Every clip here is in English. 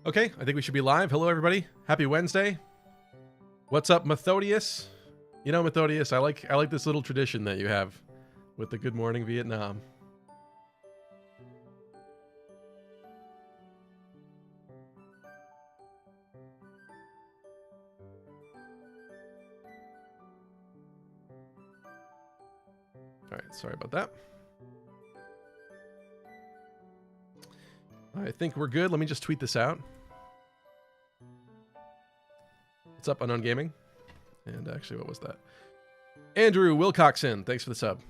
Okay, I think we should be live. Hello, everybody. Happy Wednesday. What's up, Methodius? You know, Methodius, I like this little tradition that you have with the Good Morning Vietnam. All right, sorry about that. I think we're good. Let me just tweet this out. What's up, Unknown Gaming? And actually, what was that? Andrew Wilcoxon, thanks for the sub.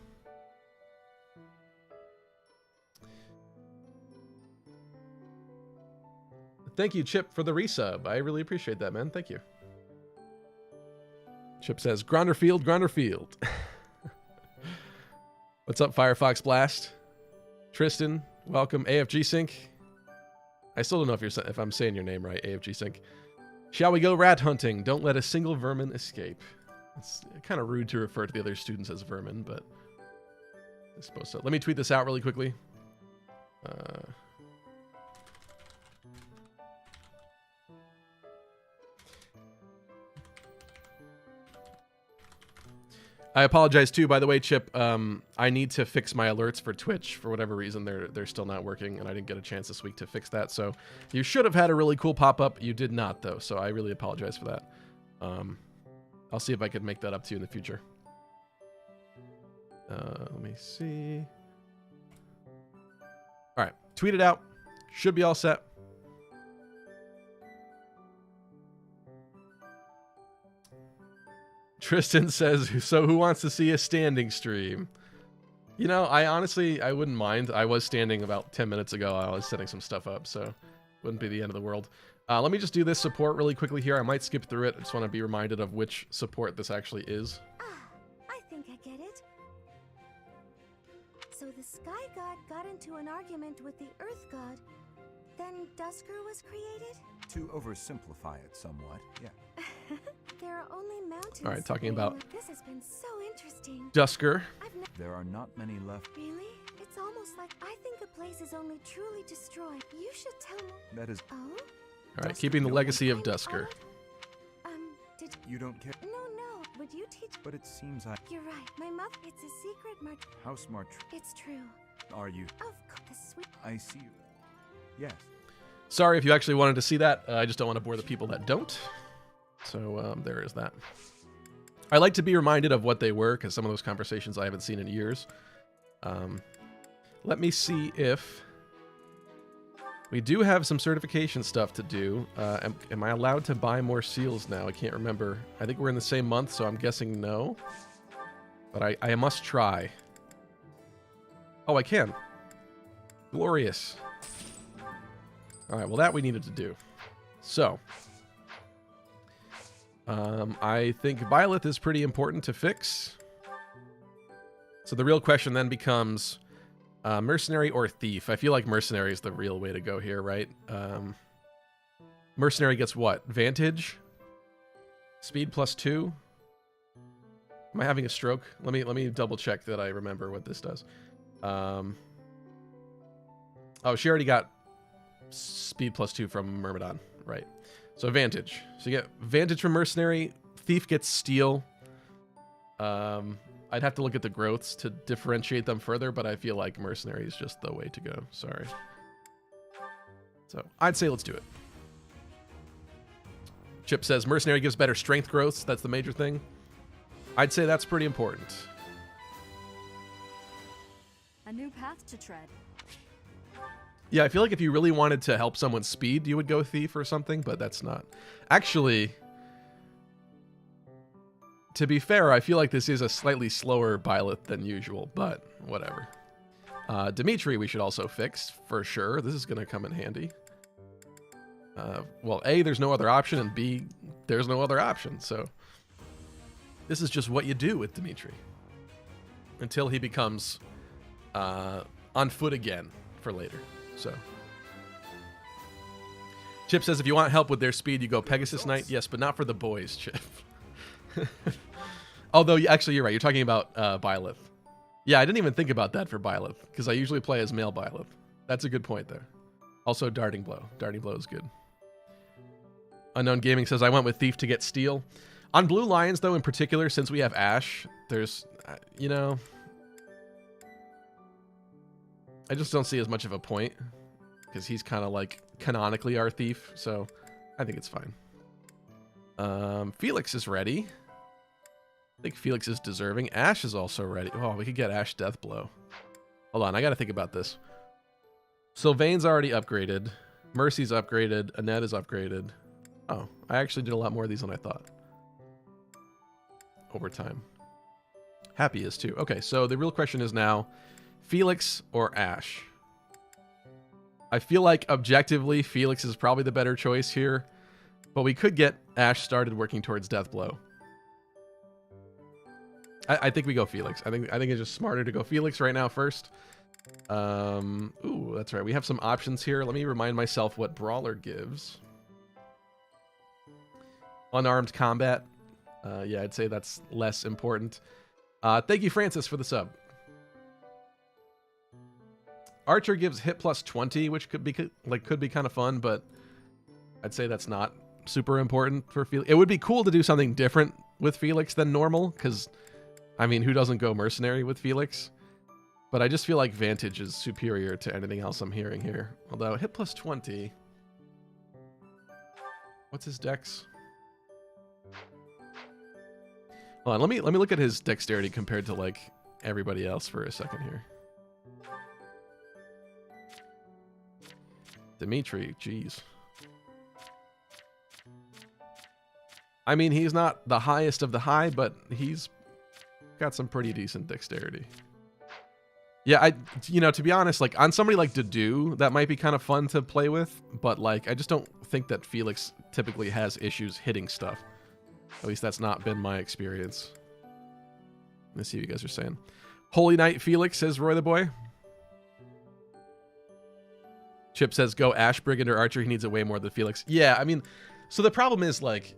Thank you, Chip, for the resub. I really appreciate that, man. Thank you. Chip says, Gronderfield, Gronderfield. What's up, Firefox Blast? Tristan, welcome. AFG Sync. I still don't know if I'm saying your name right, AFG Sync. Shall we go rat hunting? Don't let a single vermin escape. It's kind of rude to refer to the other students as vermin, but I suppose so. Let me tweet this out really quickly. I apologize too, by the way, Chip. I need to fix my alerts for Twitch. For whatever reason, they're still not working, and I didn't get a chance this week to fix that. So you should have had a really cool pop-up. You did not, though, so I really apologize for that. I'll see if I could make that up to you in the future. Let me see. All right, tweet it out. Should be all set. Tristan says, so who wants to see a standing stream? You know, I wouldn't mind. I was standing about 10 minutes ago. I was setting some stuff up, so wouldn't be the end of the world. Let me just do this support really quickly here. I might skip through it. I just want to be reminded of which support this actually is. I think I get it. So the Sky God got into an argument with the Earth God. Then Dusker was created? To oversimplify it somewhat, yeah. There are only mountains. All right, talking about this has been so interesting. Dusker. There are not many left. Really? It's almost like I think a place is only truly destroyed. You should tell me. That is. Oh? All right, keeping the legacy of Dusker. Did you don't care? No. Would you teach? But it seems You're right. My mother. It's a secret march. How smart? It's true. Are you? Of course. The sweet. I see you. Yes. Sorry if you actually wanted to see that. I just don't want to bore the people that don't. So there is that. I like to be reminded of what they were, because some of those conversations I haven't seen in years. Let me see if we do have some certification stuff to do. Am I allowed to buy more seals now? I can't remember. I think we're in the same month, so I'm guessing no. But I must try. Oh, I can. Glorious. All right, well, that we needed to do. So I think Byleth is pretty important to fix. So the real question then becomes Mercenary or Thief. I feel like Mercenary is the real way to go here, right? Mercenary gets what? Vantage? Speed +2? Am I having a stroke? Let me double check that I remember what this does. Oh, she already got Speed +2 from Myrmidon, right? So Vantage. So you get Vantage from Mercenary. Thief gets Steal. I'd have to look at the growths to differentiate them further, but I feel like Mercenary is just the way to go. Sorry. So I'd say let's do it. Chip says Mercenary gives better strength growths. That's the major thing. I'd say that's pretty important. A new path to tread. Yeah, I feel like if you really wanted to help someone's speed, you would go Thief or something, but that's not. Actually, to be fair, I feel like this is a slightly slower Byleth than usual, but whatever. Dimitri we should also fix, for sure. This is going to come in handy. Well, A, there's no other option, and B, there's no other option, so this is just what you do with Dimitri. Until he becomes on foot again for later. So, Chip says if you want help with their speed, you go Pegasus Knight. Yes, but not for the boys, Chip. Although, actually, you're right. You're talking about Byleth. Yeah, I didn't even think about that for Byleth, because I usually play as male Byleth. That's a good point there. Also, Darting Blow. Darting Blow is good. Unknown Gaming says, I went with Thief to get Steel. On Blue Lions, though, in particular, since we have Ash, there's, you know, I just don't see as much of a point because he's kind of like canonically our Thief, so I think it's fine. Felix is ready. I think Felix is deserving. Ash is also ready. Oh, we could get Ash Deathblow. Hold on, I got to think about this. Sylvain's already upgraded. Mercy's upgraded. Annette is upgraded. Oh, I actually did a lot more of these than I thought. Over time. Happy is too. Okay, so the real question is now, Felix or Ash? I feel like objectively, Felix is probably the better choice here, but we could get Ash started working towards Deathblow. I think we go Felix. I think it's just smarter to go Felix right now first. Ooh, that's right. We have some options here. Let me remind myself what Brawler gives. Unarmed combat. Yeah, I'd say that's less important. Thank you, Francis, for the sub. Archer gives hit plus 20, which could be kind of fun, but I'd say that's not super important for Felix. It would be cool to do something different with Felix than normal, because, I mean, who doesn't go Mercenary with Felix? But I just feel like Vantage is superior to anything else I'm hearing here. Although, hit plus 20... What's his dex? Hold on, let me look at his dexterity compared to, like, everybody else for a second here. Dimitri, jeez. I mean, he's not the highest of the high, but he's got some pretty decent dexterity. Yeah, you know, to be honest, like, on somebody like Dedue, that might be kind of fun to play with, but, like, I just don't think that Felix typically has issues hitting stuff. At least that's not been my experience. Let's see what you guys are saying. Holy Knight Felix, says Roy the Boy. Chip says, go Ash, Brigand, or Archer. He needs it way more than Felix. Yeah, I mean, so the problem is, like,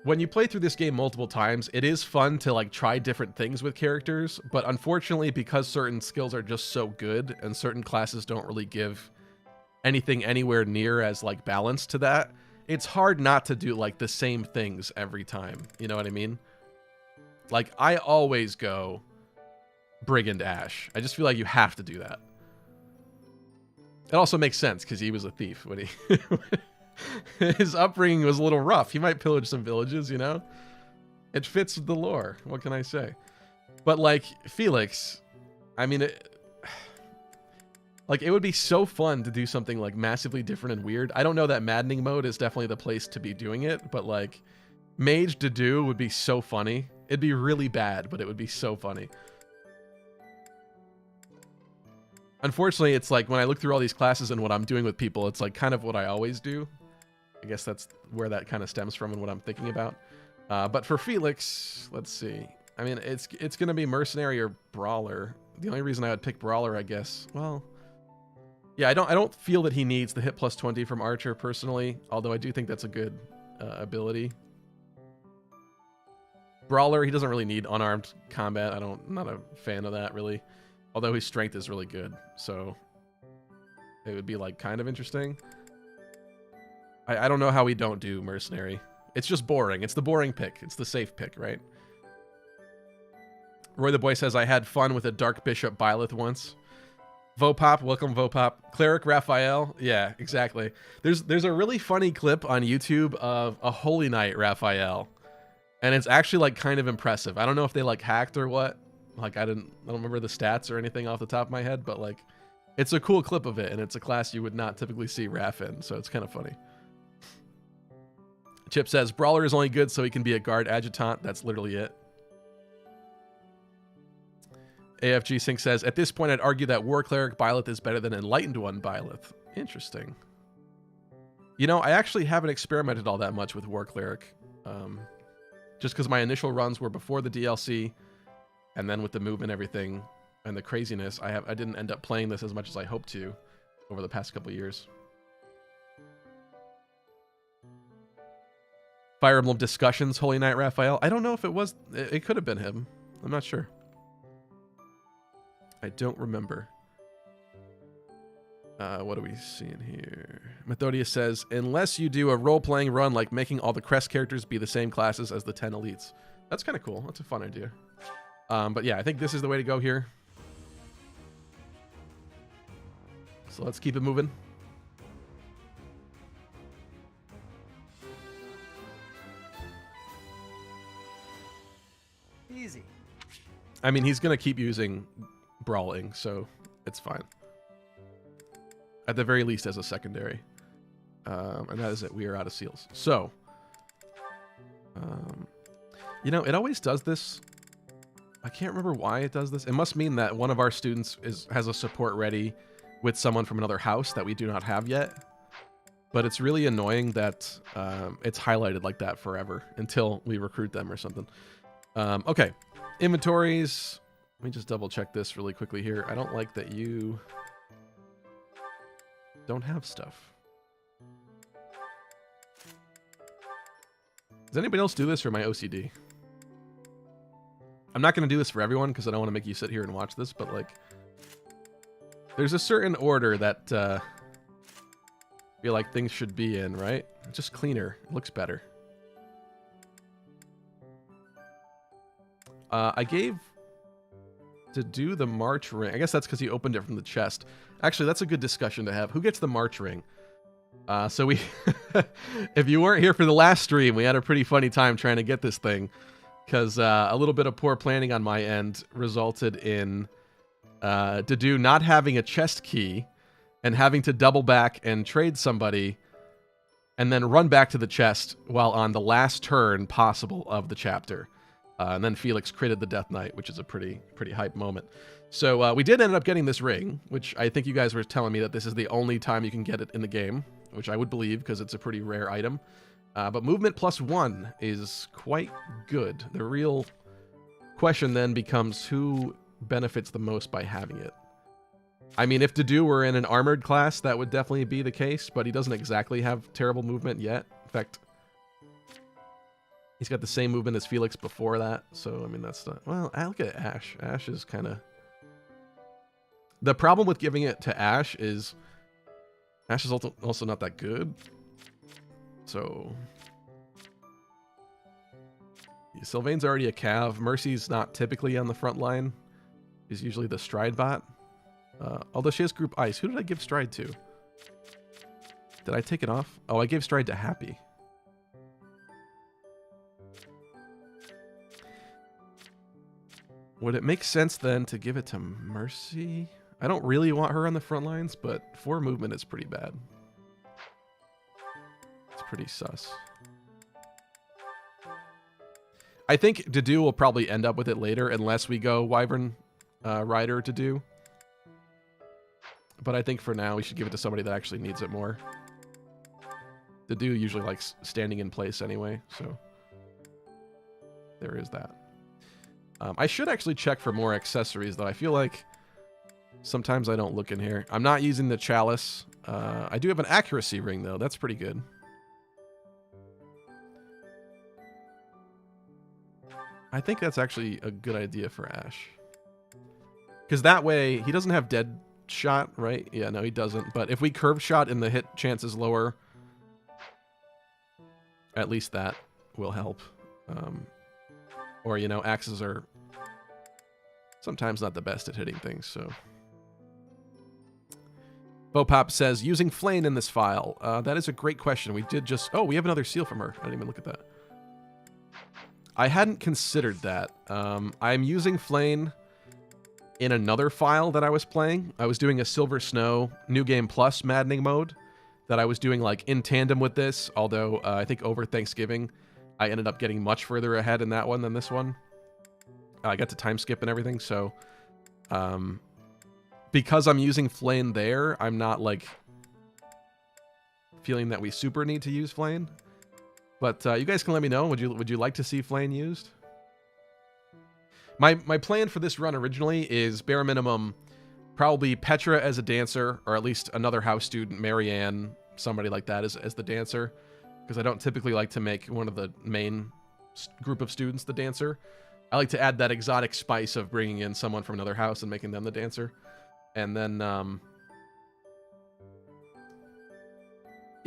when you play through this game multiple times, it is fun to, like, try different things with characters, but unfortunately, because certain skills are just so good, and certain classes don't really give anything anywhere near as, like, balanced to that, it's hard not to do, like, the same things every time. You know what I mean? Like, I always go Brigand Ash. I just feel like you have to do that. It also makes sense, because he was a thief when he... His upbringing was a little rough. He might pillage some villages, you know? It fits the lore. What can I say? But, like, Felix, I mean, like, it would be so fun to do something, like, massively different and weird. I don't know that Maddening mode is definitely the place to be doing it, but, like, Mage Dedue would be so funny. It'd be really bad, but it would be so funny. Unfortunately, it's like, when I look through all these classes and what I'm doing with people, it's, like, kind of what I always do. I guess that's where that kind of stems from and what I'm thinking about. But for Felix, let's see. I mean, it's going to be Mercenary or Brawler. The only reason I would pick Brawler, I guess, well... Yeah, I don't feel that he needs the hit plus 20 from Archer, personally. Although I do think that's a good ability. Brawler, he doesn't really need unarmed combat. I'm not a fan of that, really. Although his strength is really good, so... It would be, like, kind of interesting. I don't know how we don't do Mercenary. It's just boring. It's the boring pick. It's the safe pick, right? Roy the Boy says, I had fun with a Dark Bishop Byleth once. Vopop, welcome Vopop. Cleric Raphael, yeah, exactly. There's a really funny clip on YouTube of a Holy Knight Raphael. And it's actually, like, kind of impressive. I don't know if they, like, hacked or what. Like, I don't remember the stats or anything off the top of my head, but, like, it's a cool clip of it, and it's a class you would not typically see Raph in, so it's kind of funny. Chip says, Brawler is only good so he can be a guard adjutant. That's literally it. AFG Sync says, at this point, I'd argue that War Cleric Byleth is better than Enlightened One Byleth. Interesting. You know, I actually haven't experimented all that much with War Cleric. Just because my initial runs were before the DLC, and then with the move and everything, and the craziness, I didn't end up playing this as much as I hoped to over the past couple of years. Fire Emblem Discussions, Holy Knight Raphael. I don't know if it was... It could have been him. I'm not sure. I don't remember. What are we seeing here? Methodia says, unless you do a role-playing run like making all the Crest characters be the same classes as the 10 elites. That's kind of cool. That's a fun idea. But yeah, I think this is the way to go here. So let's keep it moving. Easy. I mean, he's going to keep using Brawling, so it's fine. At the very least as a secondary. And that is it. We are out of seals. So, you know, it always does this. I can't remember why it does this. It must mean that one of our students has a support ready with someone from another house that we do not have yet. But it's really annoying that it's highlighted like that forever until we recruit them or something. Okay, inventories. Let me just double check this really quickly here. I don't like that you don't have stuff. Does anybody else do this or am I OCD? I'm not going to do this for everyone because I don't want to make you sit here and watch this, but like, there's a certain order that I feel like things should be in, right? It's just cleaner. It looks better. I gave to do the March ring. I guess that's because he opened it from the chest. Actually, that's a good discussion to have. Who gets the March ring? So we, if you weren't here for the last stream, we had a pretty funny time trying to get this thing because a little bit of poor planning on my end resulted in Dedu not having a chest key and having to double back and trade somebody and then run back to the chest while on the last turn possible of the chapter. And then Felix critted the Death Knight, which is a pretty hype moment. So we did end up getting this ring, which I think you guys were telling me that this is the only time you can get it in the game, which I would believe because it's a pretty rare item. But movement +1 is quite good. The real question then becomes who benefits the most by having it. I mean, if Dedu were in an armored class, that would definitely be the case, but he doesn't exactly have terrible movement yet. In fact, he's got the same movement as Felix before that, so, I mean, that's not... Well, I look at Ash. Ash is kind of... The problem with giving it to Ash is also not that good. So... Sylvain's already a Cav. Mercy's not typically on the front line. She's usually the Stride bot. Although she has group ice. Who did I give Stride to? Did I take it off? Oh, I gave Stride to Happy. Would it make sense then to give it to Mercy? I don't really want her on the front lines, but 4 movement is pretty bad. It's pretty sus. I think Dedu will probably end up with it later unless we go Wyvern Rider Dedu. But I think for now we should give it to somebody that actually needs it more. Dedu usually likes standing in place anyway, so there is that. I should actually check for more accessories, though. I feel like sometimes I don't look in here. I'm not using the chalice. I do have an accuracy ring, though. That's pretty good. I think that's actually a good idea for Ash. Because that way, he doesn't have dead shot, right? Yeah, no, he doesn't. But if we curve shot and the hit chance is lower, at least that will help. Or, you know, axes are sometimes not the best at hitting things, so. Bopop says, using Flame in this file. That is a great question. We did just... Oh, we have another seal from her. I didn't even look at that. I hadn't considered that. I'm using Flame in another file that I was playing. I was doing a Silver Snow New Game Plus Maddening mode that I was doing like in tandem with this, although I think over Thanksgiving I ended up getting much further ahead in that one than this one. I got to time skip and everything, so because I'm using Flame there, I'm not like feeling that we super need to use Flame. But you guys can let me know. Would you like to see Flame used? My plan for this run originally is bare minimum, probably Petra as a dancer, or at least another house student, Marianne, somebody like that as the dancer, because I don't typically like to make one of the main group of students the dancer. I like to add that exotic spice of bringing in someone from another house and making them the dancer. And then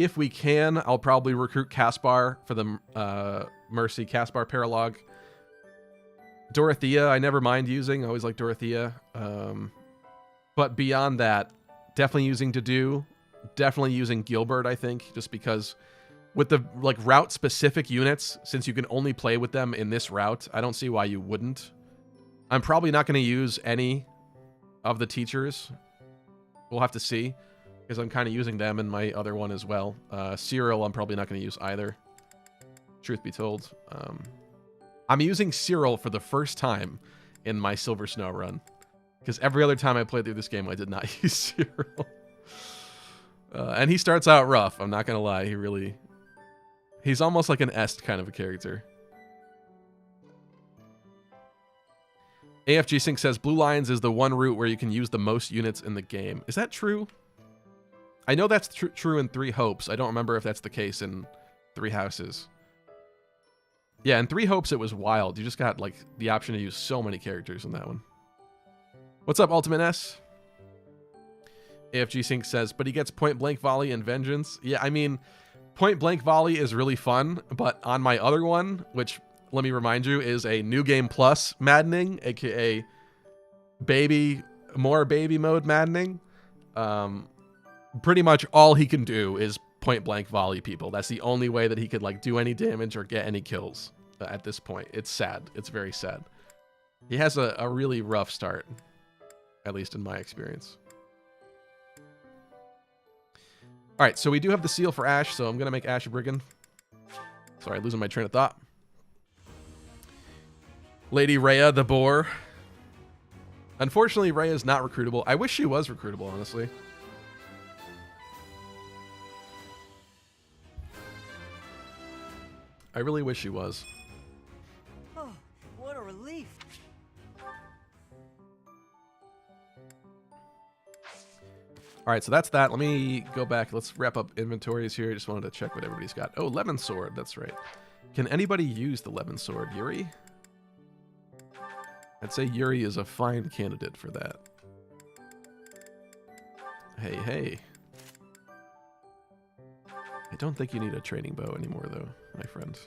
if we can, I'll probably recruit Caspar for the Mercy Caspar Paralogue. Dorothea, I never mind using. I always like Dorothea. But beyond that, definitely using Dedu. Definitely using Gilbert, I think, just because with the like route-specific units, since you can only play with them in this route, I don't see why you wouldn't. I'm probably not going to use any of the teachers. We'll have to see, because I'm kind of using them in my other one as well. Cyril, I'm probably not going to use either, truth be told. I'm using Cyril for the first time in my Silver Snow run, because every other time I played through this game, I did not use Cyril. And he starts out rough, I'm not going to lie. He's almost like an Est kind of a character. AFG Sync says, Blue Lions is the one route where you can use the most units in the game. Is that true? I know that's true in Three Hopes. I don't remember if that's the case in Three Houses. Yeah, in Three Hopes it was wild. You just got like the option to use so many characters in that one. What's up, Ultimate S? AFG Sync says, but he gets Point Blank Volley and Vengeance. Yeah, I mean, Point Blank Volley is really fun, but on my other one, which, let me remind you, is a New Game Plus Maddening, aka more baby mode Maddening. Pretty much all he can do is point blank volley people. That's the only way that he could like do any damage or get any kills at this point. It's sad. It's very sad. He has a really rough start, at least in my experience. All right, so we do have the seal for Ash, so I'm going to make Ash a brigand. Sorry, losing my train of thought. Lady Rhea the boar. Unfortunately, Rhea is not recruitable. I wish she was recruitable, honestly. I really wish she was. Oh, what a relief. All right, so that's that. Let me go back. Let's wrap up inventories here. Just wanted to check what everybody's got. Oh, Levin Sword. That's right. Can anybody use the Levin Sword? Yuri? I'd say Yuri is a fine candidate for that. Hey, hey. I don't think you need a training bow anymore, though, my friend.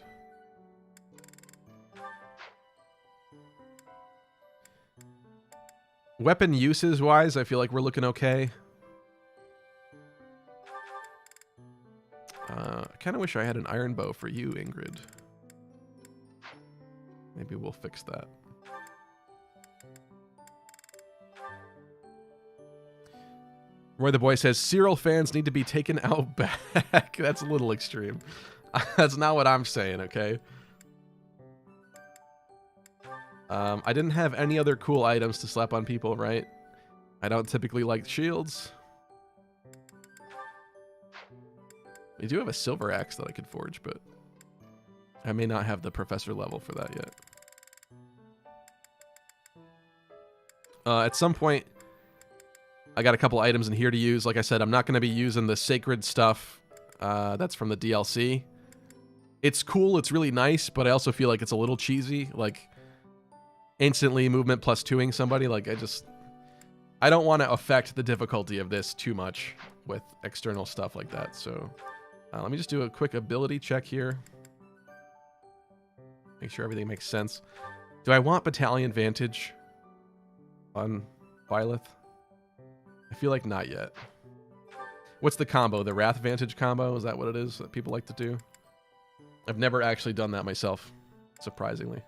Weapon uses-wise, I feel like we're looking okay. I kind of wish I had an iron bow for you, Ingrid. Maybe we'll fix that. Roy the Boy says, Cyril fans need to be taken out back. That's a little extreme. That's not what I'm saying, okay? I didn't have any other cool items to slap on people, right? I don't typically like shields. We do have a silver axe that I could forge, but I may not have the professor level for that yet. At some point, I got a couple items in here to use. Like I said, I'm not going to be using the sacred stuff that's from the DLC. It's cool, it's really nice, but I also feel like it's a little cheesy. Like, instantly movement plus 2ing somebody. Like, I don't want to affect the difficulty of this too much with external stuff like that. So, let me just do a quick ability check here. Make sure everything makes sense. Do I want Battalion Vantage on Byleth? I feel like not yet. What's the combo? The Wrath Vantage combo? Is that what it is that people like to do? I've never actually done that myself, surprisingly.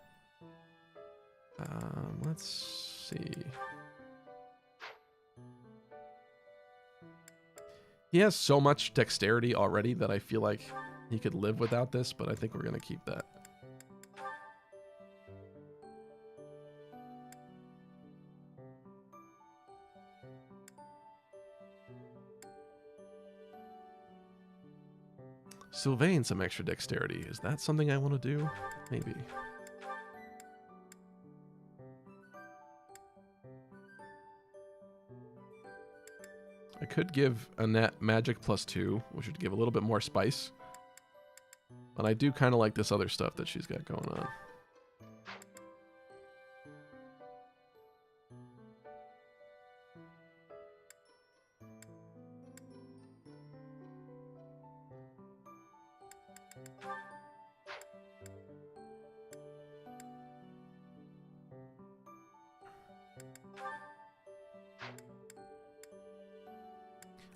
Let's see. He has so much dexterity already that I feel like he could live without this, but I think we're going to keep that. Sylvain some extra dexterity. Is that something I want to do? Maybe. I could give Annette magic +2, which would give a little bit more spice. But I do kind of like this other stuff that she's got going on.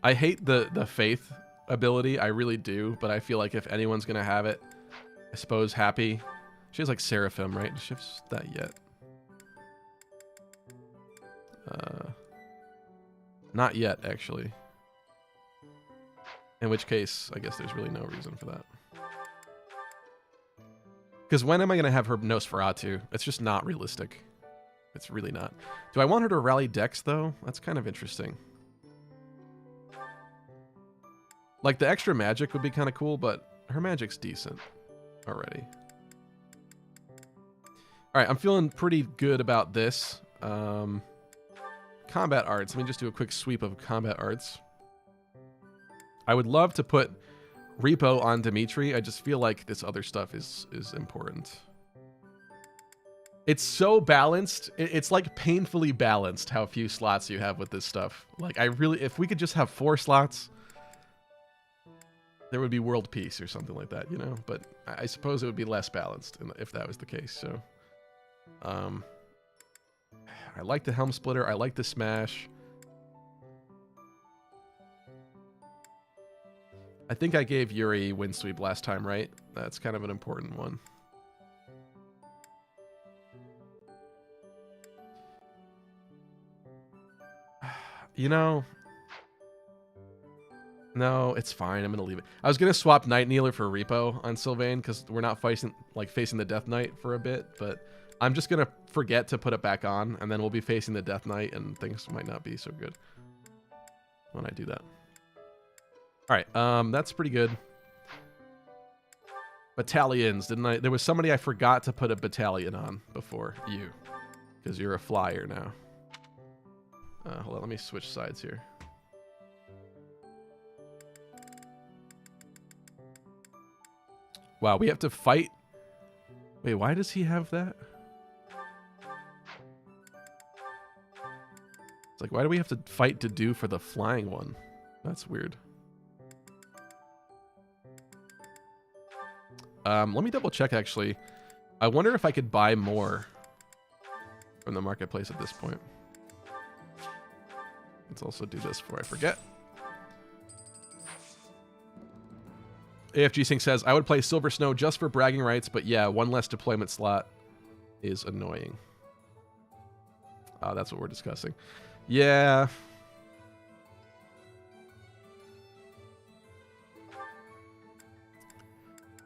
I hate the faith ability. I really do, but I feel like if anyone's gonna have it, I suppose Happy. She has like Seraphim, right? Does she have that yet? Not yet, actually. In which case, I guess there's really no reason for that. Because when am I gonna have her Nosferatu? It's just not realistic. It's really not. Do I want her to rally Dex though? That's kind of interesting. Like, the extra magic would be kind of cool, but her magic's decent already. Alright, I'm feeling pretty good about this. Combat arts. Let me just do a quick sweep of combat arts. I would love to put Repo on Dimitri. I just feel like this other stuff is important. It's so balanced. It's like painfully balanced how few slots you have with this stuff. Like, I really... If we could just have 4 slots... there would be world peace or something like that, you know? But I suppose it would be less balanced if that was the case, so... I like the Helm Splitter. I like the Smash. I think I gave Yuri Windsweep last time, right? That's kind of an important one. You know... No, it's fine. I'm gonna leave it. I was gonna swap Night Kneeler for Repo on Sylvain because we're not facing the Death Knight for a bit, but I'm just gonna forget to put it back on, and then we'll be facing the Death Knight, and things might not be so good when I do that. All right, that's pretty good. Battalions, didn't I? There was somebody I forgot to put a battalion on before you, because you're a flyer now. Hold on, let me switch sides here. Wow, we have to fight. Wait, why does he have that? It's like, why do we have to fight to do for the flying one? That's weird. Let me double check, actually. I wonder if I could buy more from the marketplace at this point. Let's also do this before I forget. AFG Sync says, I would play Silver Snow just for bragging rights, but yeah, one less deployment slot is annoying. That's what we're discussing. Yeah.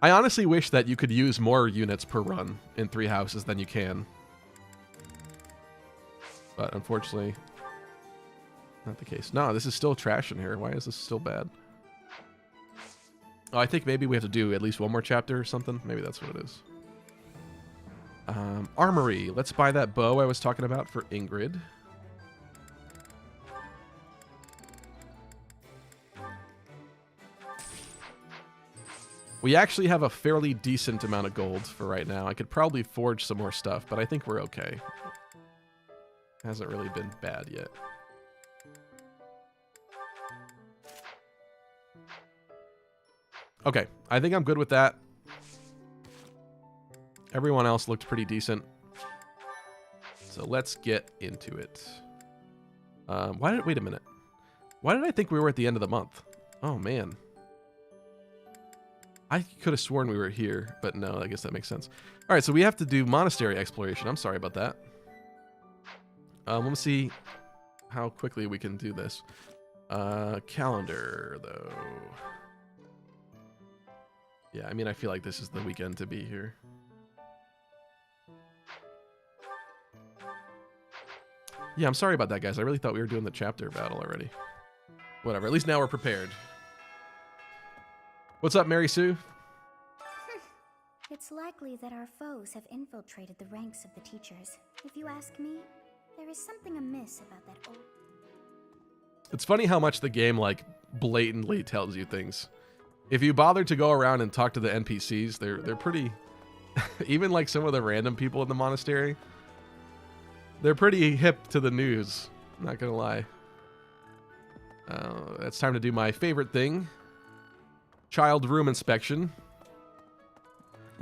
I honestly wish that you could use more units per run in Three Houses than you can. But unfortunately, not the case. No, this is still trash in here. Why is this still bad? Oh, I think maybe we have to do at least one more chapter or something. Maybe that's what it is. Armory. Let's buy that bow I was talking about for Ingrid. We actually have a fairly decent amount of gold for right now. I could probably forge some more stuff, but I think we're okay. Hasn't really been bad yet. Okay, I think I'm good with that. Everyone else looked pretty decent. So let's get into it. Wait a minute. Why did I think we were at the end of the month? Oh, man. I could have sworn we were here, but no, I guess that makes sense. All right, so we have to do Monastery exploration. I'm sorry about that. Let me see how quickly we can do this. Calendar, though. Yeah, I mean, I feel like this is the weekend to be here. Yeah, I'm sorry about that, guys. I really thought we were doing the chapter battle already. Whatever, at least now we're prepared. What's up, Mary Sue? It's likely that our foes have infiltrated the ranks of the teachers. If you ask me, there is something amiss about that old... It's funny how much the game, like, blatantly tells you things. If you bother to go around and talk to the NPCs, they're pretty... Even, like, some of the random people in the monastery, they're pretty hip to the news. I'm not gonna lie. It's time to do my favorite thing. Child room inspection.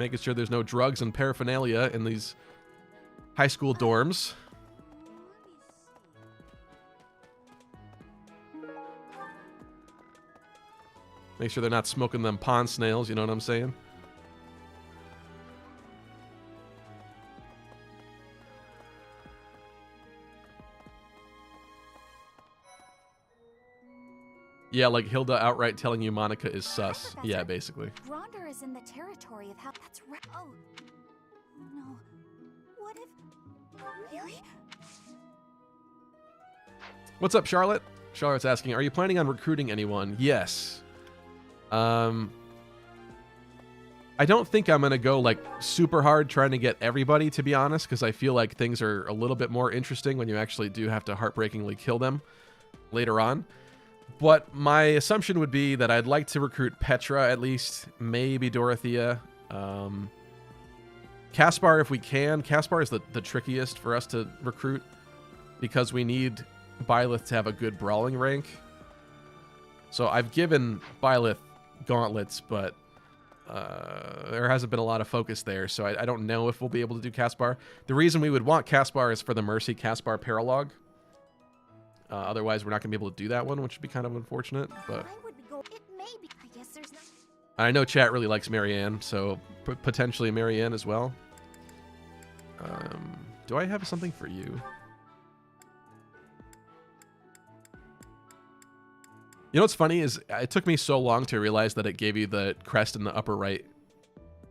making sure there's no drugs and paraphernalia in these high school dorms. Make sure they're not smoking them pond snails, you know what I'm saying? Yeah, like Hilda outright telling you Monica is sus. Yeah, basically. Rhonda is in the territory of how. That's right. Oh. No. What if. Really? What's up, Charlotte? Charlotte's asking, are you planning on recruiting anyone? Yes. I don't think I'm going to go like super hard trying to get everybody, to be honest, because I feel like things are a little bit more interesting when you actually do have to heartbreakingly kill them later on. But my assumption would be that I'd like to recruit Petra at least, maybe Dorothea. Caspar if we can. Caspar is the trickiest for us to recruit because we need Byleth to have a good brawling rank. So I've given Byleth gauntlets, but there hasn't been a lot of focus there, so I don't know if we'll be able to do Caspar. The reason we would want Caspar is for the Mercy Caspar Paralogue. Otherwise, we're not going to be able to do that one, which would be kind of unfortunate. But I know chat really likes Marianne, so potentially Marianne as well. Do I have something for you? You know what's funny is it took me so long to realize that it gave you the crest in the upper right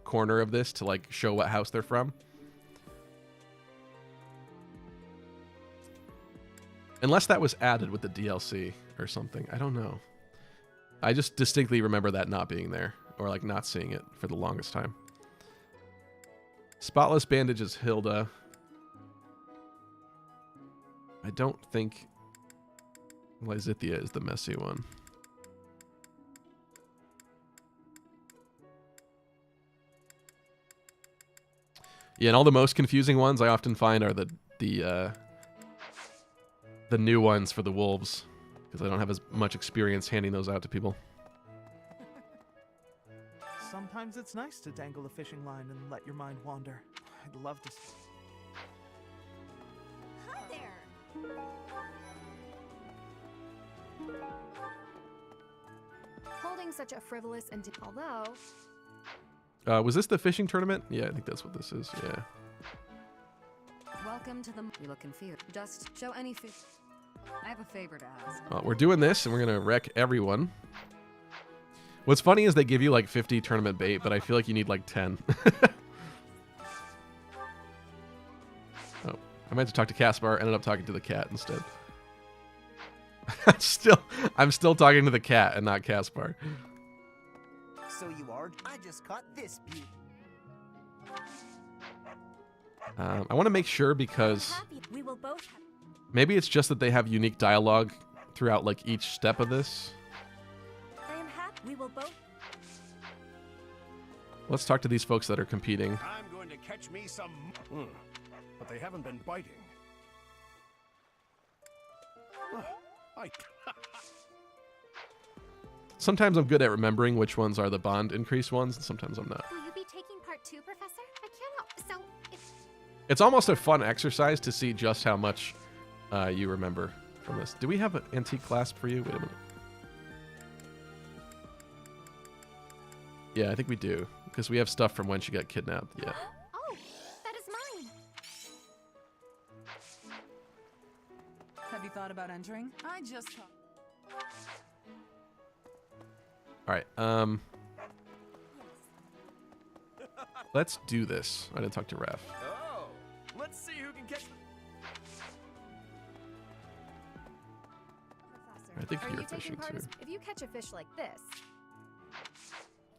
corner of this to like show what house they're from. Unless that was added with the DLC or something. I don't know. I just distinctly remember that not being there or like not seeing it for the longest time. Spotless Bandage is Hilda. I don't think Lysithia is the messy one. Yeah, and all the most confusing ones I often find are the new ones for the wolves, because I don't have as much experience handing those out to people. Sometimes it's nice to dangle a fishing line and let your mind wander. I'd love to. Hi there. Holding such a frivolous and although. Was this the fishing tournament? Yeah, I think that's what this is. Yeah. Welcome to the. You look confused. Just show any fish. I have a favor to ask. Well, we're doing this, and we're gonna wreck everyone. What's funny is they give you like 50 tournament bait, but I feel like you need like 10. Oh, I meant to talk to Caspar. Ended up talking to the cat instead. I'm still talking to the cat and not Caspar. So you are? I just caught this beauty. I want to make sure because We will both. maybe it's just that they have unique dialogue throughout like each step of this. I am happy. We will both. Let's talk to these folks that are competing. I'm going to catch me some. But they haven't been biting. Sometimes I'm good at remembering which ones are the bond increase ones, and sometimes I'm not. Will you be taking part 2, Professor? I cannot. So, It's almost a fun exercise to see just how much you remember from this. Do we have an antique clasp for you? Wait a minute. Yeah, I think we do, because we have stuff from when she got kidnapped. Yeah. oh, that is mine. Have you thought about entering? I just. All right. Let's do this. I didn't talk to Raph. Oh, let's see who can catch. I think Are you're you fishing taking part too. If you catch a fish like this.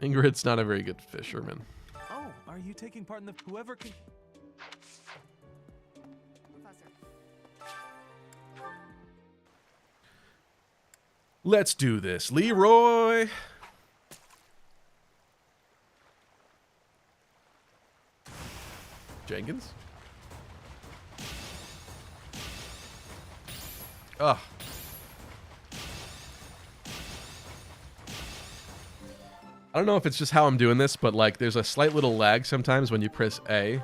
Ingrid's not a very good fisherman. Oh, are you taking part in the whoever can? Professor. Let's do this. Leroy! Jenkins? I don't know if it's just how I'm doing this, but like there's a slight little lag sometimes when you press A.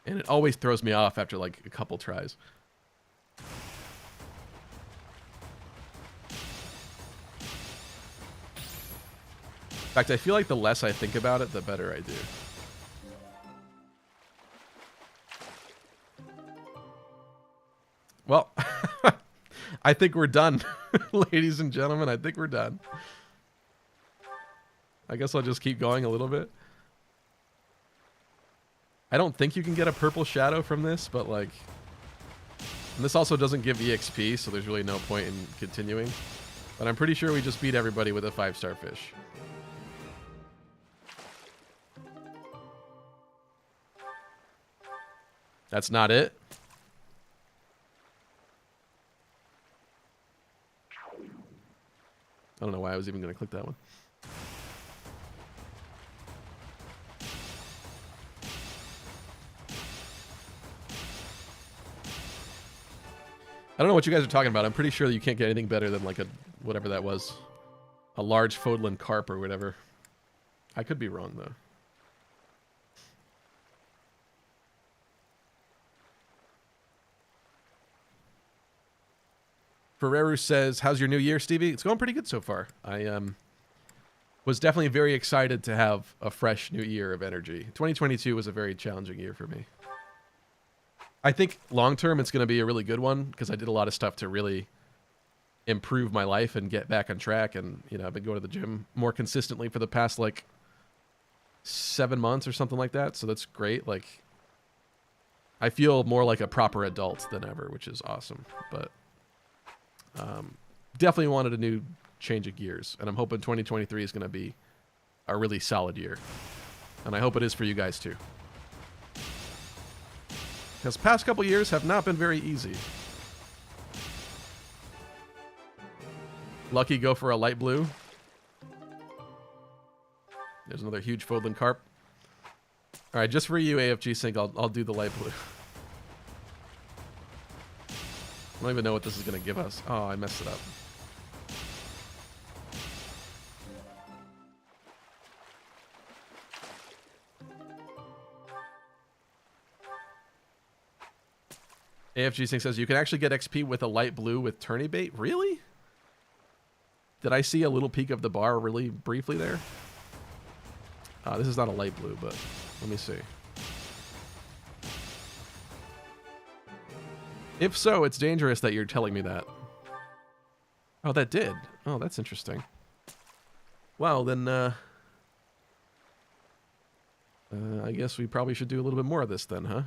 And it always throws me off after like a couple tries. In fact, I feel like the less I think about it, the better I do. Well, I think we're done, ladies and gentlemen. I think we're done. I guess I'll just keep going a little bit. I don't think you can get a purple shadow from this, but like... And this also doesn't give EXP, so there's really no point in continuing. But I'm pretty sure we just beat everybody with a 5-star fish. That's not it. I don't know why I was even going to click that one. I don't know what you guys are talking about. I'm pretty sure that you can't get anything better than like a, whatever that was. A large Fodlan carp or whatever. I could be wrong though. Ferreru says, how's your new year, Stevie? It's going pretty good so far. I was definitely very excited to have a fresh new year of energy. 2022 was a very challenging year for me. I think long term it's going to be a really good one because I did a lot of stuff to really improve my life and get back on track. And, you know, I've been going to the gym more consistently for the past like 7 months or something like that. So that's great. Like, I feel more like a proper adult than ever, which is awesome. But definitely wanted a new change of gears. And I'm hoping 2023 is going to be a really solid year. And I hope it is for you guys too. Because past couple years have not been very easy. Lucky, go for a light blue. There's another huge Fodlan carp. All right, just for you, AFG Sync, I'll do the light blue. I don't even know what this is going to give us. Oh, I messed it up. AFG Sync says, you can actually get XP with a light blue with tourney bait. Really? Did I see a little peek of the bar really briefly there? This is not a light blue, but let me see. If so, it's dangerous that you're telling me that. Oh, that did. Oh, that's interesting. Well, then, I guess we probably should do a little bit more of this then, huh?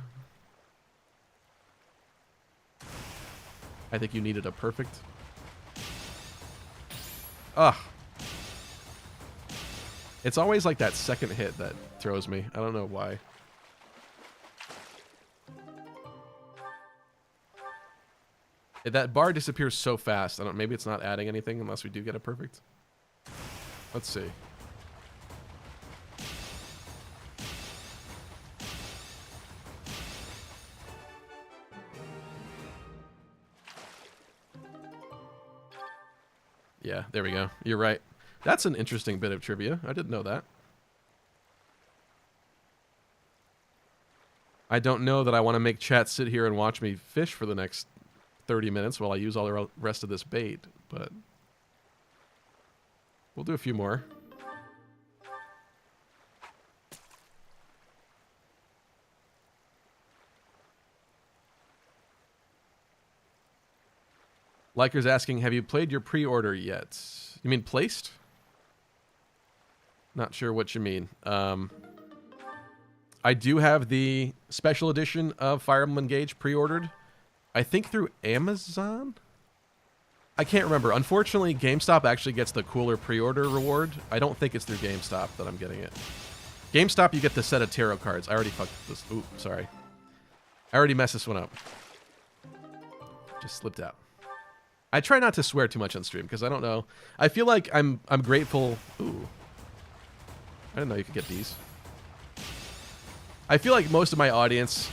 I think you needed a perfect. Ugh. It's always like that second hit that throws me. I don't know why. That bar disappears so fast. I don't. Maybe it's not adding anything unless we do get a perfect. Let's see. Yeah, there we go. You're right. That's an interesting bit of trivia. I didn't know that. I don't know that I want to make chat sit here and watch me fish for the next 30 minutes while I use all the rest of this bait, but we'll do a few more. Liker's asking, have you played your pre-order yet? You mean placed? Not sure what you mean. I do have the special edition of Fire Emblem Engage pre-ordered. I think through Amazon? I can't remember. Unfortunately, GameStop actually gets the cooler pre-order reward. I don't think it's through GameStop that I'm getting it. GameStop, you get the set of tarot cards. I already fucked this. Ooh, sorry. I already messed this one up. Just slipped out. I try not to swear too much on stream because I don't know. I feel like I'm grateful. Ooh. I didn't know you could get these. I feel like most of my audience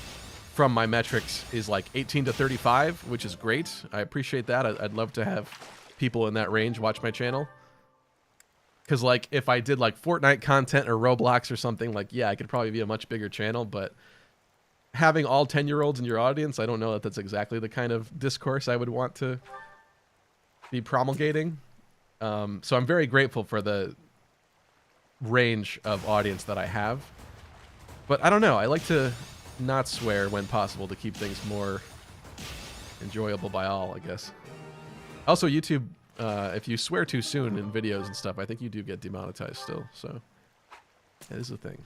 from my metrics is like 18 to 35, which is great. I appreciate that. I'd love to have people in that range watch my channel. Because, like, if I did, like, Fortnite content or Roblox or something, like, yeah, I could probably be a much bigger channel, but having all 10-year-olds in your audience, I don't know that that's exactly the kind of discourse I would want to be promulgating. So I'm very grateful for the range of audience that I have. But I don't know, I like to not swear when possible to keep things more enjoyable by all, I guess. Also, YouTube, if you swear too soon in videos and stuff, I think you do get demonetized still, so that is a thing.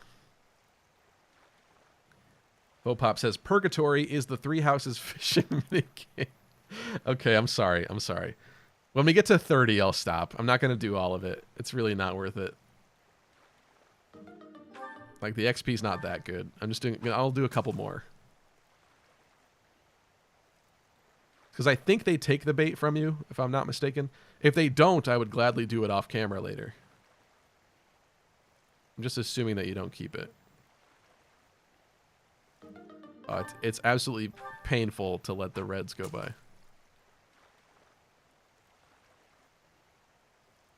Bopop says, Purgatory is the Three Houses fishing minigame. Okay, I'm sorry. When we get to 30, I'll stop. I'm not going to do all of it. It's really not worth it. Like, the XP's not that good. I'll do a couple more. Because I think they take the bait from you, if I'm not mistaken. If they don't, I would gladly do it off camera later. I'm just assuming that you don't keep it. It's absolutely painful to let the reds go by.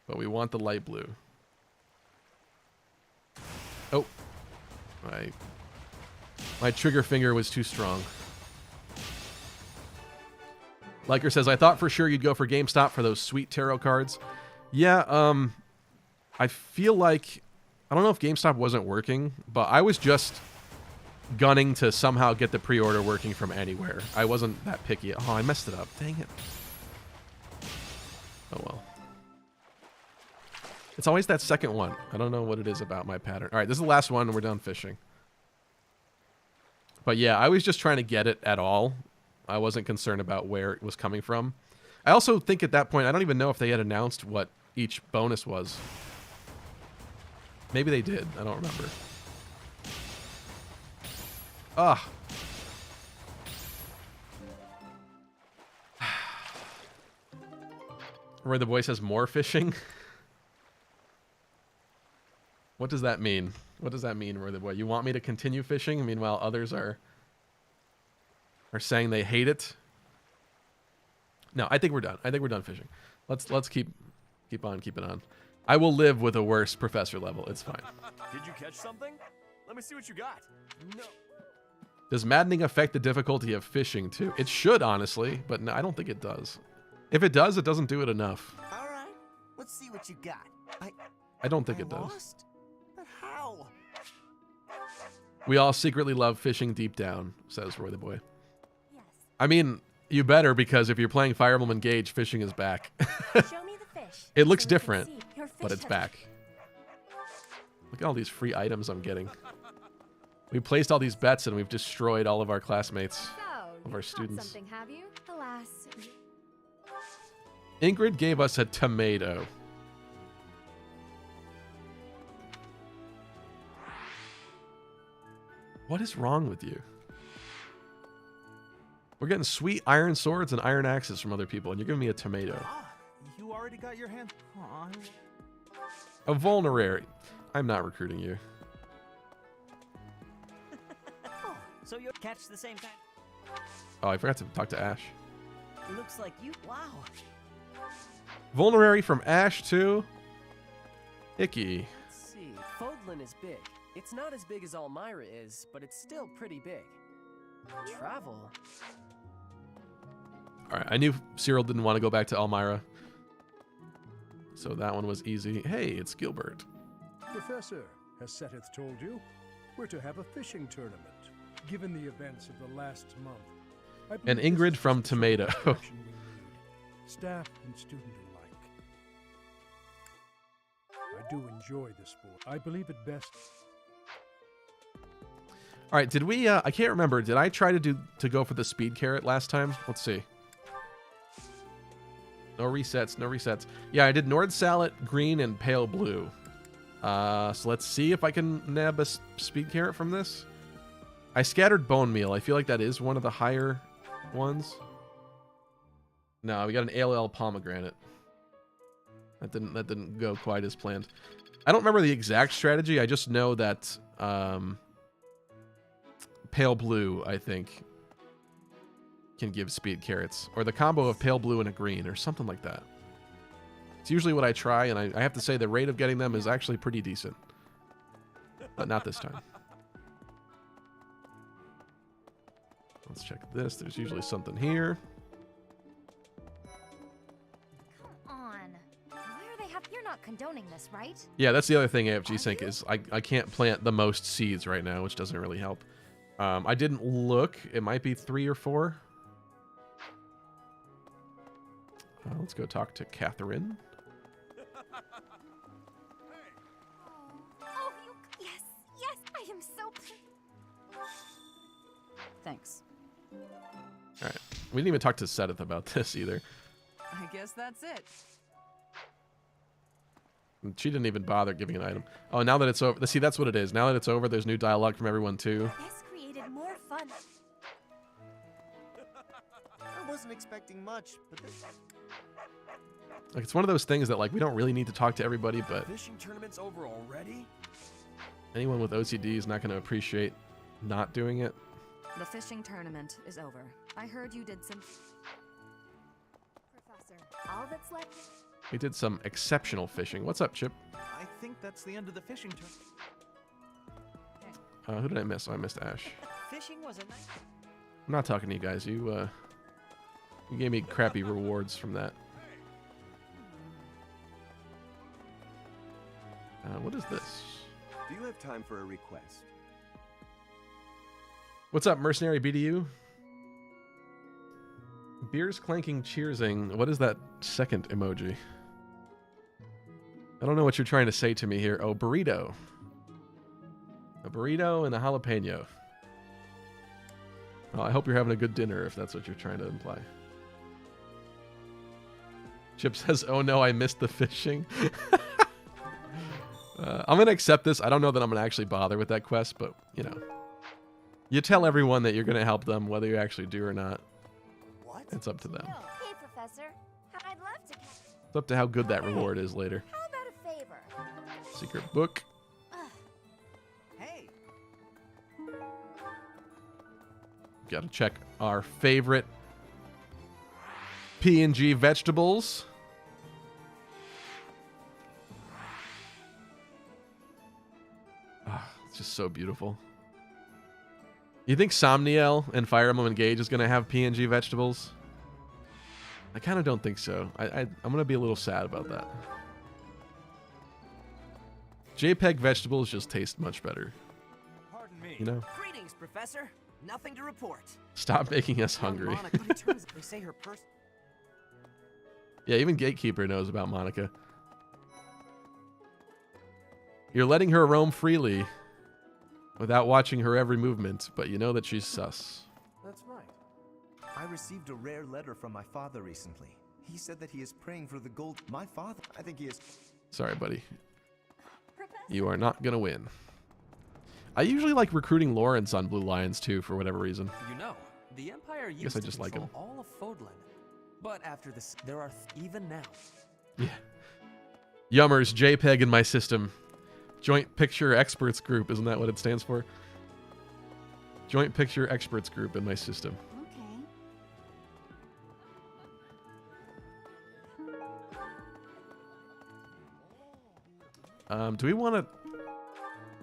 But we want the light blue. Oh. My trigger finger was too strong. Liker says, I thought for sure you'd go for GameStop for those sweet tarot cards. Yeah, I feel like... I don't know if GameStop wasn't working, but I was just gunning to somehow get the pre-order working from anywhere. I wasn't that picky. Oh, I messed it up. Dang it. Oh, well. It's always that second one. I don't know what it is about my pattern. All right, this is the last one, and we're done fishing. But yeah, I was just trying to get it at all. I wasn't concerned about where it was coming from. I also think at that point, I don't even know if they had announced what each bonus was. Maybe they did. I don't remember. Ah. Where the boy says more fishing. What does that mean? What does that mean, Roy the boy? You want me to continue fishing? Meanwhile, others are saying they hate it. No, I think we're done. I think we're done fishing. Let's keep on keeping on. I will live with a worse professor level. It's fine. Did you catch something? Let me see what you got. No. Does maddening affect the difficulty of fishing too? It should, honestly, but no, I don't think it does. If it does, it doesn't do it enough. All right, let's see what you got. I don't think it does. Lost? But how? We all secretly love fishing deep down, says Roy the boy. Yes. I mean, you better, because if you're playing Fire Emblem Engage, fishing is back. Show me the fish. It looks so we can different, see your but fish it's has- back. Look at all these free items I'm getting. We placed all these bets and we've destroyed all of our classmates, So, of our you've caught students. something, have you? Alas. Ingrid gave us a tomato. What is wrong with you? We're getting sweet iron swords and iron axes from other people, and you're giving me a tomato. Ah, you already got your hand. Aw, A vulnerary. I'm not recruiting you. Oh, so you catch the same kind. Oh, I forgot to talk to Ash. Looks like you. Wow. Vulnerary from Ash too. Icky. Let's see. Fodlan is big. It's not as big as Elmira is, but it's still pretty big. Travel. All right, I knew Cyril didn't want to go back to Elmira, so that one was easy. Hey, it's Gilbert. Professor, has Seteth told you? We're to have a fishing tournament. Given the events of the last month, I And believe this Ingrid is from the sort of Tomato. interaction we need, staff and student alike. I do enjoy the sport. I believe it best. All right, did we? I can't remember. Did I try to go for the speed carrot last time? Let's see. No resets. No resets. Yeah, I did Nord Salad, green, and pale blue. So let's see if I can nab a speed carrot from this. I scattered bone meal. I feel like that is one of the higher ones. No, we got an ALL pomegranate. That didn't go quite as planned. I don't remember the exact strategy. I just know that pale blue, I think, can give speed carrots, or the combo of pale blue and a green, or something like that. It's usually what I try, and I have to say the rate of getting them is actually pretty decent. But not this time. Let's check this. There's usually something here. Come on. Why are they You're not condoning this, right? Yeah, that's the other thing, AFG Sync, is I can't plant the most seeds right now, which doesn't really help. I didn't look. It might be 3 or 4. Let's go talk to Catherine. Oh, yes, I am so... Thanks. All right. We didn't even talk to Sedith about this either. I guess that's it. And she didn't even bother giving an item. Oh, now that it's over. See, that's what it is. Now that it's over, there's new dialogue from everyone too. This created more fun. I wasn't expecting much, but this... Like, it's one of those things that, like, we don't really need to talk to everybody, but Fishing tournament's over already? anyone with OCD is not going to appreciate not doing it. The fishing tournament is over. I heard you did some... Professor, all that's left... We did some exceptional fishing. What's up, Chip? I think that's the end of the fishing tournament. Who did I miss? Oh, I missed Ash. Fishing was a nice... I'm not talking to you guys. You gave me crappy rewards from that. What is this? Do you have time for a request? What's up, Mercenary BDU? Beers clanking, cheersing. What is that second emoji? I don't know what you're trying to say to me here. Oh, burrito. A burrito and a jalapeno. Well, I hope you're having a good dinner if that's what you're trying to imply. Chip says, oh no, I missed the fishing. I'm going to accept this. I don't know that I'm going to actually bother with that quest, but, you know. You tell everyone that you're going to help them, whether you actually do or not. What? It's up to them. Hey, Professor. I'd love to... It's up to how good that reward is later. How about a favor? Secret book. Hey! Got to check our favorite P&G vegetables. It's just so beautiful. You think Somniel and Fire Emblem Engage is going to have PNG vegetables? I kind of don't think so. I'm going to be a little sad about that. JPEG vegetables just taste much better. Pardon me. You know? Greetings, Professor. Nothing to report. Stop making us hungry. Monica, but it turns they say her person... Yeah, even Gatekeeper knows about Monica. You're letting her roam freely without watching her every movement, but you know that she's sus. That's right. I received a rare letter from my father recently. He said that he is praying for the gold... My father... I think he is... Sorry, buddy. You are not gonna win. I usually like recruiting Lawrence on Blue Lions too, for whatever reason. You know, the Empire used Guess I to just like control him. all of Fodlan. But after this, there are even now. Yeah. Yummers, JPEG in my system. Joint Picture Experts Group, isn't that what it stands for? Joint Picture Experts Group in my system. Okay. Do we want to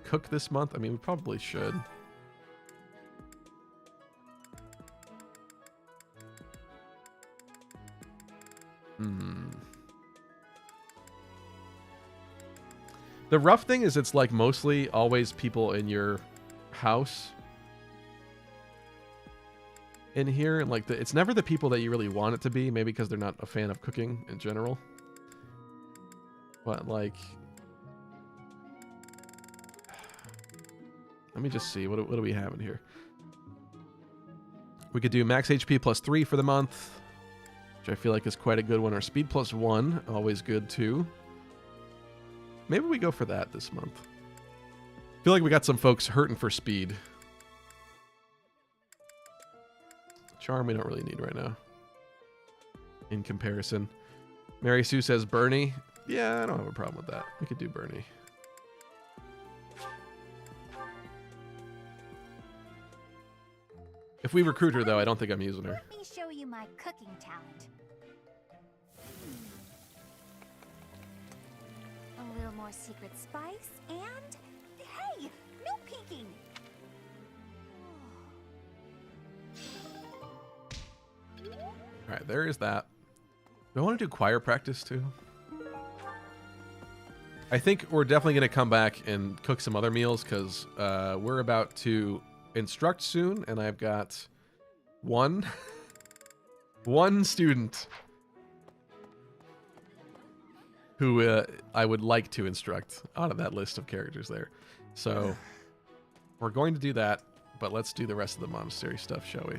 cook this month? I mean, we probably should. The rough thing is it's like mostly always people in your house in here. And like it's never the people that you really want it to be. Maybe because they're not a fan of cooking in general. But like... Let me just see. What do we have in here? We could do max HP plus 3 for the month, which I feel like is quite a good one. Or speed plus 1, always good too. Maybe we go for that this month. I feel like we got some folks hurting for speed. Charm we don't really need right now. In comparison. Mary Sue says Bernie. Yeah, I don't have a problem with that. We could do Bernie. If we recruit her, though, I don't think I'm using her. Let me show you my cooking talent. A little more secret spice, and hey, no peeking. All right, there is that. Do I want to do choir practice too? I think we're definitely going to come back and cook some other meals because we're about to instruct soon, and I've got one student who I would like to instruct out of that list of characters there. So we're going to do that, but let's do the rest of the monastery stuff, shall we?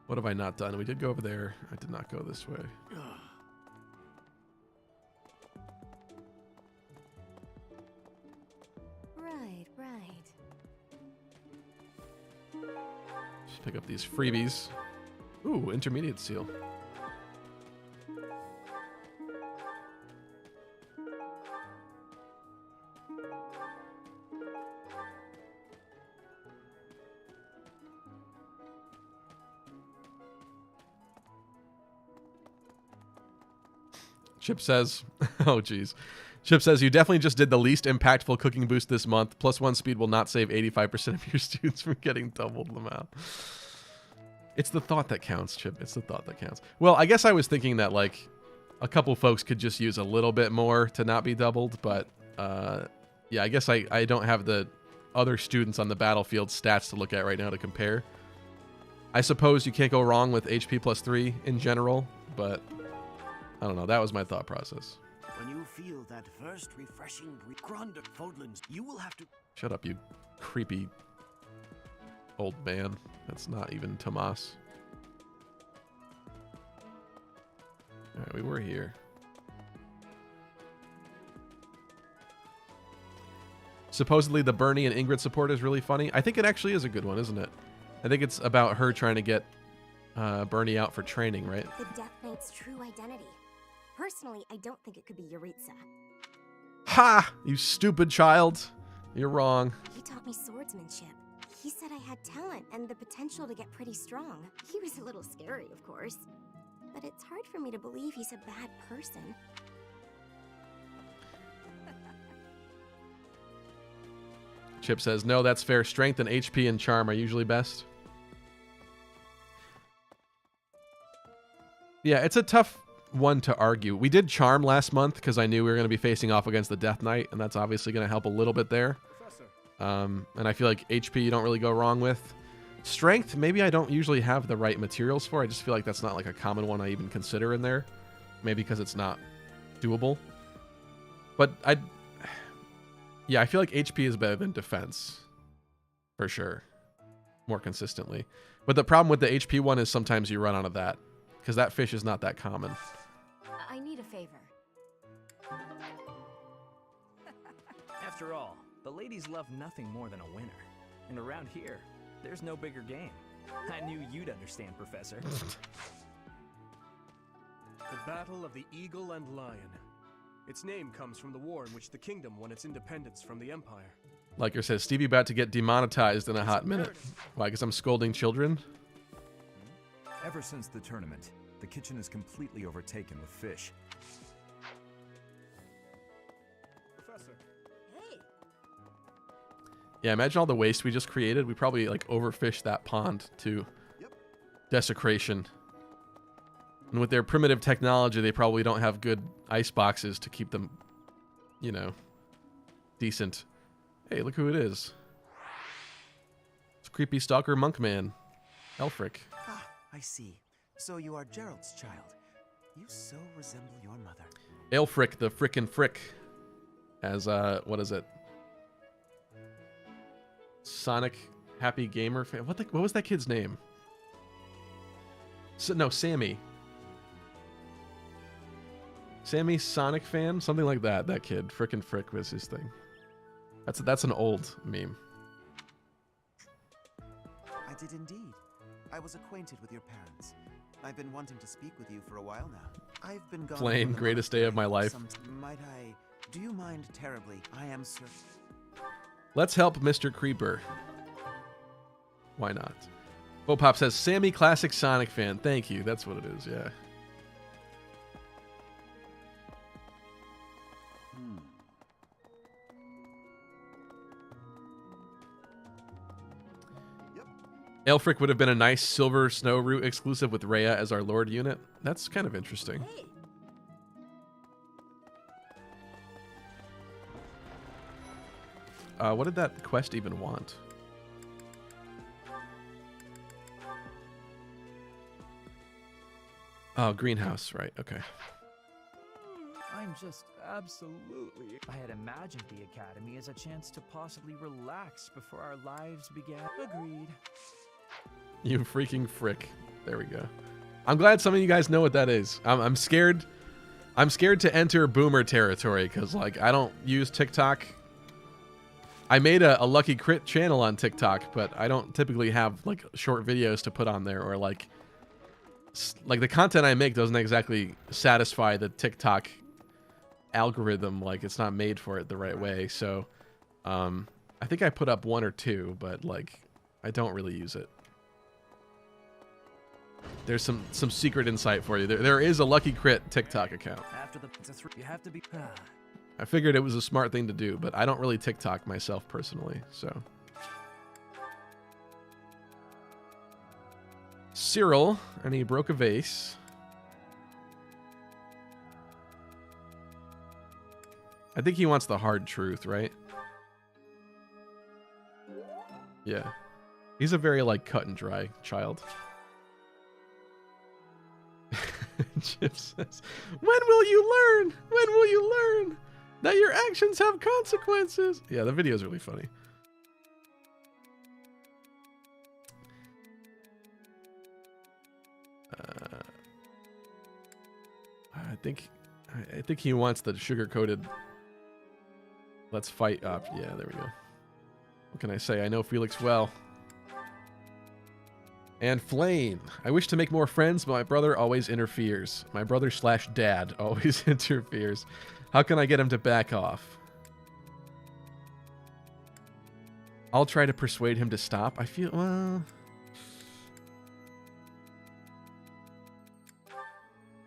What have I not done? We did go over there. I did not go this way. Right. Just pick up these freebies. Ooh, intermediate seal. Chip says, oh geez. Chip says, you definitely just did the least impactful cooking boost this month. +1 speed will not save 85% of your students from getting doubled them out. It's the thought that counts, Chip. It's the thought that counts. Well, I guess I was thinking that, like, a couple folks could just use a little bit more to not be doubled, but, yeah, I guess I don't have the other students on the battlefield stats to look at right now to compare. I suppose you can't go wrong with HP +3 in general, but I don't know. That was my thought process. When you feel that first refreshing Gronder Fodlands, you will have to... Shut up, you creepy old man. That's not even Tomas. Alright, we were here. Supposedly the Bernie and Ingrid support is really funny. I think it actually is a good one, isn't it? I think it's about her trying to get Bernie out for training, right? The Death Knight's true identity. Personally, I don't think it could be Yuritsa. Ha! You stupid child. You're wrong. He taught me swordsmanship. He said I had talent and the potential to get pretty strong. He was a little scary, of course. But it's hard for me to believe he's a bad person. Chip says, no, that's fair. Strength and HP and charm are usually best. Yeah, it's a tough one to argue. We did charm last month because I knew we were going to be facing off against the Death Knight, and that's obviously going to help a little bit there. And I feel like HP you don't really go wrong with. Strength, maybe I don't usually have the right materials for. I just feel like that's not like a common one I even consider in there. Maybe because it's not doable. But yeah, I feel like HP is better than defense. For sure. More consistently. But the problem with the HP one is sometimes you run out of that. Because that fish is not that common. I need a favor. After all, the ladies love nothing more than a winner. And around here, there's no bigger game. I knew you'd understand, Professor. The Battle of the Eagle and Lion. Its name comes from the war in which the kingdom won its independence from the Empire. Liker says, Stevie about to get demonetized in a hot minute. Why, because I'm scolding children? Ever since the tournament, the kitchen is completely overtaken with fish. Professor. Hey. Yeah, imagine all the waste we just created. We probably like overfished that pond to desecration. And with their primitive technology, they probably don't have good ice boxes to keep them, you know, decent. Hey, look who it is. It's creepy stalker monk man, Elfric. Ah, I see. So you are Gerald's child. You so resemble your mother. Elfric, the frickin' frick. As, what is it? Sonic Happy Gamer fan. What was that kid's name? No, Sammy. Sammy Sonic fan? Something like that. That kid. Frickin' frick was his thing. That's an old meme. I did indeed. I was acquainted with your parents. I've been wanting to speak with you for a while now. I've been gone. Plain, greatest day of my life. Might I? Do you mind terribly? I am certain. Let's help Mr. Creeper. Why not? Bopop says, Sammy classic Sonic fan. Thank you. That's what it is, yeah. Aelfric would have been a nice Silver Snow Route exclusive with Rhea as our Lord unit. That's kind of interesting. What did that quest even want? Oh, greenhouse, right, okay. I'm just absolutely... I had imagined the Academy as a chance to possibly relax before our lives began. Agreed. You freaking frick. There we go. I'm glad some of you guys know what that is. I'm scared. I'm scared to enter boomer territory because, like, I don't use TikTok. I made a Lucky Crit channel on TikTok, but I don't typically have, like, short videos to put on there, or, like the content I make doesn't exactly satisfy the TikTok algorithm. Like, it's not made for it the right way. So, I think I put up 1 or 2, but, like, I don't really use it. There's some secret insight for you. There is a Lucky Crit TikTok account. After the you have to be. I figured it was a smart thing to do, but I don't really TikTok myself personally, so. Cyril, and he broke a vase. I think he wants the hard truth, right? Yeah. He's a very, like, cut and dry child. Chip says, when will you learn? When will you learn that your actions have consequences? Yeah, the video is really funny. I think he wants the sugar-coated let's fight up. Yeah, there we go. What can I say? I know Felix well. And Flame. I wish to make more friends, but my brother always interferes. My brother/dad always interferes. How can I get him to back off? I'll try to persuade him to stop. I feel, well...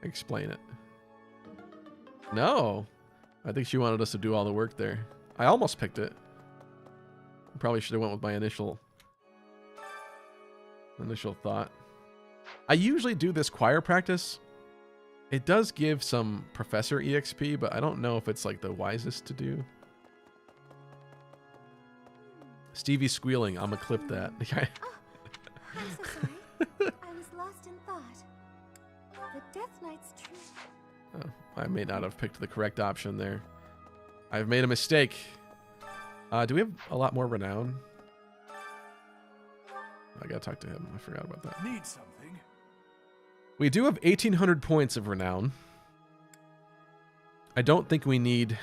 Explain it. No. I think she wanted us to do all the work there. I almost picked it. Probably should have went with my initial thought. I usually do this choir practice. It does give some professor EXP, but I don't know if it's like the wisest to do. Stevie squealing. I'm gonna clip that. I'm so sorry. I was lost in thought. The Death Knight's true. Oh, I may not have picked the correct option there. I've made a mistake. Do we have a lot more renown? I gotta talk to him. I forgot about that. Need something? We do have 1,800 points of renown. I don't think we need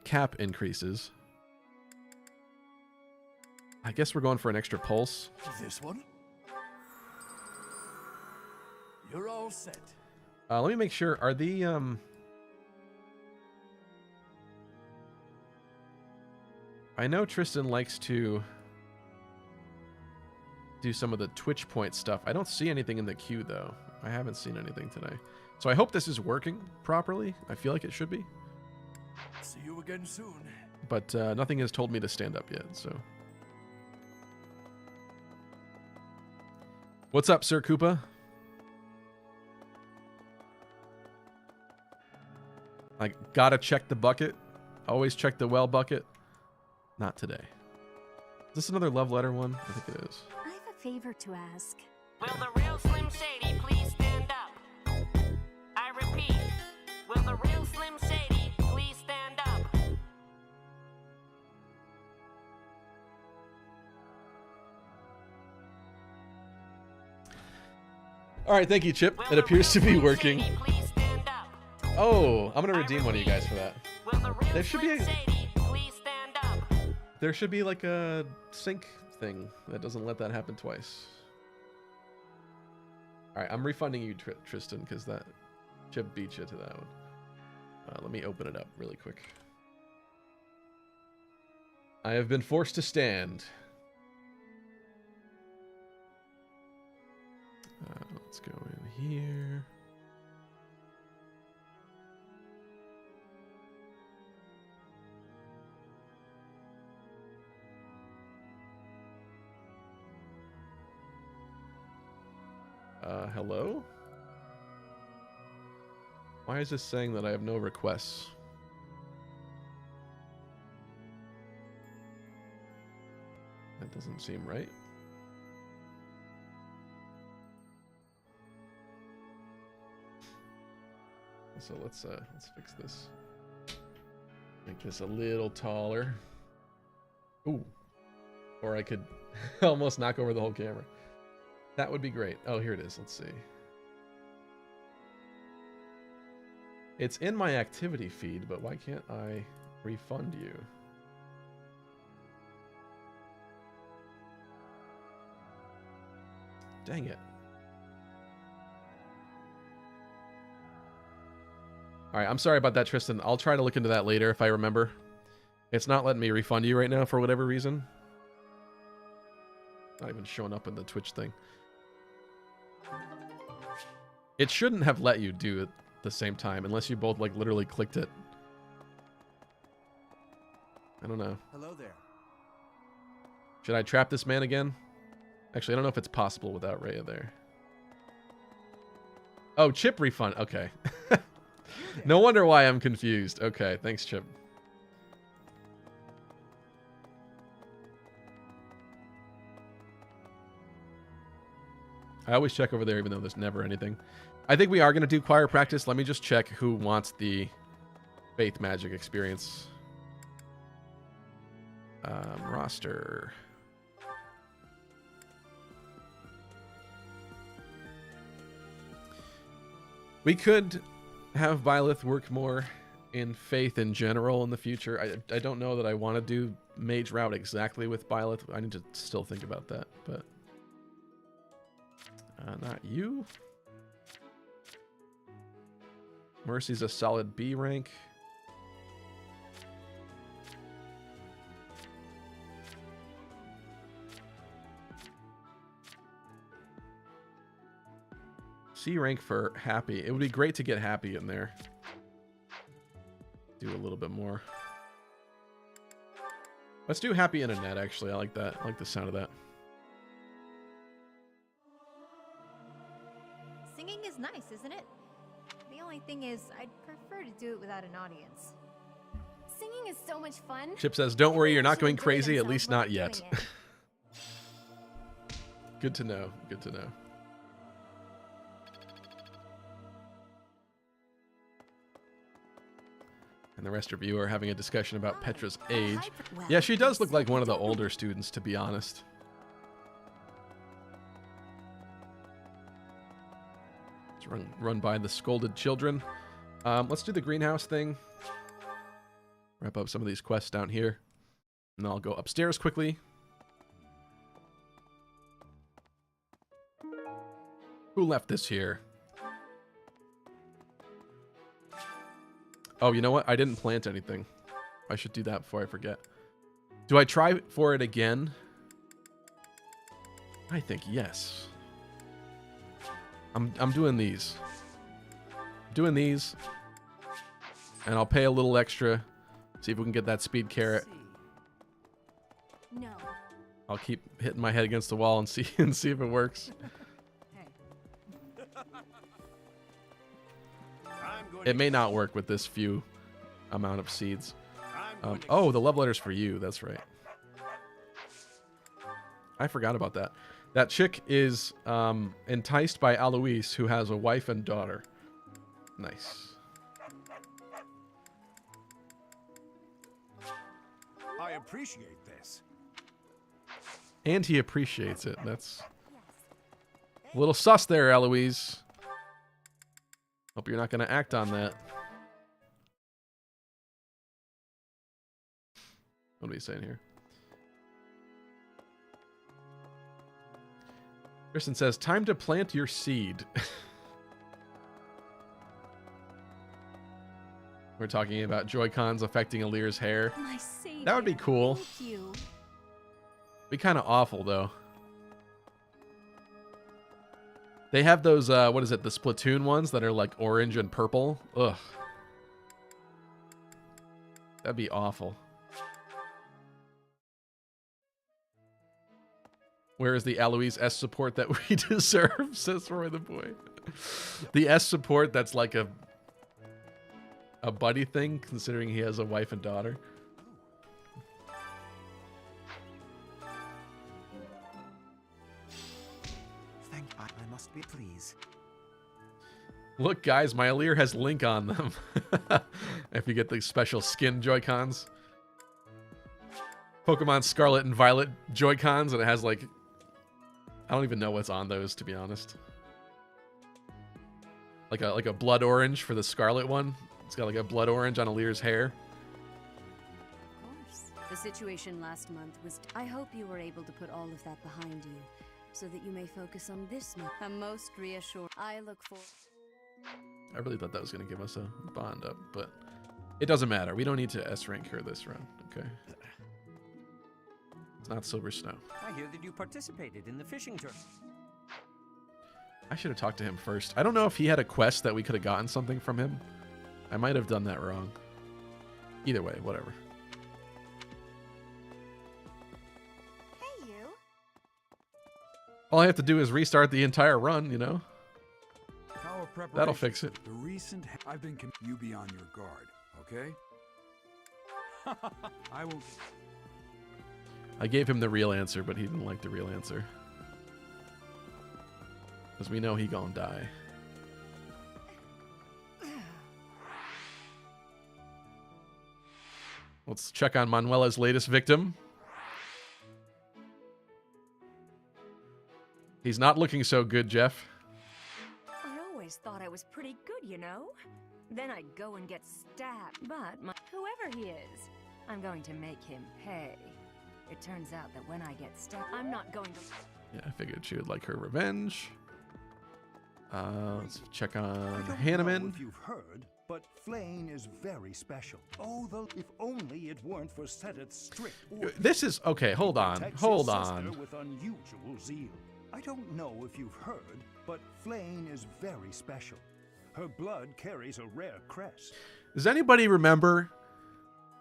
cap increases. I guess we're going for an extra pulse. This one? You're all set. Let me make sure. Are the I know Tristan likes to do some of the Twitch point stuff. I don't see anything in the queue, though. I haven't seen anything today. So I hope this is working properly. I feel like it should be. See you again soon. But nothing has told me to stand up yet, so. What's up, Sir Koopa? I gotta check the bucket. Always check the well bucket. Not today. Is this another love letter one? I think it is. I have a favor to ask. Will the real Slim Shady please stand up? I repeat, will the real Slim Shady please stand up? All right, thank you, Chip. It appears to be working. Oh, I'm gonna redeem one of you guys for that. There should be there should be like a sync thing that doesn't let that happen twice. All right, I'm refunding you, Tristan, because that Chip beat you to that one. Let me open it up really quick. I have been forced to stand. Let's go in here. Hello? Why is this saying that I have no requests? That doesn't seem right. So let's fix this. Make this a little taller. Ooh. Or I could almost knock over the whole camera. That would be great. Oh, here it is. Let's see. It's in my activity feed, but why can't I refund you? Dang it. All right, I'm sorry about that, Tristan. I'll try to look into that later if I remember. It's not letting me refund you right now for whatever reason. Not even showing up in the Twitch thing. It shouldn't have let you do it the same time unless you both like literally clicked it. I don't know. Hello there. Should I trap this man again? Actually, I don't know if it's possible without Rhea there. Oh, chip refund. Okay. No wonder why I'm confused. Okay, thanks, Chip. I always check over there even though there's never anything. I think we are going to do choir practice. Let me just check who wants the faith magic experience. Roster. We could have Byleth work more in faith in general in the future. I don't know that I want to do mage route exactly with Byleth. I need to still think about that, but not you. Mercy's a solid B rank. C rank for Happy. It would be great to get Happy in there. Do a little bit more. Let's do Happy in a net, actually. I like that. I like the sound of that. Singing is nice, isn't it? The only thing is, I'd prefer to do it without an audience. Singing is so much fun. Chip says, don't worry, you're not going crazy, at least not yet. Good to know. Good to know. And the rest of you are having a discussion about Petra's age. Yeah, she does look like one of the older students, to be honest. Let's run by the scolded children. Let's do the greenhouse thing. Wrap up some of these quests down here. And I'll go upstairs quickly. Who left this here? Oh, you know what? I didn't plant anything. I should do that before I forget. Do I try for it again? I think yes. I'm doing these. Doing these. And I'll pay a little extra. See if we can get that speed carrot. No. I'll keep hitting my head against the wall and see if it works. It may not work with this few amount of seeds. Oh, the love letter's for you. That's right. I forgot about that. That chick is enticed by Alois, who has a wife and daughter. Nice. I appreciate this. And he appreciates it. That's a little sus there, Eloise. Hope you're not going to act on that. What are we saying here? Kristen says, time to plant your seed. We're talking about Joy-Cons affecting Alir's hair. That would be cool. Thank you. Be kind of awful, though. They have those, what is it, the Splatoon ones that are like orange and purple. Ugh. That'd be awful. Where is the Eloise S support that we deserve, says Roy the Boy. The S support that's like a buddy thing, considering he has a wife and daughter. I must be pleased. Look, guys, my Alere has Link on them. If you get the special skin Joy-Cons. Pokemon Scarlet and Violet Joy-Cons, and it has like... I don't even know what's on those, to be honest. Like a blood orange for the Scarlet one. It's got like a blood orange on Alere's hair. Of course. The situation last month was... I hope you were able to put all of that behind you, so that you may focus on this month. I'm most reassured. I look for... I really thought that was going to give us a bond up, but it doesn't matter. We don't need to S rank her this round, okay? It's not Silver Snow. I hear that you participated in the fishing tournament. I should have talked to him first. I don't know if he had a quest that we could have gotten something from him. I might have done that wrong. Either way, whatever. Hey, you. All I have to do is restart the entire run, you know? That'll fix it. The recent I've been you be on your guard, okay? I will. I gave him the real answer, but he didn't like the real answer. Because we know he gonna die. Let's check on Manuela's latest victim. He's not looking so good, Jeff. Thought I was pretty good, you know? Then I'd go and get stabbed, but whoever he is, I'm going to make him pay. It turns out that when I get stabbed, I'm not going to... Yeah, I figured she would like her revenge. Let's check on Hanneman. If you've heard, but Flane is very special. Oh, if only it weren't for Seteth's strict orders. This is... Okay, hold on. Hold on. With unusual zeal. I don't know if you've heard, but Flane is very special. Her blood carries a rare crest. Does anybody remember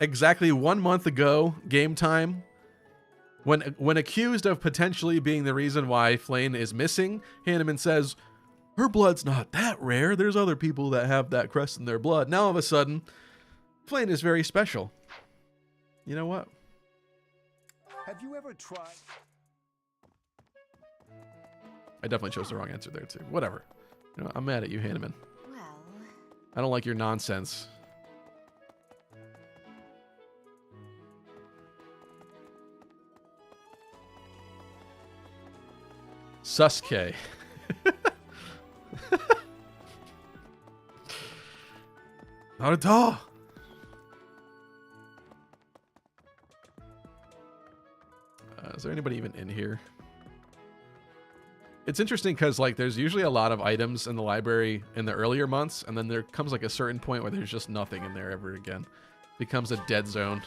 exactly 1 month ago, game time, when accused of potentially being the reason why Flane is missing, Hanneman says, her blood's not that rare. There's other people that have that crest in their blood. Now all of a sudden, Flane is very special. You know what? Have you ever tried... I definitely chose the wrong answer there, too. Whatever. You know, I'm mad at you, Hanneman. Well... I don't like your nonsense. Suske. Not at all. Is there anybody even in here? It's interesting because, like, there's usually a lot of items in the library in the earlier months, and then there comes, like, a certain point where there's just nothing in there ever again. It becomes a dead zone.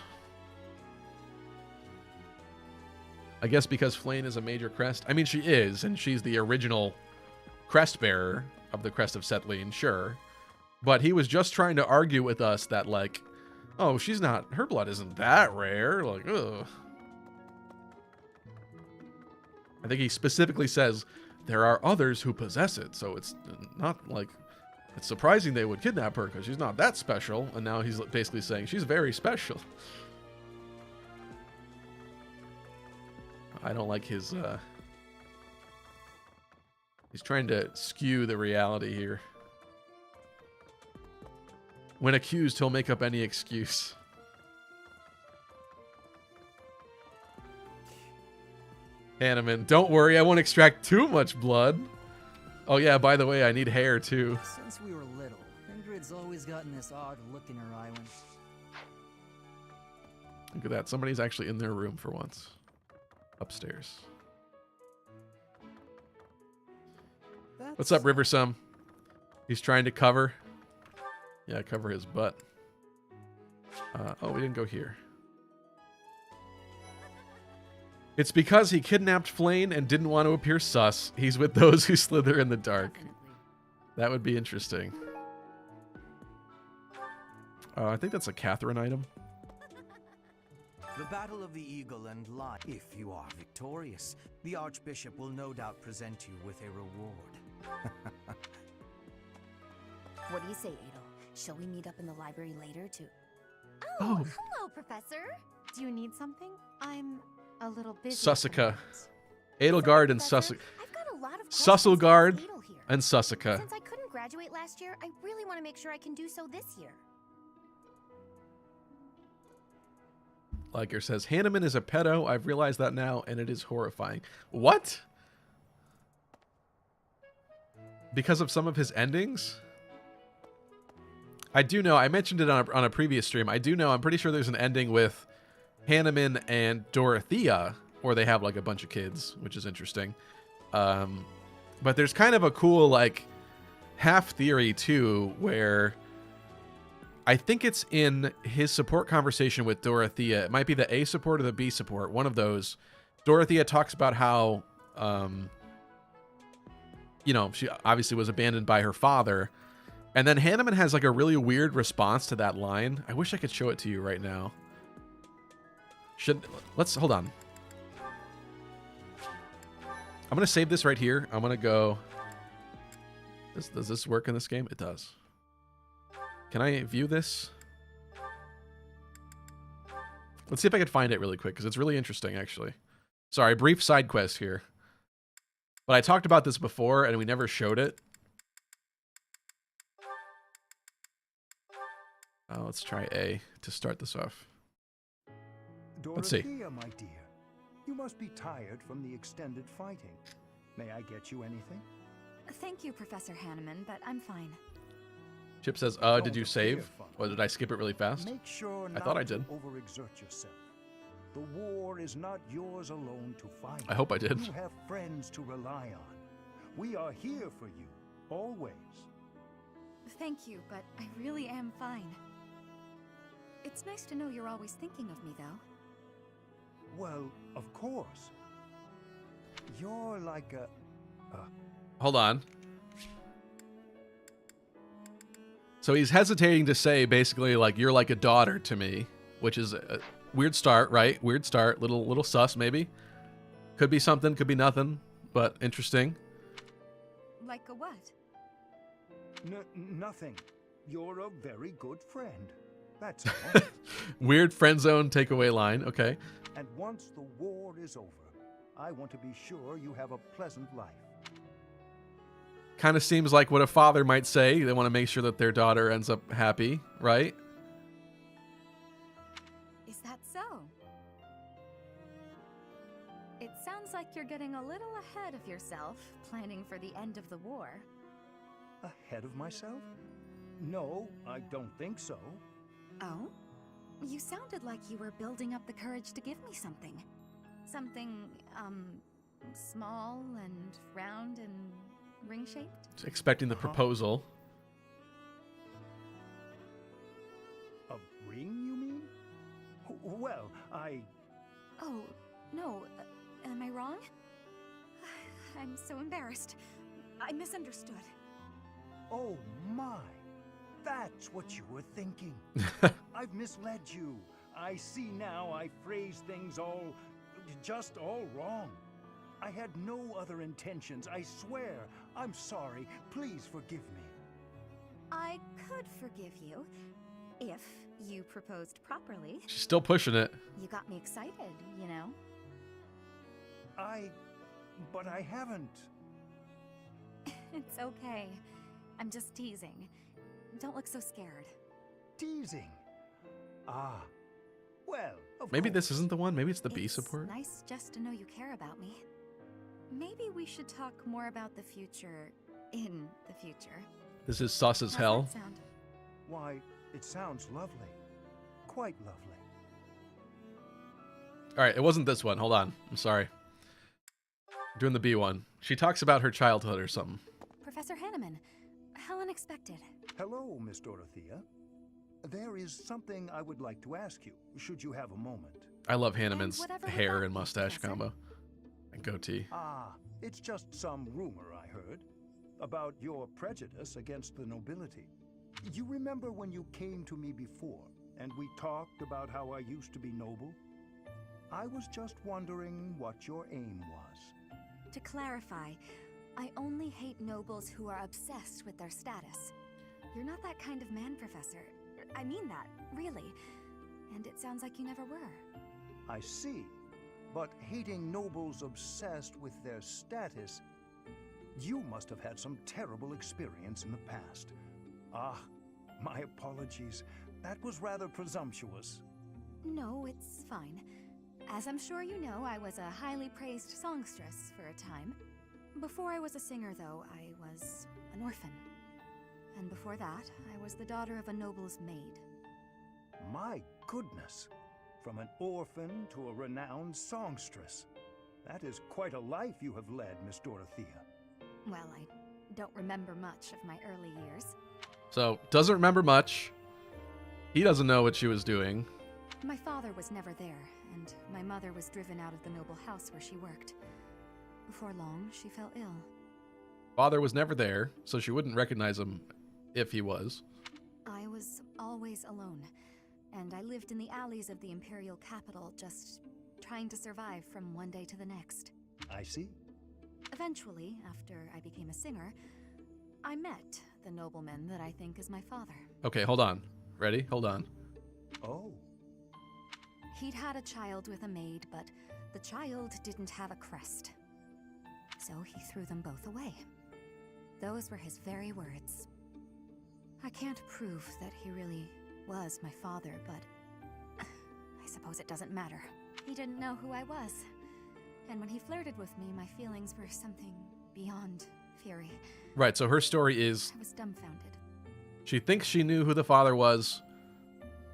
I guess because Flane is a major crest. I mean, she is, and she's the original crest bearer of the Crest of Setline, sure. But he was just trying to argue with us that, like, oh, she's not, her blood isn't that rare. Like, ugh. I think he specifically says, there are others who possess it, so it's not like... It's surprising they would kidnap her because she's not that special, and now he's basically saying she's very special. I don't like his... He's trying to skew the reality here. When accused, he'll make up any excuse. Hanneman, don't worry, I won't extract too much blood. Oh yeah, by the way, I need hair too. Since we were little, Ingrid's always gotten this odd look in her eye when... Look at that, somebody's actually in their room for once. Upstairs. What's up, Riversum? He's trying to cover. Yeah, cover his butt. Oh, we didn't go here. It's because he kidnapped Flane and didn't want to appear sus. He's with those who slither in the dark. That would be interesting. I think that's a Catherine item. The Battle of the Eagle and Lion. If you are victorious, the Archbishop will no doubt present you with a reward. What do you say, Adel? Shall we meet up in the library later to... Oh, hello, Professor. Do you need something? I'm a little busy. Sussica. Edelgard and Sussica. I've got a lot of Susselgard questions for Adel here. and Sussica. Since I couldn't graduate last year, I really want to make sure I can do so this year. Liger says, Hanneman is a pedo. I've realized that now, and it is horrifying. What? Because of some of his endings? I do know, I mentioned it on a previous stream. I do know, I'm pretty sure there's an ending with Hanneman and Dorothea, where they have like a bunch of kids, which is interesting. But there's kind of a cool like half theory too, where I think it's in his support conversation with Dorothea. It might be the A support or the B support, one of those. Dorothea talks about how, you know, she obviously was abandoned by her father. And then Hanneman has like a really weird response to that line. I wish I could show it to you right now. Let's hold on. I'm going to save this right here. I'm going to go. Does this work in this game? It does. Can I view this? Let's see if I can find it really quick, because it's really interesting, actually. Sorry, brief side quest here. But I talked about this before, and we never showed it. Let's try A to start this off. Let's see. Dorothea, my dear, you must be tired from the extended fighting. May I get you anything? Thank you, Professor Hanneman, but I'm fine. Chip says, did you save? Or did I skip it really fast? Make sure I thought I did. Overexert yourself. The war is not yours alone to fight. I hope I did. You have friends to rely on. We are here for you, always. Thank you, but I really am fine. It's nice to know you're always thinking of me, though. Well, of course. You're like a... Hold on. So he's hesitating to say, basically, like, you're like a daughter to me, which is a weird start, right? Weird start. Little sus, maybe. Could be something, could be nothing, but interesting. Like a what? Nothing. You're a very good friend. That's all. Weird friend zone takeaway line. Okay. And once the war is over, I want to be sure you have a pleasant life. Kind of seems like what a father might say. They want to make sure that their daughter ends up happy, right? Is that so? It sounds like you're getting a little ahead of yourself, planning for the end of the war. Ahead of myself? No, I don't think so. Oh? You sounded like you were building up the courage to give me something. Something, small and round and ring-shaped? Expecting the proposal. A ring, you mean? Well, Oh, no. Am I wrong? I'm so embarrassed. I misunderstood. Oh my! That's what you were thinking. I've misled you. I see now I phrased things all wrong. I had no other intentions, I swear. I'm sorry. Please forgive me. I could forgive you if you proposed properly. She's still pushing it. You got me excited, you know? But I haven't. It's okay. I'm just teasing. Don't look so scared. Teasing? Ah. Well, maybe this isn't the one. Maybe it's the B support. It's nice just to know you care about me. Maybe we should talk more about the future in the future. This is sus as hell. How's that sound? Why, it sounds lovely. Quite lovely. All right, it wasn't this one. Hold on. I'm sorry. I'm doing the B one. She talks about her childhood or something. Professor Hanneman, how unexpected. Hello, Miss Dorothea. There is something I would like to ask you, should you have a moment. I love Hanneman's hair and mustache combo. And goatee. Ah, it's just some rumor I heard about your prejudice against the nobility. You remember when you came to me before, and we talked about how I used to be noble? I was just wondering what your aim was. To clarify, I only hate nobles who are obsessed with their status. You're not that kind of man, Professor. I mean that, really. And it sounds like you never were. I see. But hating nobles obsessed with their status, you must have had some terrible experience in the past. Ah, my apologies. That was rather presumptuous. No, it's fine. As I'm sure you know, I was a highly praised songstress for a time. Before I was a singer, though, I was an orphan. And before that, I was the daughter of a noble's maid. My goodness! From an orphan to a renowned songstress. That is quite a life you have led, Miss Dorothea. Well, I don't remember much of my early years. So, doesn't remember much. He doesn't know what she was doing. My father was never there, and my mother was driven out of the noble house where she worked. Before long, she fell ill. Father was never there, so she wouldn't recognize him if he was. I was always alone, and I lived in the alleys of the imperial capital, just trying to survive from one day to the next. I see. Eventually, after I became a singer, I met the nobleman that I think is my father. Okay, hold on. Ready? Hold on. Oh. He'd had a child with a maid, but the child didn't have a crest. So he threw them both away. Those were his very words. I can't prove that he really was my father, but I suppose it doesn't matter. He didn't know who I was. And when he flirted with me, my feelings were something beyond fury. Right, so her story is... I was dumbfounded. She thinks she knew who the father was.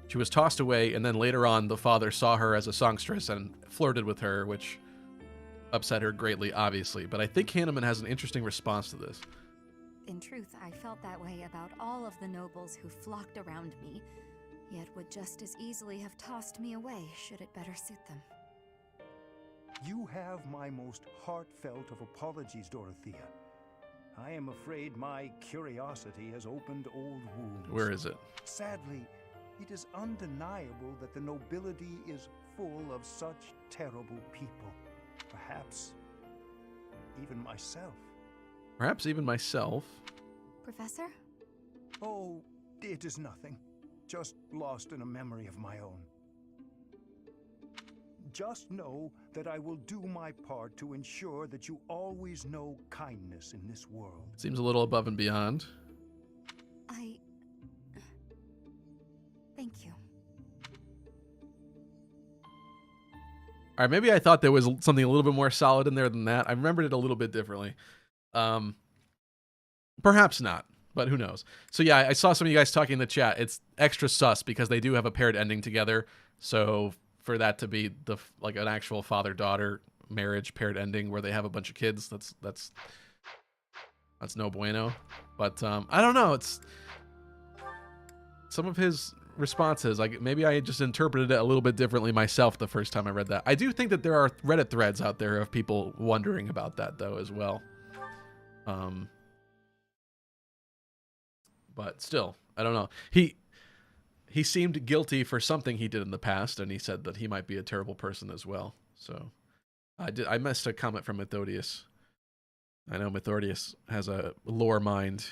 She was tossed away, and then later on, the father saw her as a songstress and flirted with her, which upset her greatly, obviously. But I think Hanneman has an interesting response to this. In truth, I felt that way about all of the nobles who flocked around me, yet would just as easily have tossed me away should it better suit them. You have my most heartfelt of apologies, Dorothea. I am afraid my curiosity has opened old wounds. Where is it? Sadly, it is undeniable that the nobility is full of such terrible people. Perhaps even myself. Perhaps even myself. Professor? Oh, it is nothing. Just lost in a memory of my own. Just know that I will do my part to ensure that you always know kindness in this world. Seems a little above and beyond. Thank you. All right, maybe I thought there was something a little bit more solid in there than that. I remembered it a little bit differently. Perhaps not, but who knows? So yeah, I saw some of you guys talking in the chat. It's extra sus because they do have a paired ending together. So for that to be like an actual father-daughter marriage paired ending where they have a bunch of kids, that's no bueno. But I don't know. It's some of his responses. Like maybe I just interpreted it a little bit differently myself the first time I read that. I do think that there are Reddit threads out there of people wondering about that though as well. But still, I don't know. He seemed guilty for something he did in the past, and he said that he might be a terrible person as well. So I missed a comment from Methodius. I know Methodius has a lore mind.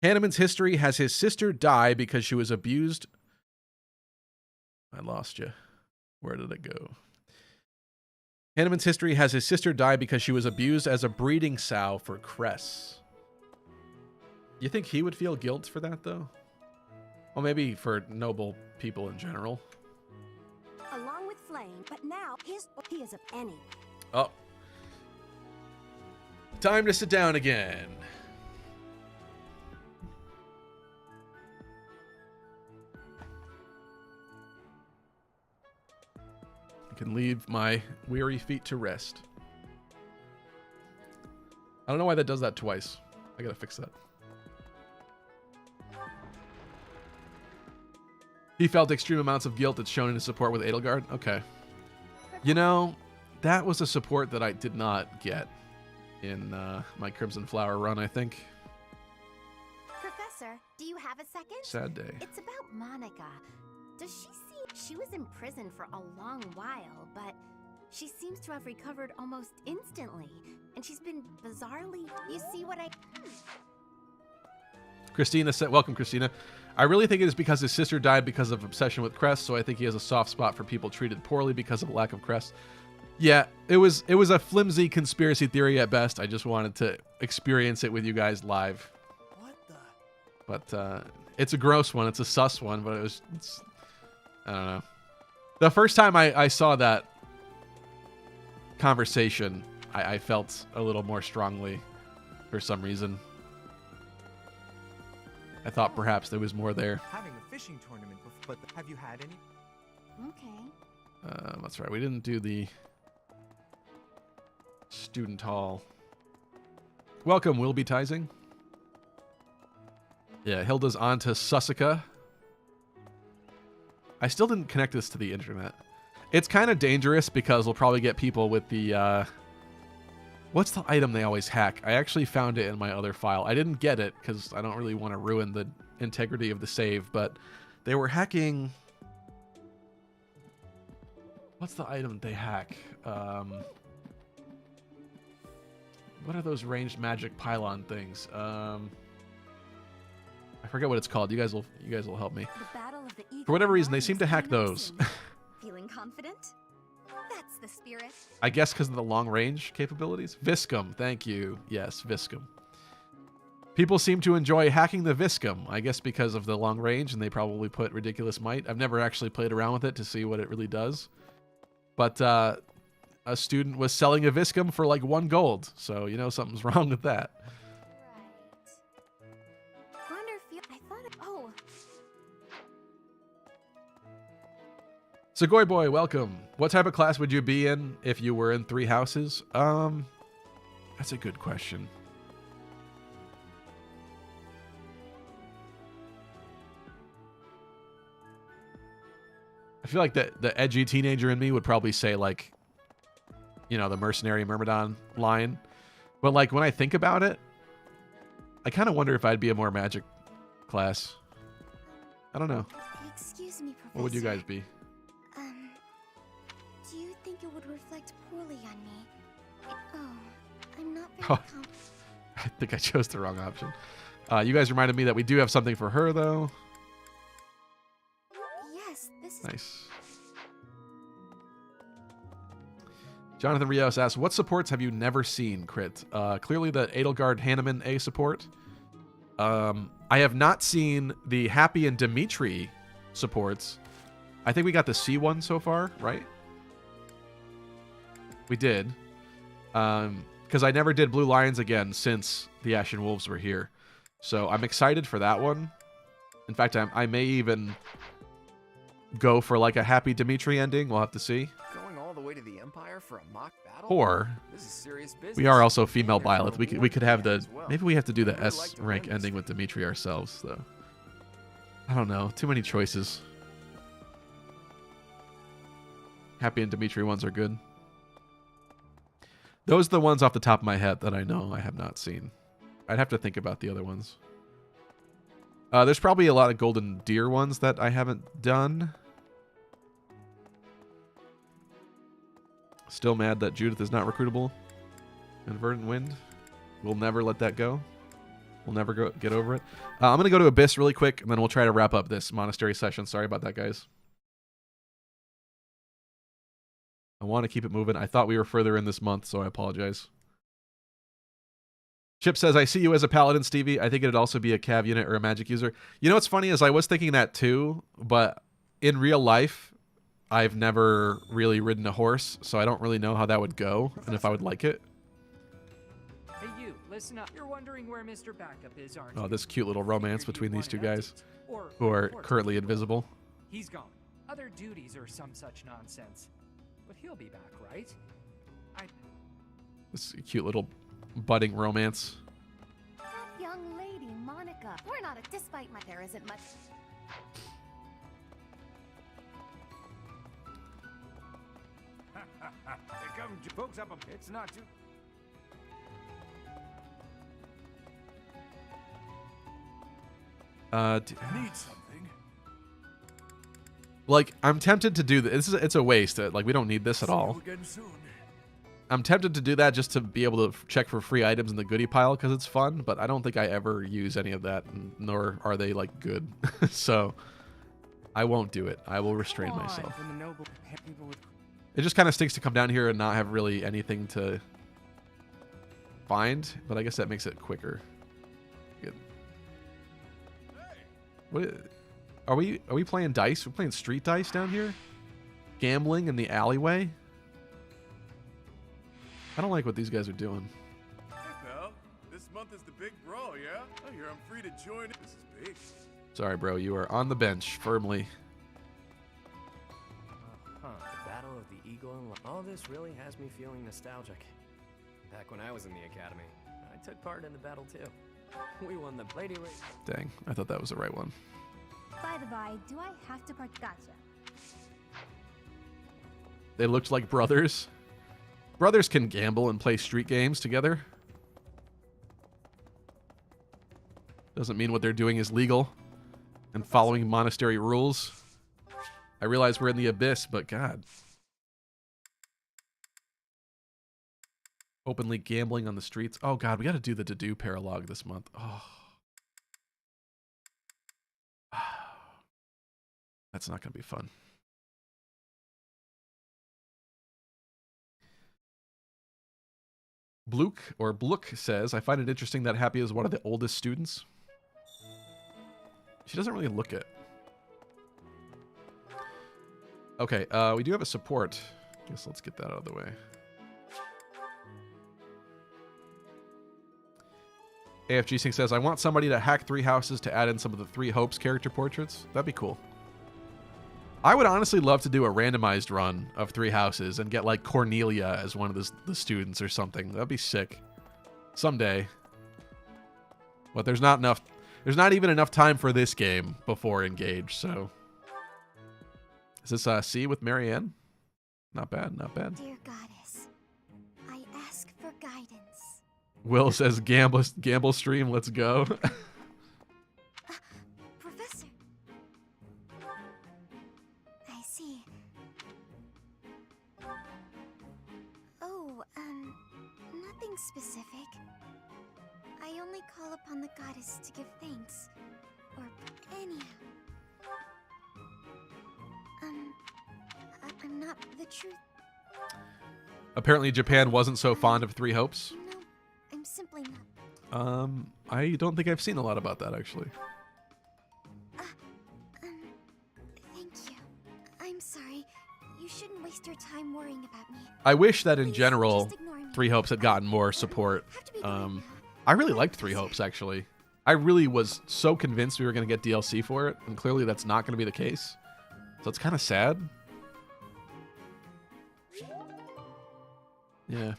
Hanneman's history has his sister die because she was abused. I lost you. Where did it go? Hanneman's history has his sister die because she was abused as a breeding sow for Cress. You think he would feel guilt for that, though? Well, maybe for noble people in general. Along with Flame, but now he is of any. Oh. Time to sit down again. I can leave my weary feet to rest. I don't know why that does that twice. I gotta fix that. He felt extreme amounts of guilt that's shown in his support with Edelgard. Okay. You know, that was a support that I did not get in my Crimson Flower run, I think. Professor, do you have a second? Sad day. It's about Monica. Does she see? She was in prison for a long while, but she seems to have recovered almost instantly. And she's been bizarrely... You see what I... Christina said, welcome, Christina. I really think it is because his sister died because of obsession with Crest, so I think he has a soft spot for people treated poorly because of lack of Crest. Yeah, it was a flimsy conspiracy theory at best. I just wanted to experience it with you guys live. What the? But it's a gross one. It's a sus one, but it's I don't know. The first time I saw that conversation, I felt a little more strongly for some reason. I thought perhaps there was more there. Having a fishing tournament, but have you had any? Okay. That's right. We didn't do the student hall. Welcome, Will Be Tizing. Yeah, Hilda's on to Sussica. I still didn't connect this to the internet. It's kind of dangerous because we'll probably get people with the... what's the item they always hack? I actually found it in my other file. I didn't get it because I don't really want to ruin the integrity of the save, but they were hacking... What's the item they hack? What are those ranged magic pylon things? I forget what it's called. You guys will help me. For whatever reason, they seem to hack those. Feeling confident? That's the spirit. I guess because of the long range capabilities. Viscum, thank you. Yes, Viscum. People seem to enjoy hacking the Viscum. I guess because of the long range, and they probably put ridiculous might. I've never actually played around with it to see what it really does. But a student was selling a Viscum for like 1 gold. So, you know, something's wrong with that. Segoy Boy, welcome. What type of class would you be in if you were in Three Houses? That's a good question. I feel like the edgy teenager in me would probably say, like, you know, the mercenary Myrmidon line. But, like, when I think about it, I kind of wonder if I'd be a more magic class. I don't know. Excuse me, Professor. What would you guys be? Do you think it would reflect poorly on me? Oh, I'm not very confident. I think I chose the wrong option. You guys reminded me that we do have something for her, though. Yes, this is... Nice. Jonathan Rios asks, what supports have you never seen, Crit? Clearly the Edelgard Hanneman A support. I have not seen the Happy and Dimitri supports. I think we got the C one so far, right? We did. Because I never did Blue Lions again since the Ashen Wolves were here. So I'm excited for that one. In fact, I may even go for like a Happy Dimitri ending. We'll have to see. Going all the way to the Empire for a mock battle? Or this is serious business. we are also female Byleth. We could have the... Maybe we have to do the S rank ending with Dimitri ourselves, though. I don't know. Too many choices. Happy and Dimitri ones are good. Those are the ones off the top of my head that I know I have not seen. I'd have to think about the other ones. There's probably a lot of Golden Deer ones that I haven't done. Still mad that Judith is not recruitable. And Verdant Wind. We'll never let that go. We'll never get over it. I'm going to go to Abyss really quick, and then we'll try to wrap up this Monastery session. Sorry about that, guys. I want to keep it moving. I thought we were further in this month, so I apologize. Chip says, I see you as a paladin, Stevie. I think it'd also be a cav unit or a magic user. You know what's funny is I was thinking that too, but in real life, I've never really ridden a horse, so I don't really know how that would go and if I would like it. Hey you, listen up. You're wondering where Mr. Backup is, aren't you? Oh, this cute little romance between these two guys who are currently invisible. He's gone. Other duties or some such nonsense. But he'll be back, right? This cute little budding romance. That young lady, Monica. We're not a... Despite my... There isn't much... Here come folks up. It's not too... Need something? Like, I'm tempted to do this. It's a waste. Like, we don't need this at all. I'm tempted to do that just to be able to check for free items in the goodie pile because it's fun, but I don't think I ever use any of that, nor are they, like, good. So, I won't do it. I will restrain myself. It just kind of stinks to come down here and not have really anything to find, but I guess that makes it quicker. Good. What are we playing dice? We're playing street dice down here? Gambling in the alleyway? I don't like what these guys are doing. Hey pal, this month is the big brawl, yeah? I hear I'm free to join. This is big. Sorry, bro. You are on the bench firmly. The Battle of the Eagle and all this really has me feeling nostalgic. Back when I was in the academy, I took part in the battle too. We won the lady race. Dang, I thought that was the right one. By the by, do I have to gotcha? They looked like brothers. Brothers can gamble and play street games together. Doesn't mean what they're doing is legal and following monastery rules. I realize we're in the abyss, but God. Openly gambling on the streets. Oh God, we got to do the to-do paralogue this month. Oh. That's not going to be fun. Blook says, I find it interesting that Happy is one of the oldest students. She doesn't really look it. Okay, we do have a support. Guess let's get that out of the way. AFG Sync says, I want somebody to hack Three Houses to add in some of the Three Hopes character portraits. That'd be cool. I would honestly love to do a randomized run of Three Houses and get like Cornelia as one of the students or something. That'd be sick. Someday. But there's not even enough time for this game before Engage, so. Is this C with Marianne? Not bad, not bad. Dear Goddess, I ask for guidance. Will says, gamble stream, let's go. Professor. I see. Oh, nothing specific. I only call upon the goddess to give thanks. Or anyhow. I'm not the truth. Apparently Japan wasn't so fond of Three Hopes. No, I'm simply not. I don't think I've seen a lot about that, actually. Thank you. I'm sorry. You shouldn't waste your time worrying about me. I wish that in general, Three Hopes had gotten more support. I really liked Three Hopes, actually. I really was so convinced we were going to get DLC for it, and clearly that's not going to be the case. So it's kind of sad. Yeah.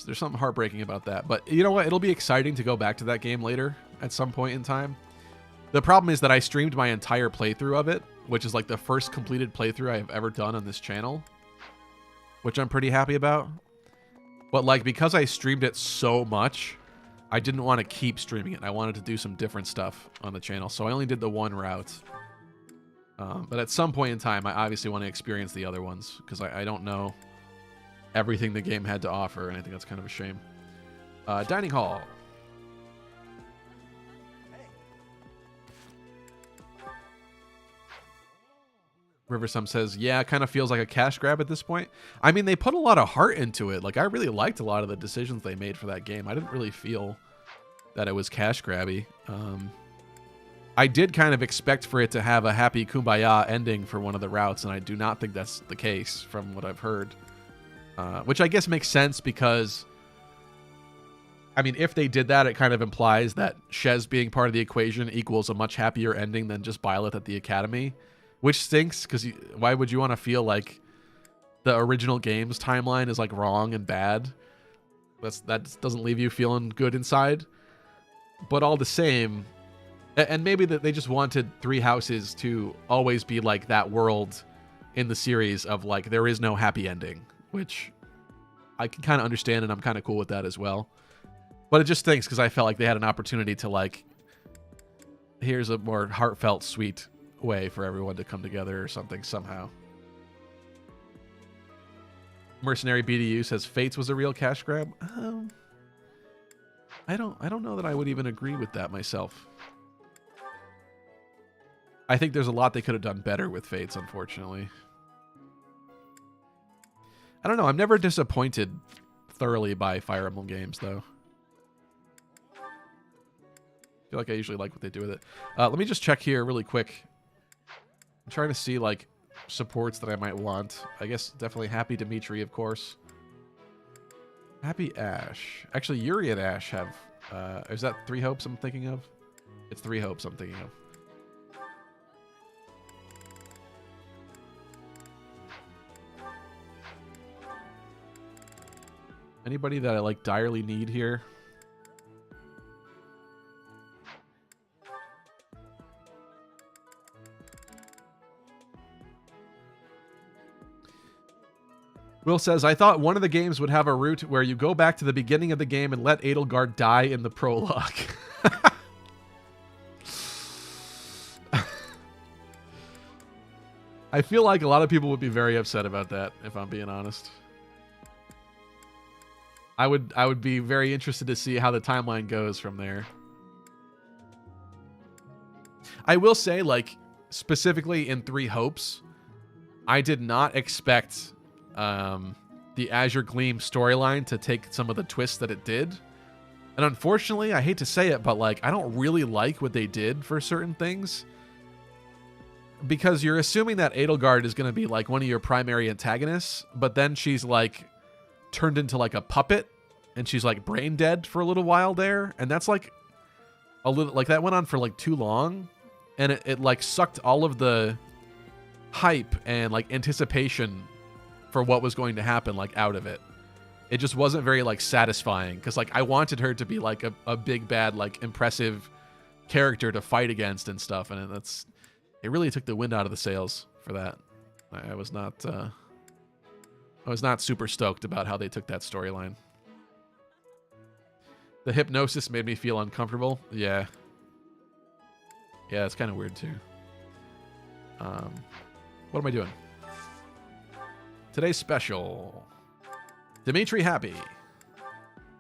There's something heartbreaking about that. But you know what? It'll be exciting to go back to that game later at some point in time. The problem is that I streamed my entire playthrough of it, which is like the first completed playthrough I have ever done on this channel, which I'm pretty happy about. But like, because I streamed it so much, I didn't want to keep streaming it. I wanted to do some different stuff on the channel, so I only did the one route. But at some point in time, I obviously want to experience the other ones, because I don't know everything the game had to offer, and I think that's kind of a shame. Dining Hall. Riversum says, yeah, it kind of feels like a cash grab at this point. I mean, they put a lot of heart into it. Like, I really liked a lot of the decisions they made for that game. I didn't really feel that it was cash grabby. I did kind of expect for it to have a happy kumbaya ending for one of the routes, and I do not think that's the case from what I've heard. Which I guess makes sense because, I mean, if they did that, it kind of implies that Shez being part of the equation equals a much happier ending than just Byleth at the Academy, which stinks because why would you want to feel like the original game's timeline is like wrong and bad? That doesn't leave you feeling good inside. But all the same, and maybe that they just wanted Three Houses to always be like that world in the series of like there is no happy ending, which I can kind of understand, and I'm kind of cool with that as well. But it just stinks because I felt like they had an opportunity to like, here's a more heartfelt, sweet way for everyone to come together or something somehow. Mercenary BDU says Fates was a real cash grab. I don't know that I would even agree with that myself. I think there's a lot they could have done better with Fates, unfortunately. I don't know. I'm never disappointed thoroughly by Fire Emblem games, though. I feel like I usually like what they do with it. Let me just check here really quick. I'm trying to see, like, supports that I might want. I guess definitely Happy Dimitri, of course. Happy Ash. Actually, Yuri and Ash have... is that Three Hopes I'm thinking of? It's Three Hopes I'm thinking of. Anybody that I, like, direly need here? Will says, I thought one of the games would have a route where you go back to the beginning of the game and let Edelgard die in the prologue. I feel like a lot of people would be very upset about that, if I'm being honest. I would be very interested to see how the timeline goes from there. I will say, like, specifically in Three Hopes, I did not expect the Azure Gleam storyline to take some of the twists that it did. And unfortunately, I hate to say it, but, like, I don't really like what they did for certain things. Because you're assuming that Edelgard is going to be, like, one of your primary antagonists, but then she's, like, turned into, like, a puppet, and she's, like, brain dead for a little while there. And that's, like, a little, like, that went on for, like, too long. And it like, sucked all of the hype and, like, anticipation for what was going to happen, like, out of it. It just wasn't very, like, satisfying, because, like, I wanted her to be, like, a big bad, like, impressive character to fight against and stuff, and it really took the wind out of the sails for that. I was not super stoked about how they took that storyline. The hypnosis made me feel uncomfortable. Yeah, it's kind of weird too. What am I doing? Today's special. Dimitri Happy.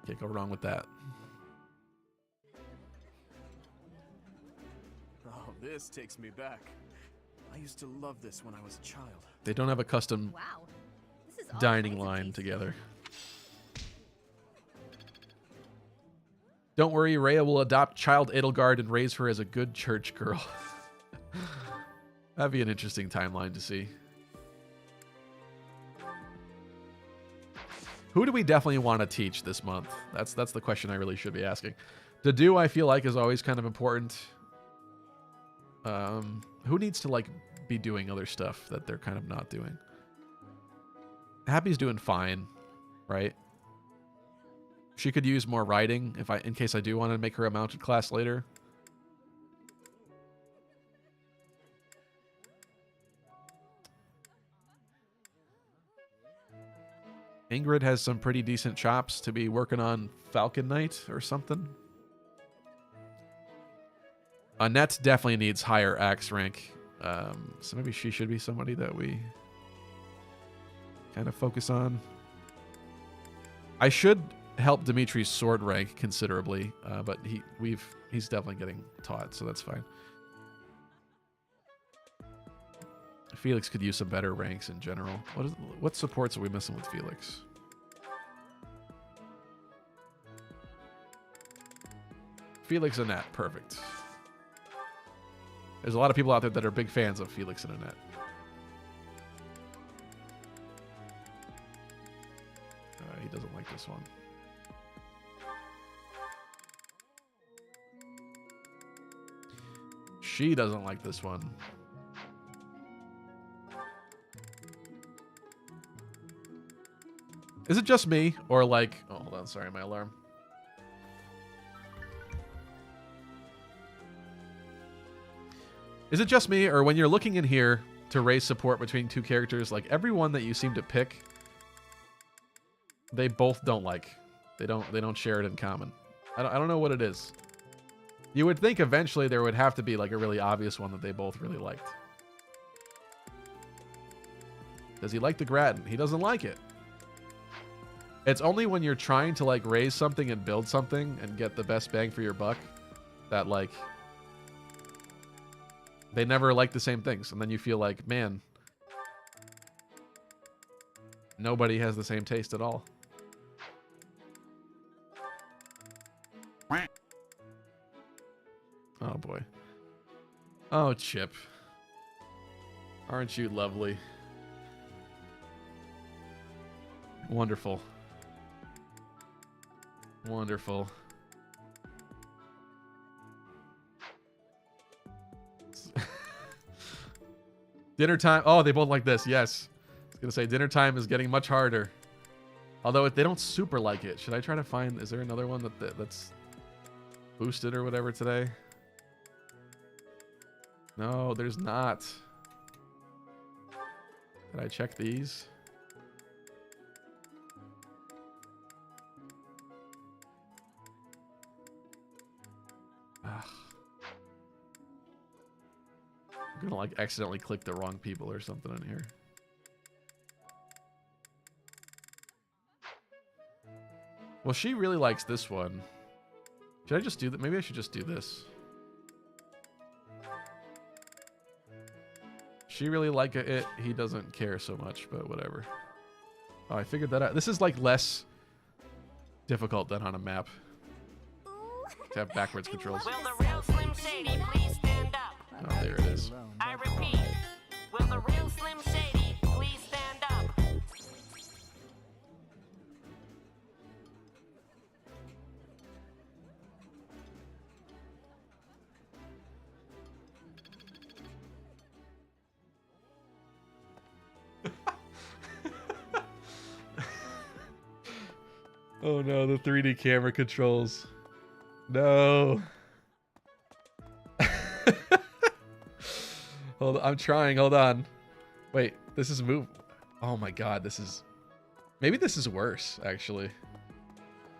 Can't go wrong with that. Oh, this takes me back. I used to love this when I was a child. They don't have a custom dining line together. Don't worry, Rhea will adopt child Edelgard and raise her as a good church girl. That'd be an interesting timeline to see. Who do we definitely want to teach this month? That's the question I really should be asking. To do, I feel like, is always kind of important. Who needs to, like, be doing other stuff that they're kind of not doing? Happy's doing fine, right? She could use more writing in case I do want to make her a mounted class later. Ingrid has some pretty decent chops to be working on Falcon Knight or something. Annette definitely needs higher axe rank. So maybe she should be somebody that we kind of focus on. I should help Dimitri's sword rank considerably, but he's definitely getting taught, so that's fine. Felix could use some better ranks in general. What supports are we missing with Felix? Felix and Annette, perfect. There's a lot of people out there that are big fans of Felix and Annette. He doesn't like this one. She doesn't like this one. Is it just me? Or like... Oh, hold on. Sorry, my alarm. Is it just me? Or when you're looking in here to raise support between two characters, like everyone that you seem to pick, they both don't like. They don't share it in common. I don't know what it is. You would think eventually there would have to be like a really obvious one that they both really liked. Does he like the Gratin? He doesn't like it. It's only when you're trying to like raise something and build something and get the best bang for your buck that like they never like the same things. And then you feel like, man, nobody has the same taste at all. Oh boy. Oh, Chip. Aren't you lovely? Wonderful. Wonderful. Dinner time. Oh, they both like this. Yes. I was going to say dinner time is getting much harder. Although they don't super like it. Should I try to find... Is there another one that's boosted or whatever today? No, there's not. Did I check these? Ugh. I'm gonna like accidentally click the wrong people or something in here. Well, she really likes this one. Should I just do that? Maybe I should just do this. She really like it. He doesn't care so much, but whatever. Oh, I figured that out. This is like less difficult than on a map. To have backwards controls. Will the real Slim Shady please stand up? Oh, there it is. I repeat, will the real Slim Shady please stand up? Oh no, the 3D camera controls. No. Hold on, I'm trying. Hold on. Wait, this is move. Oh my god, this is... Maybe this is worse, actually.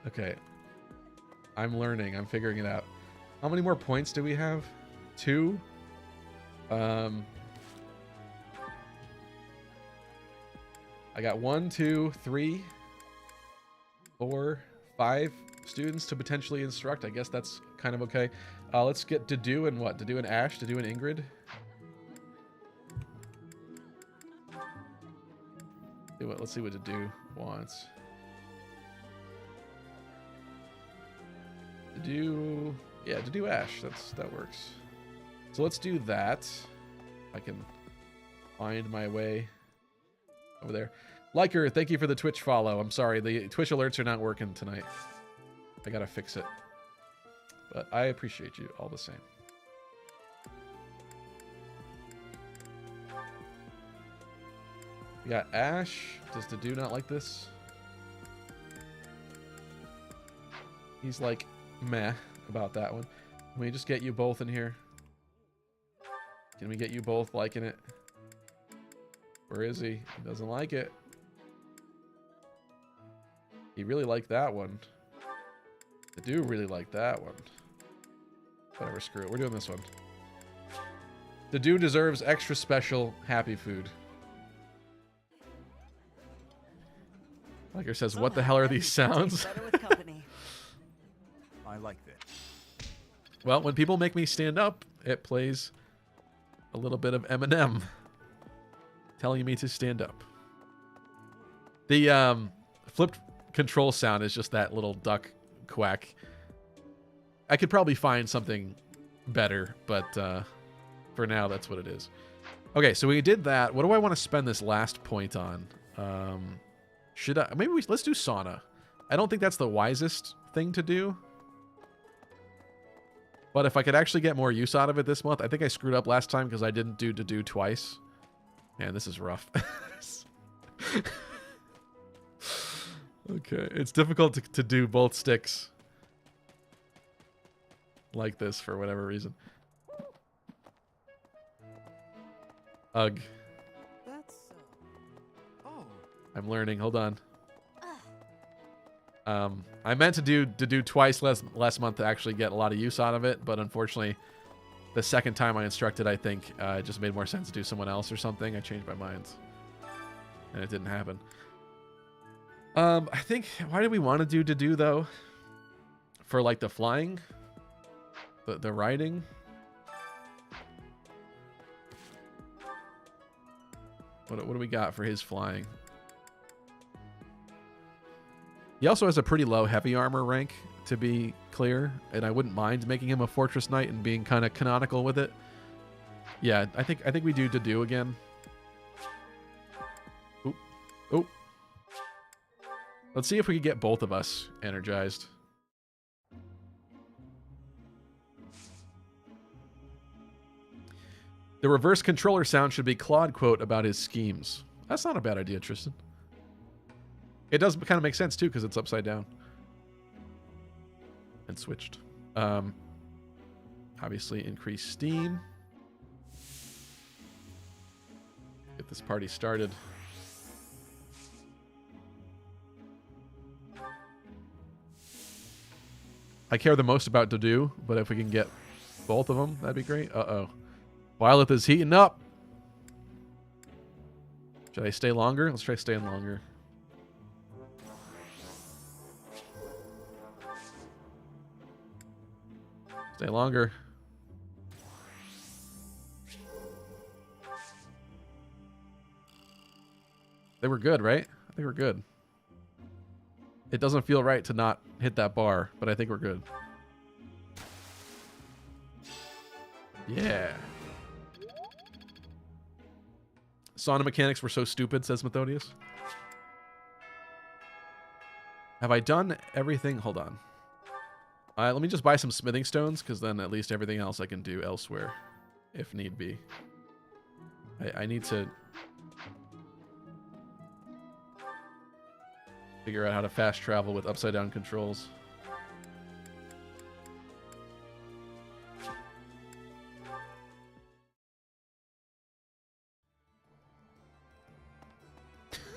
Okay. I'm learning. I'm figuring it out. How many more points do we have? 2? I got 1, 2, 3, 4, 5 students to potentially instruct. I guess that's kind of okay. Let's get Dedu and what? Dedu and Ash, Dedu and Ingrid. Let's see what Dedu wants. Dedu, yeah, Dedu Ash. That works. So let's do that. I can find my way over there. Liker, thank you for the Twitch follow. I'm sorry, the Twitch alerts are not working tonight. I gotta fix it. But I appreciate you all the same. We got Ash. Does Dedu not like this? He's like meh about that one. Can we just get you both in here? Can we get you both liking it? Where is he? He doesn't like it. He really liked that one. Dedu really liked that one. Whatever, screw it. We're doing this one. Dedu deserves extra special happy food. Liker says, what the hell are these sounds? I like that. Well, when people make me stand up, it plays a little bit of Eminem telling me to stand up. The flipped control sound is just that little duck quack. I could probably find something better, but for now, that's what it is. Okay, so we did that. What do I want to spend this last point on? Should I... Maybe let's do sauna. I don't think that's the wisest thing to do. But if I could actually get more use out of it this month... I think I screwed up last time because I didn't do Dedu twice. Man, this is rough. Okay, it's difficult to do both sticks like this for whatever reason. Ugh. That's... Oh. I'm learning. Hold on. I meant to do twice last month to actually get a lot of use out of it, but unfortunately, the second time I instructed, I think it just made more sense to do someone else or something. I changed my mind, and it didn't happen. I think, why did we want to do though? For like the flying, the riding. What do we got for his flying? He also has a pretty low heavy armor rank, to be clear, and I wouldn't mind making him a fortress knight and being kind of canonical with it. Yeah, I think we do again. Oop. Oop. Let's see if we can get both of us energized. The reverse controller sound should be Claude quote about his schemes. That's not a bad idea, Tristan. It does kind of make sense too, because it's upside down. And switched. Obviously increase steam. Get this party started. I care the most about Dudu, but if we can get both of them, that'd be great. Uh-oh. Violet is heating up. Should I stay longer? Let's try staying longer. Stay longer. They were good, right? I think we're good. It doesn't feel right to not hit that bar, but I think we're good. Yeah. Sauna mechanics were so stupid, says Methodius. Have I done everything? Hold on. Let me just buy some smithing stones, because then at least everything else I can do elsewhere, if need be. I need to figure out how to fast travel with upside down controls.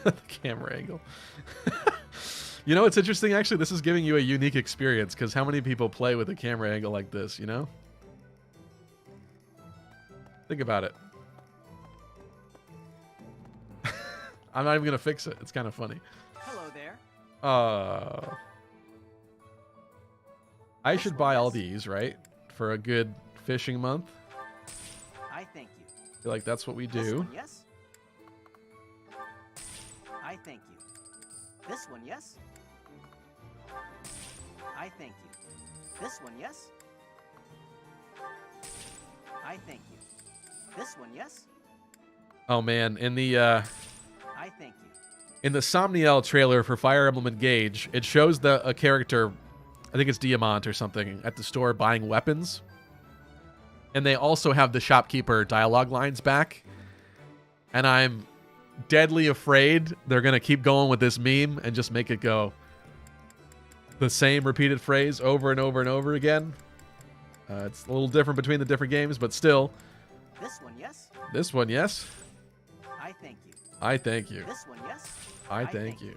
The camera angle. You know, it's interesting, actually. This is giving you a unique experience, because how many people play with a camera angle like this, you know? Think about it. I'm not even going to fix it. It's kind of funny. Hello there. I should buy all these, right? For a good fishing month. I thank you. I feel like that's what we do. This one, yes? I thank you. This one, yes? I thank you. This one, yes? I thank you. This one, yes? Oh man, in the I thank you. in the Somniel trailer for Fire Emblem Engage, it shows a character, I think it's Diamant or something, at the store buying weapons. And they also have the shopkeeper dialogue lines back. And I'm deadly afraid they're going to keep going with this meme and just make it go the same repeated phrase over and over and over again. It's a little different between the different games, but still. This one, yes? This one, yes? I thank you. I thank you. This one, yes? I thank you.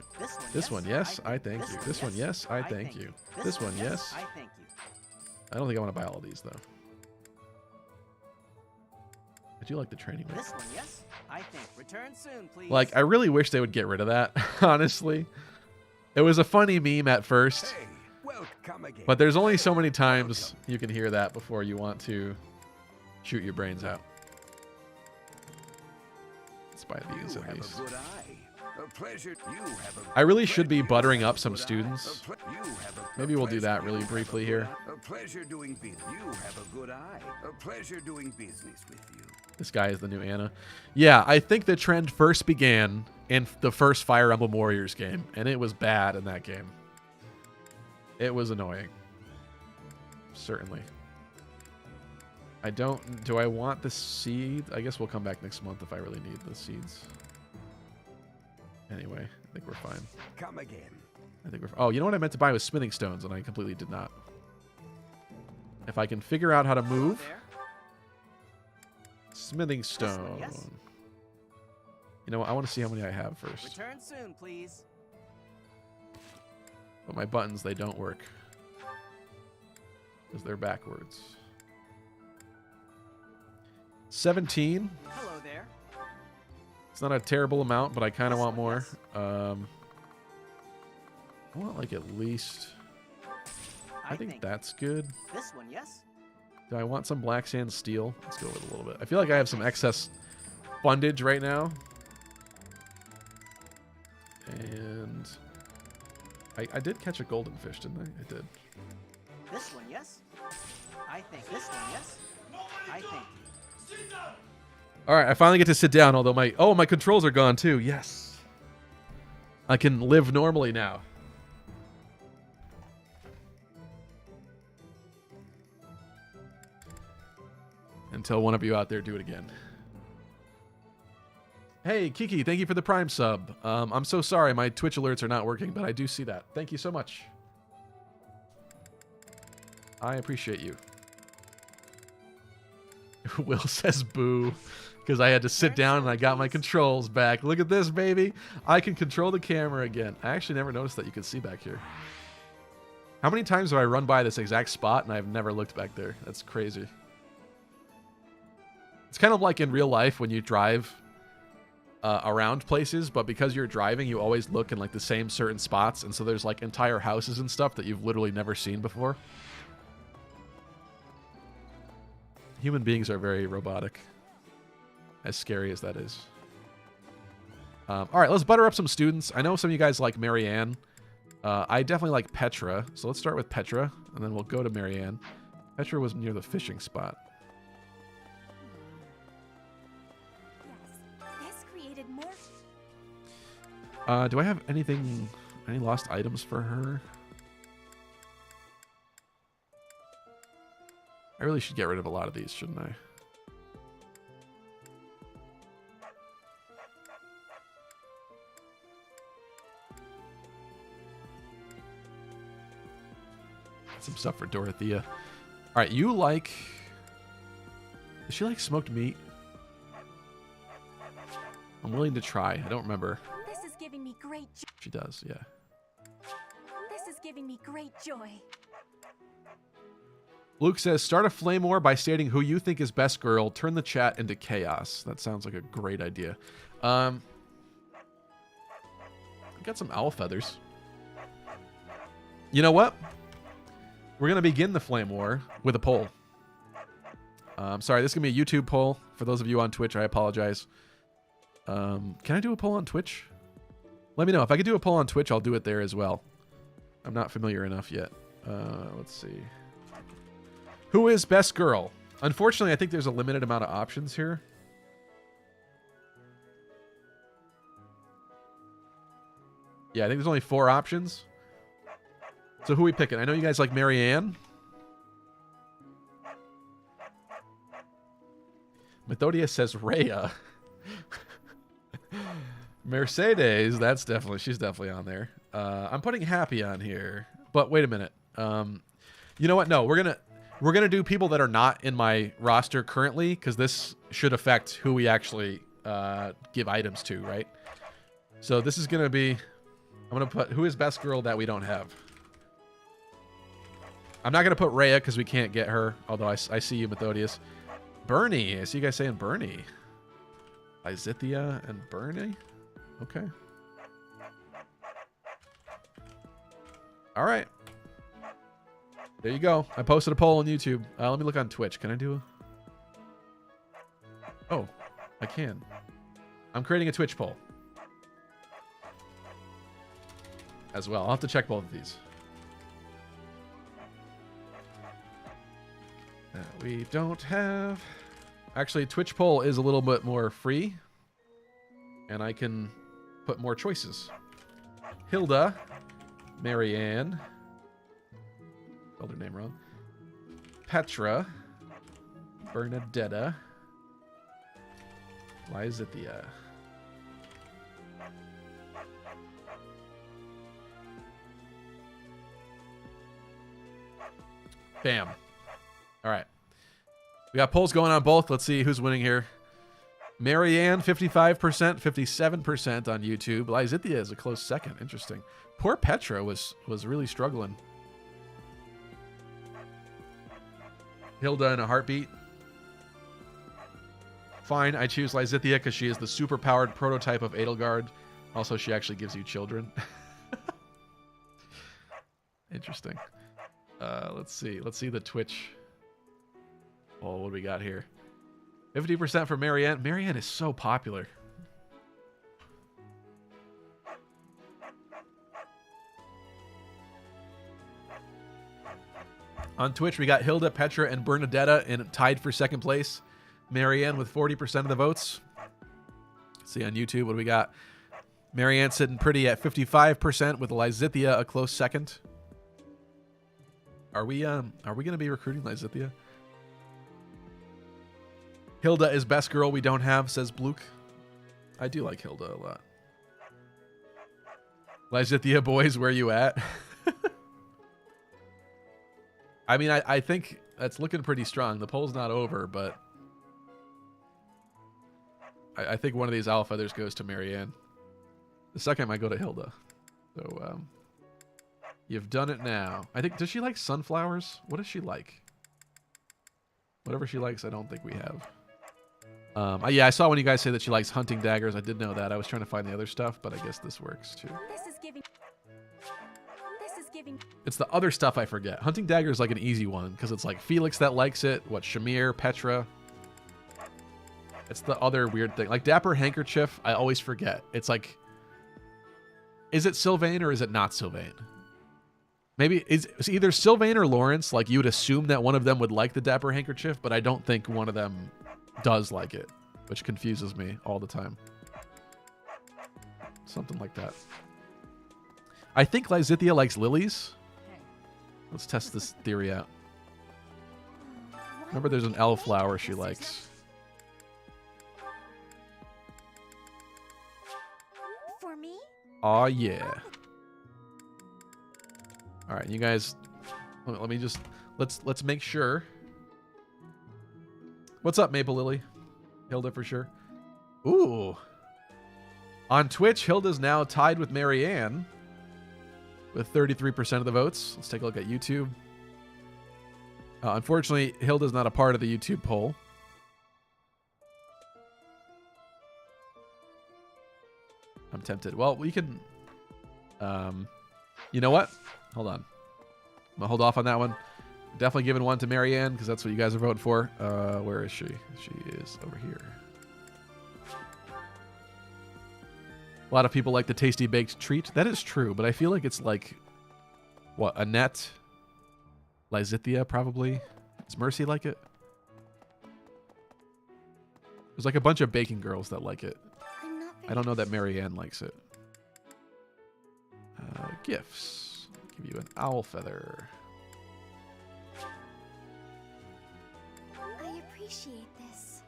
This one, yes? I thank you. This one, yes? I thank you. This one, yes? I thank you. I don't think I want to buy all of these, though. I do like the training rate. This one, yes? I think. Return soon, please. Like, I really wish they would get rid of that, honestly. It was a funny meme at first. Hey, welcome again. But there's only so many times you can hear that before you want to shoot your brains out. Let's buy these at least. I really should be buttering up some students. Maybe we'll do that really briefly here. A pleasure doing business. You have a good eye. A pleasure doing business with you. This guy is the new Anna. Yeah, I think the trend first began in the first Fire Emblem Warriors game, and it was bad in that game. It was annoying. Certainly. Do I want the seed? I guess we'll come back next month if I really need the seeds. Anyway, I think we're fine. Come again. I think we're. Oh, you know what I meant to buy was smithing stones, and I completely did not. If I can figure out how to move. Smithing stone. Yes? You know what? I want to see how many I have first. Return soon, please. But my buttons, they don't work. Because they're backwards. 17. Hello there. It's not a terrible amount, but I kind of want more. I want like at least... I think that's good. This one, yes? Do I want some black sand steel? Let's go with a little bit. I feel like I have some excess fundage right now. And I did catch a golden fish, didn't I? I did. This one, yes? I think this one, yes? I think. All right, I finally get to sit down, although my controls are gone too. Yes. I can live normally now. Until one of you out there do it again. Hey, Kiki, thank you for the Prime sub. I'm so sorry my Twitch alerts are not working, but I do see that. Thank you so much. I appreciate you. Will says boo, because I had to sit down and I got my controls back. Look at this, baby. I can control the camera again. I actually never noticed that you could see back here. How many times have I run by this exact spot and I've never looked back there? That's crazy. It's kind of like in real life when you drive around places, but because you're driving, you always look in like the same certain spots, and so there's like entire houses and stuff that you've literally never seen before. Human beings are very robotic, as scary as that is. All right, let's butter up some students. I know some of you guys like Marianne. I definitely like Petra, so let's start with Petra, and then we'll go to Marianne. Petra was near the fishing spot. Do I have any lost items for her? I really should get rid of a lot of these, shouldn't I? Some stuff for Dorothea. All right, you like... Does she like smoked meat? I'm willing to try. I don't remember. This is giving me great joy. She does, yeah. This is giving me great joy. Luke says, start a flame war by stating who you think is best girl. Turn the chat into chaos. That sounds like a great idea. I got some owl feathers. You know what? We're going to begin the flame war with a poll. Sorry, this is going to be a YouTube poll. For those of you on Twitch, I apologize. Can I do a poll on Twitch? Let me know. If I could do a poll on Twitch, I'll do it there as well. I'm not familiar enough yet. Let's see. Who is best girl? Unfortunately, I think there's a limited amount of options here. Yeah, I think there's only 4 options. So who are we picking? I know you guys like Marianne. Methodia says Rhea. Mercedes, she's definitely on there. I'm putting Happy on here. But wait a minute. You know what? No, we're gonna do people that are not in my roster currently, because this should affect who we actually give items to, right? So this is gonna be, I'm gonna put who is best girl that we don't have. I'm not gonna put Rhea because we can't get her, although I see you, Methodius. Bernie, I see you guys saying Bernie. Izithia and Bernie? Okay. All right. There you go. I posted a poll on YouTube. Let me look on Twitch. Can I do a... Oh, I can. I'm creating a Twitch poll as well. I'll have to check both of these. We don't have... Actually, Twitch poll is a little bit more free, and I can put more choices. Hilda, Marianne, spelled her name wrong, Petra, Bernadetta, Lizithia. Bam. All right. We got polls going on both. Let's see who's winning here. Marianne, 55%, 57% on YouTube. Lysithia is a close second. Interesting. Poor Petra was really struggling. Hilda in a heartbeat. Fine, I choose Lysithia because she is the super-powered prototype of Edelgard. Also, she actually gives you children. Interesting. Let's see. Let's see the Twitch. Oh, what do we got here? 50% for Marianne. Marianne is so popular. On Twitch, we got Hilda, Petra, and Bernadetta tied for second place. Marianne with 40% of the votes. Let's see on YouTube, what do we got? Marianne sitting pretty at 55% with Lysithia a close second. Are we going to be recruiting Lysithia? Hilda is best girl we don't have, says Bluke. I do like Hilda a lot. Lysithia boys, where you at? I mean, I think that's looking pretty strong. The poll's not over, but I think one of these owl feathers goes to Marianne. The second might go to Hilda. So, you've done it now. I think, does she like sunflowers? What does she like? Whatever she likes, I don't think we have. Yeah, I saw when you guys say that she likes hunting daggers. I did know that. I was trying to find the other stuff, but I guess this works too. This is giving. It's the other stuff I forget. Hunting dagger is like an easy one because it's like Felix that likes it. What, Shamir, Petra. It's the other weird thing. Like Dapper Handkerchief, I always forget. It's like, is it Sylvain or is it not Sylvain? Maybe it's either Sylvain or Lawrence. Like you would assume that one of them would like the Dapper Handkerchief, but I don't think one of them does like it, which confuses me all the time. Something like that. I think Lysithia likes lilies. Let's test this theory out. Remember, there's an elf flower she likes. For me? Aw, yeah. All right, you guys. Let me just let's make sure. What's up, Maple Lily? Hilda for sure. Ooh. On Twitch, Hilda's now tied with Marianne with 33% of the votes. Let's take a look at YouTube. Unfortunately, Hilda's not a part of the YouTube poll. I'm tempted. Well, we can... you know what? Hold on. I'm going to hold off on that one. Definitely giving one to Marianne because that's what you guys are voting for. Where is she? She is over here. A lot of people like the tasty baked treat. That is true, but I feel like it's like, what, Annette? Lysithia, probably. Does Mercy like it? There's like a bunch of baking girls that like it. I don't know that Marianne likes it. Gifts. Give you an owl feather. I appreciate this.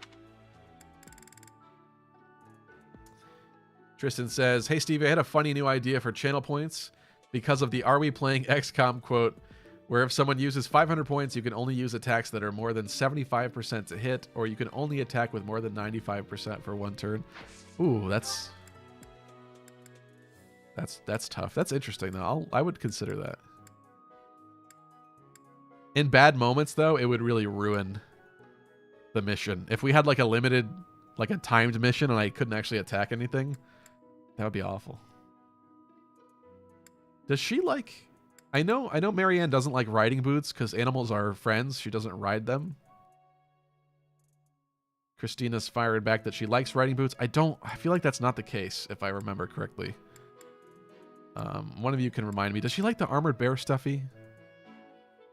Tristan says, hey, Steve, I had a funny new idea for channel points because of the Are We Playing XCOM quote, where if someone uses 500 points, you can only use attacks that are more than 75% to hit, or you can only attack with more than 95% for one turn. Ooh, that's tough. That's interesting, though. I would consider that. In bad moments, though, it would really ruin the mission. If we had like a limited, like a timed mission and I couldn't actually attack anything, that would be awful. Does she like... I know Marianne doesn't like riding boots because animals are friends. She doesn't ride them. Christina's fired back that she likes riding boots. I feel like that's not the case, if I remember correctly. One of you can remind me. Does she like the armored bear stuffy?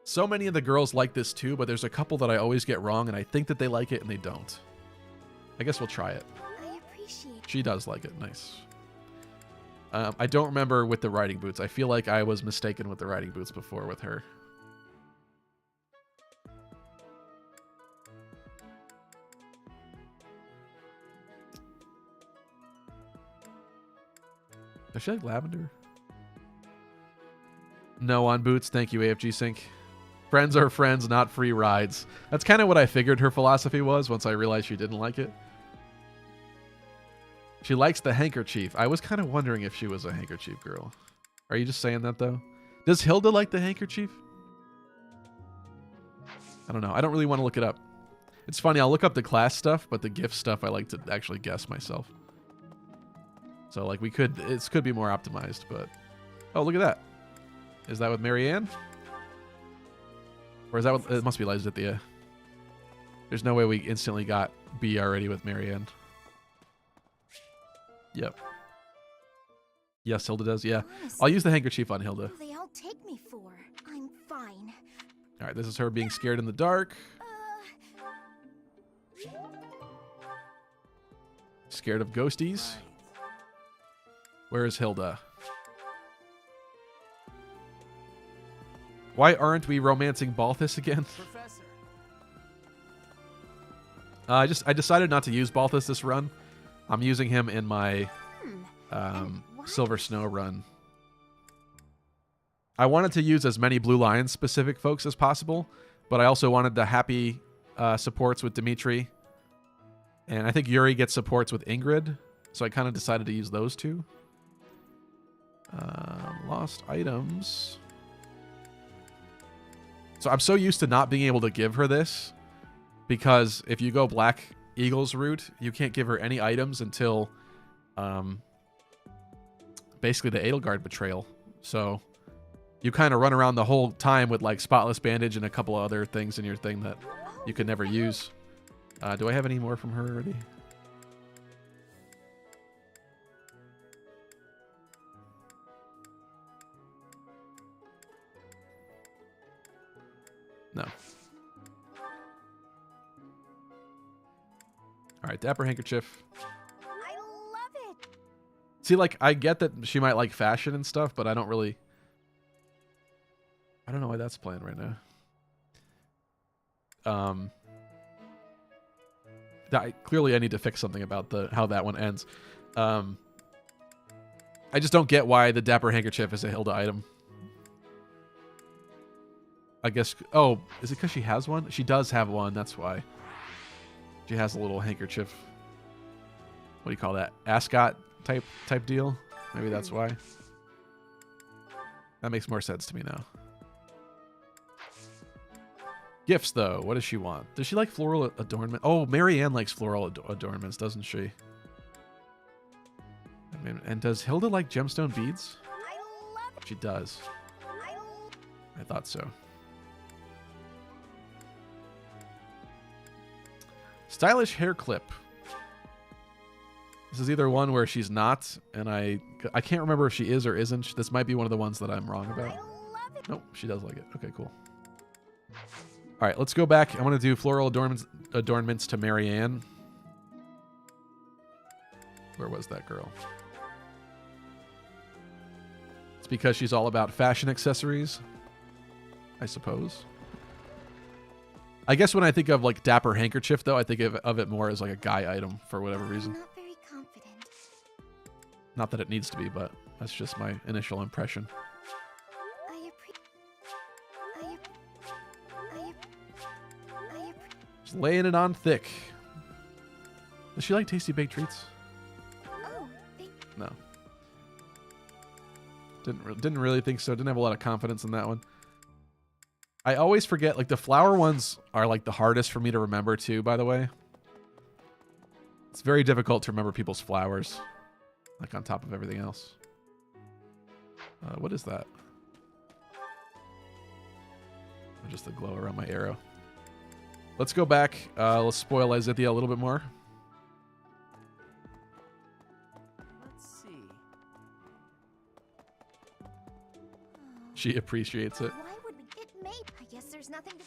So many of the girls like this too, but there's a couple that I always get wrong, and I think that they like it and they don't. I guess we'll try it. I appreciate. She does like it. Nice. I don't remember with the riding boots. I feel like I was mistaken with the riding boots before with her. Does she like lavender? No on boots. Thank you, AFG Sync. Friends are friends, not free rides. That's kind of what I figured her philosophy was once I realized she didn't like it. She likes the handkerchief. I was kind of wondering if she was a handkerchief girl. Are you just saying that, though? Does Hilda like the handkerchief? I don't know. I don't really want to look it up. It's funny. I'll look up the class stuff, but the gift stuff I like to actually guess myself. So, like, it could be more optimized, but... Oh, look at that. Is that with Marianne? Or is that what... It must be Lysithea. There's no way we instantly got B already with Marianne. Yep. Yes, Hilda does. Yeah. I'll use the handkerchief on Hilda. What do they all take me for? I'm fine. All right, this is her being scared in the dark. Scared of ghosties. Where is Hilda? Why aren't we romancing Balthus again? I decided not to use Balthus this run. I'm using him in my Silver Snow run. I wanted to use as many Blue Lions specific folks as possible, but I also wanted the happy supports with Dimitri. And I think Yuri gets supports with Ingrid, so I kind of decided to use those two. Lost items. So I'm so used to not being able to give her this, because if you go Black Eagle's route, you can't give her any items until basically the Edelgard betrayal. So you kind of run around the whole time with like Spotless Bandage and a couple of other things in your thing that you could never use. Do I have any more from her already? No. All right, Dapper Handkerchief. I love it. See, like, I get that she might like fashion and stuff, but I don't really... I don't know why that's playing right now. Clearly I need to fix something about how that one ends. I just don't get why the Dapper Handkerchief is a Hilda item. I guess... Oh, is it because she has one? She does have one, that's why. She has a little handkerchief. What do you call that? Ascot type deal? Maybe that's why. That makes more sense to me now. Gifts, though. What does she want? Does she like floral adornment? Oh, Marianne likes floral adornments, doesn't she? I mean, and does Hilda like gemstone beads? She does. I thought so. Stylish hair clip. This is either one where she's not, and I can't remember if she is or isn't. This might be one of the ones that I'm wrong about. Nope, she does like it. Okay, cool. All right, let's go back. I want to do floral adornments to Marianne. Where was that girl? It's because she's all about fashion accessories, I suppose. I guess when I think of like Dapper Handkerchief, though, I think of it more as like a guy item for whatever reason. Not very confident. Not that it needs to be, but that's just my initial impression. Just laying it on thick. Does she like tasty baked treats? No. Didn't really think so. Didn't have a lot of confidence in that one. I always forget, like, the flower ones are, like, the hardest for me to remember, too, by the way. It's very difficult to remember people's flowers, like, on top of everything else. What is that? Or just the glow around my arrow. Let's go back. Let's spoil Lysithea a little bit more. Let's see. She appreciates it. Why would it make? I guess there's nothing to...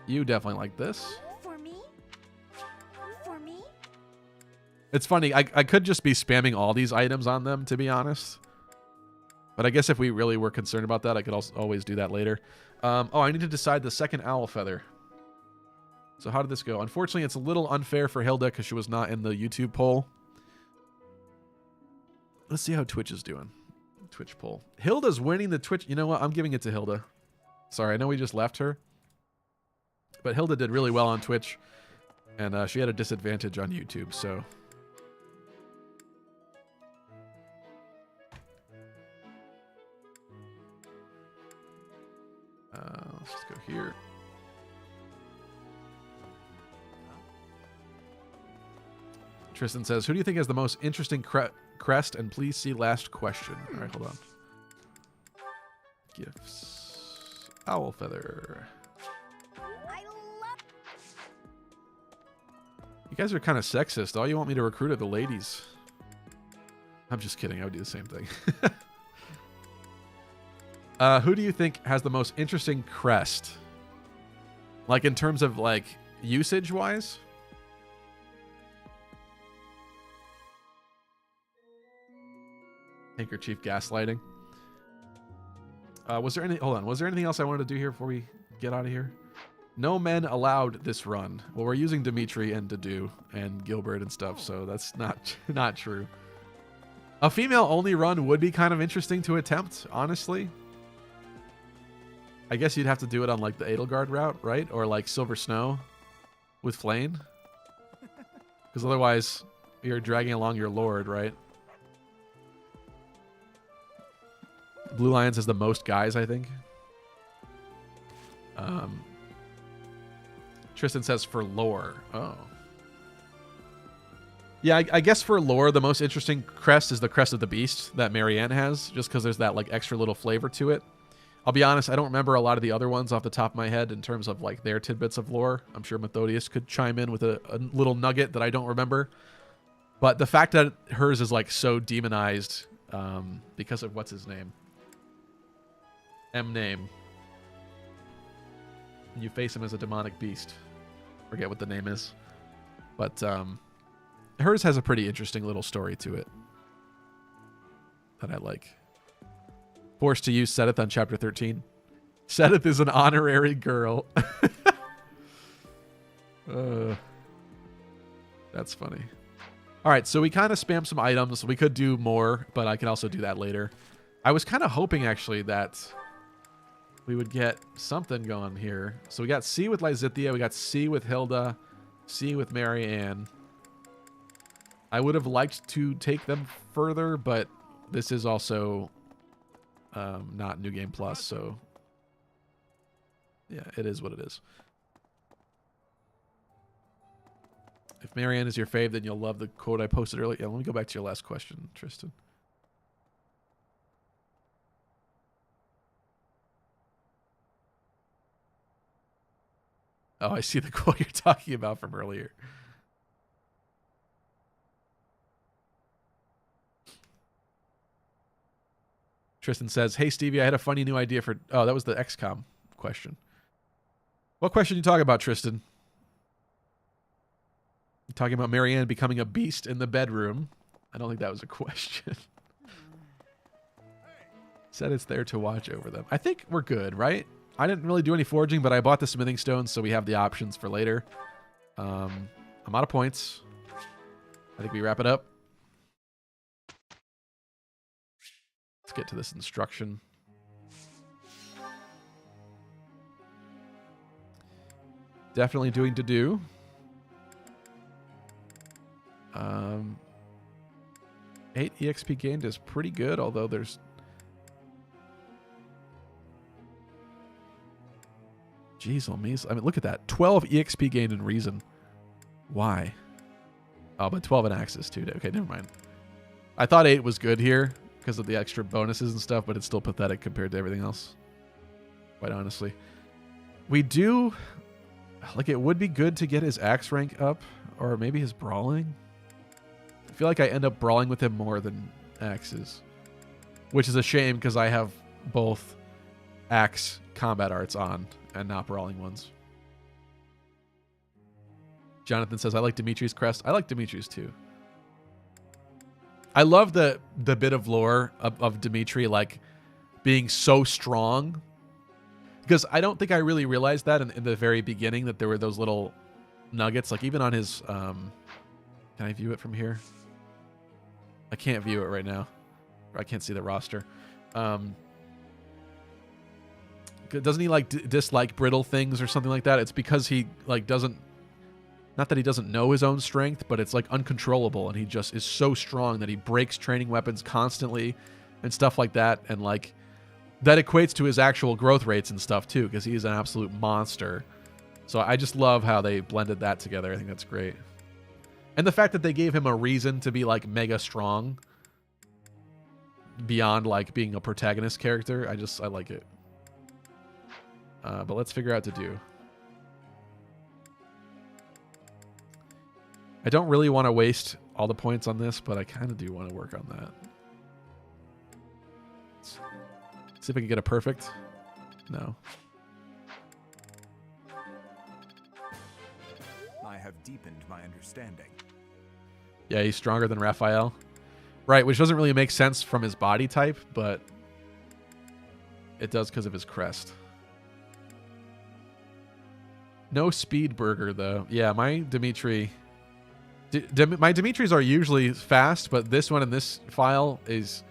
You definitely like this. For me? For me? It's funny. I could just be spamming all these items on them, to be honest. But I guess if we really were concerned about that, I could also always do that later. Oh, I need to decide the second owl feather. So how did this go? Unfortunately, it's a little unfair for Hilda because she was not in the YouTube poll. Let's see how Twitch is doing. Twitch poll. Hilda's winning the Twitch. You know what? I'm giving it to Hilda. Sorry, I know we just left her. But Hilda did really well on Twitch. And she had a disadvantage on YouTube, so... let's just go here. Tristan says, who do you think has the most interesting crest? And please see last question. All right, hold on. Gifts. Owl feather. You guys are kind of sexist. All you want me to recruit are the ladies. I'm just kidding. I would do the same thing. Who do you think has the most interesting crest? Like in terms of like usage wise? Handkerchief gaslighting. Was there anything else I wanted to do here before we get out of here? No men allowed this run. Well, we're using Dimitri and Dedu and Gilbert and stuff, so that's not true. A female-only run would be kind of interesting to attempt, honestly. I guess you'd have to do it on, like, the Edelgard route, right? Or, like, Silver Snow with Flame. Because otherwise, you're dragging along your lord, right? Blue Lions has the most guys, I think. Tristan says for lore. Oh. Yeah, I guess for lore, the most interesting crest is the Crest of the Beast that Marianne has, just because there's that like extra little flavor to it. I'll be honest, I don't remember a lot of the other ones off the top of my head in terms of like their tidbits of lore. I'm sure Methodius could chime in with a little nugget that I don't remember. But the fact that hers is like so demonized because of what's his name? M-name. You face him as a demonic beast. Forget what the name is. But hers has a pretty interesting little story to it that I like. Forced to use Sedith on chapter 13. Sedith is an honorary girl. That's funny. All right, so we kind of spammed some items. We could do more, but I can also do that later. I was kind of hoping, actually, that we would get something going here. So we got C with Lysithea. We got C with Hilda. C with Marianne. I would have liked to take them further, but this is also not New Game Plus, so yeah, it is what it is. If Marianne is your fave, then you'll love the quote I posted earlier. Yeah, let me go back to your last question, Tristan. Oh, I see the quote you're talking about from earlier. Tristan says, hey, Stevie, I had a funny new idea for... Oh, that was the XCOM question. What question are you talking about, Tristan? You're talking about Marianne becoming a beast in the bedroom. I don't think that was a question. Said it's there to watch over them. I think we're good, right? I didn't really do any forging, but I bought the smithing stones, so we have the options for later. I'm out of points. I think we wrap it up. Let's get to this instruction. Definitely doing to do. 8 EXP gained is pretty good, although there's... Jeez, I mean, look at that. 12 EXP gained in Reason. Why? Oh, but 12 in Axis too. Okay, never mind. I thought 8 was good here because of the extra bonuses and stuff, but it's still pathetic compared to everything else. Quite honestly. We do... Like, it would be good to get his axe rank up, or maybe his brawling. I feel like I end up brawling with him more than axes, which is a shame because I have both axe combat arts on and not brawling ones. Jonathan says, I like Dimitri's crest. I like Dimitri's too. I love the bit of lore of Dimitri, like, being so strong. Because I don't think I really realized that in the very beginning, that there were those little nuggets. Like, even on his... can I view it from here? I can't view it right now. I can't see the roster. Doesn't he, like, dislike brittle things or something like that? It's because he, like, doesn't... Not that he doesn't know his own strength, but it's like uncontrollable, and he just is so strong that he breaks training weapons constantly and stuff like that. And like that equates to his actual growth rates and stuff too, because he's an absolute monster. So I just love how they blended that together. I think that's great. And the fact that they gave him a reason to be like mega strong beyond like being a protagonist character. I like it. But let's figure out to do. I don't really want to waste all the points on this, but I kind of do want to work on that. Let's see if I can get a perfect. No. I have deepened my understanding. Yeah, he's stronger than Raphael. Right, which doesn't really make sense from his body type, but it does because of his crest. No speed burger, though. Yeah, my Dimitri... my Dimitris are usually fast, but this one in this file is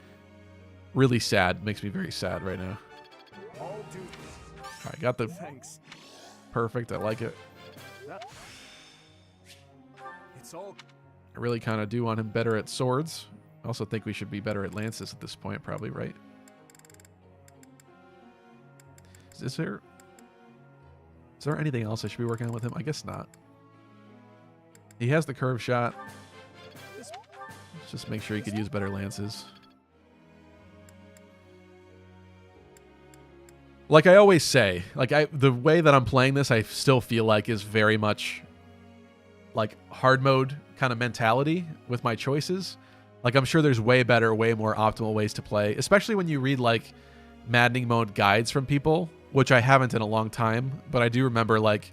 really sad. Makes me very sad right now. I got the... Thanks. Perfect, I like it. It's all... I really kind of do want him better at swords. I also think we should be better at lances at this point, probably, right? Is there anything else I should be working on with him? I guess not. He has the curve shot. Let's just make sure he could use better lances. Like I always say, like the way that I'm playing this, I still feel like is very much like hard mode kind of mentality with my choices. Like I'm sure there's way better, way more optimal ways to play, especially when you read like Maddening mode guides from people, which I haven't in a long time, but I do remember like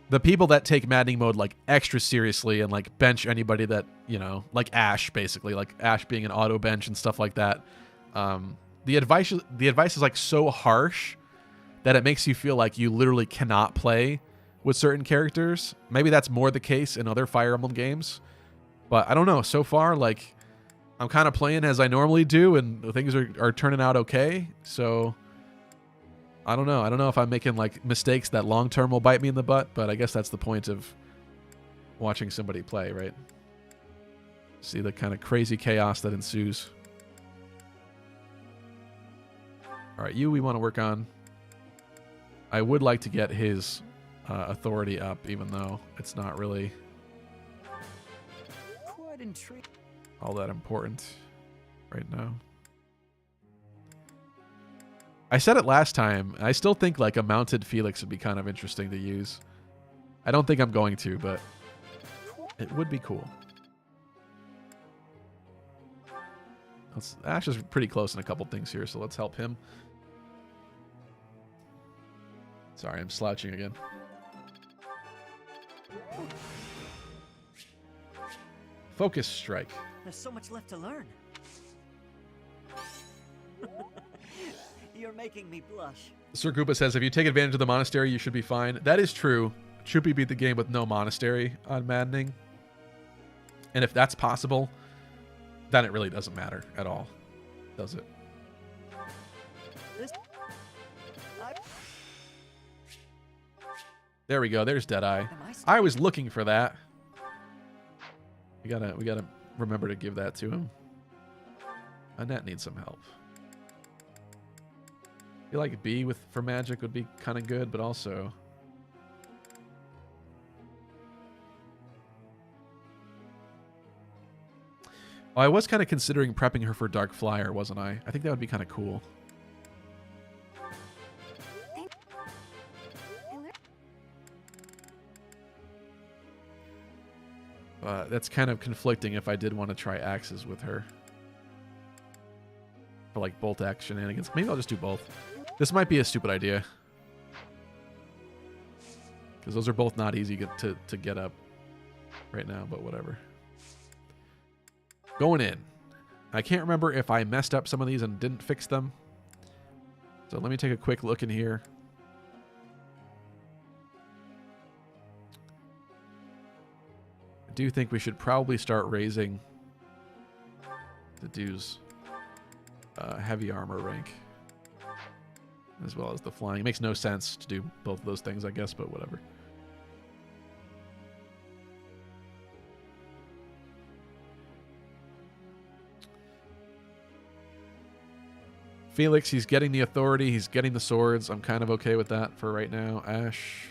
the people that take Maddening mode like extra seriously and like bench anybody that, you know, like Ash, basically, like Ash being an auto bench and stuff like that. The advice is like so harsh that it makes you feel like you literally cannot play with certain characters. Maybe that's more the case in other Fire Emblem games, but I don't know. So far, like I'm kind of playing as I normally do, and things are turning out okay. So I don't know. I don't know if I'm making like mistakes that long term will bite me in the butt, but I guess that's the point of watching somebody play, right? See the kind of crazy chaos that ensues. All right, we want to work on. I would like to get his authority up, even though it's not really Quite intriguing. all that important right now. I said it last time. I still think like a mounted Felix would be kind of interesting to use. I don't think I'm going to, but it would be cool. Ash is pretty close in a couple things here, so let's help him. Sorry, I'm slouching again. Focus strike. There's so much left to learn. You're making me blush. Sir Koopa says, if you take advantage of the Monastery, you should be fine. That is true. Choopy beat the game with no Monastery on Maddening. And if that's possible, then it really doesn't matter at all, does it? There we go. There's Deadeye. I was looking for that. We gotta remember to give that to him. Annette needs some help. I feel like B for magic would be kind of good, but also I was kind of considering prepping her for Dark Flyer, wasn't I? I think that would be kind of cool. That's kind of conflicting if I did want to try axes with her. For like bolt action shenanigans. Maybe I'll just do both. This might be a stupid idea. Because those are both not easy to get up right now, but whatever. Going in. I can't remember if I messed up some of these and didn't fix them. So let me take a quick look in here. I do think we should probably start raising the dude's heavy armor rank. As well as the flying. It makes no sense to do both of those things, I guess, but whatever. Felix, he's getting the authority. He's getting the swords. I'm kind of okay with that for right now. Ash,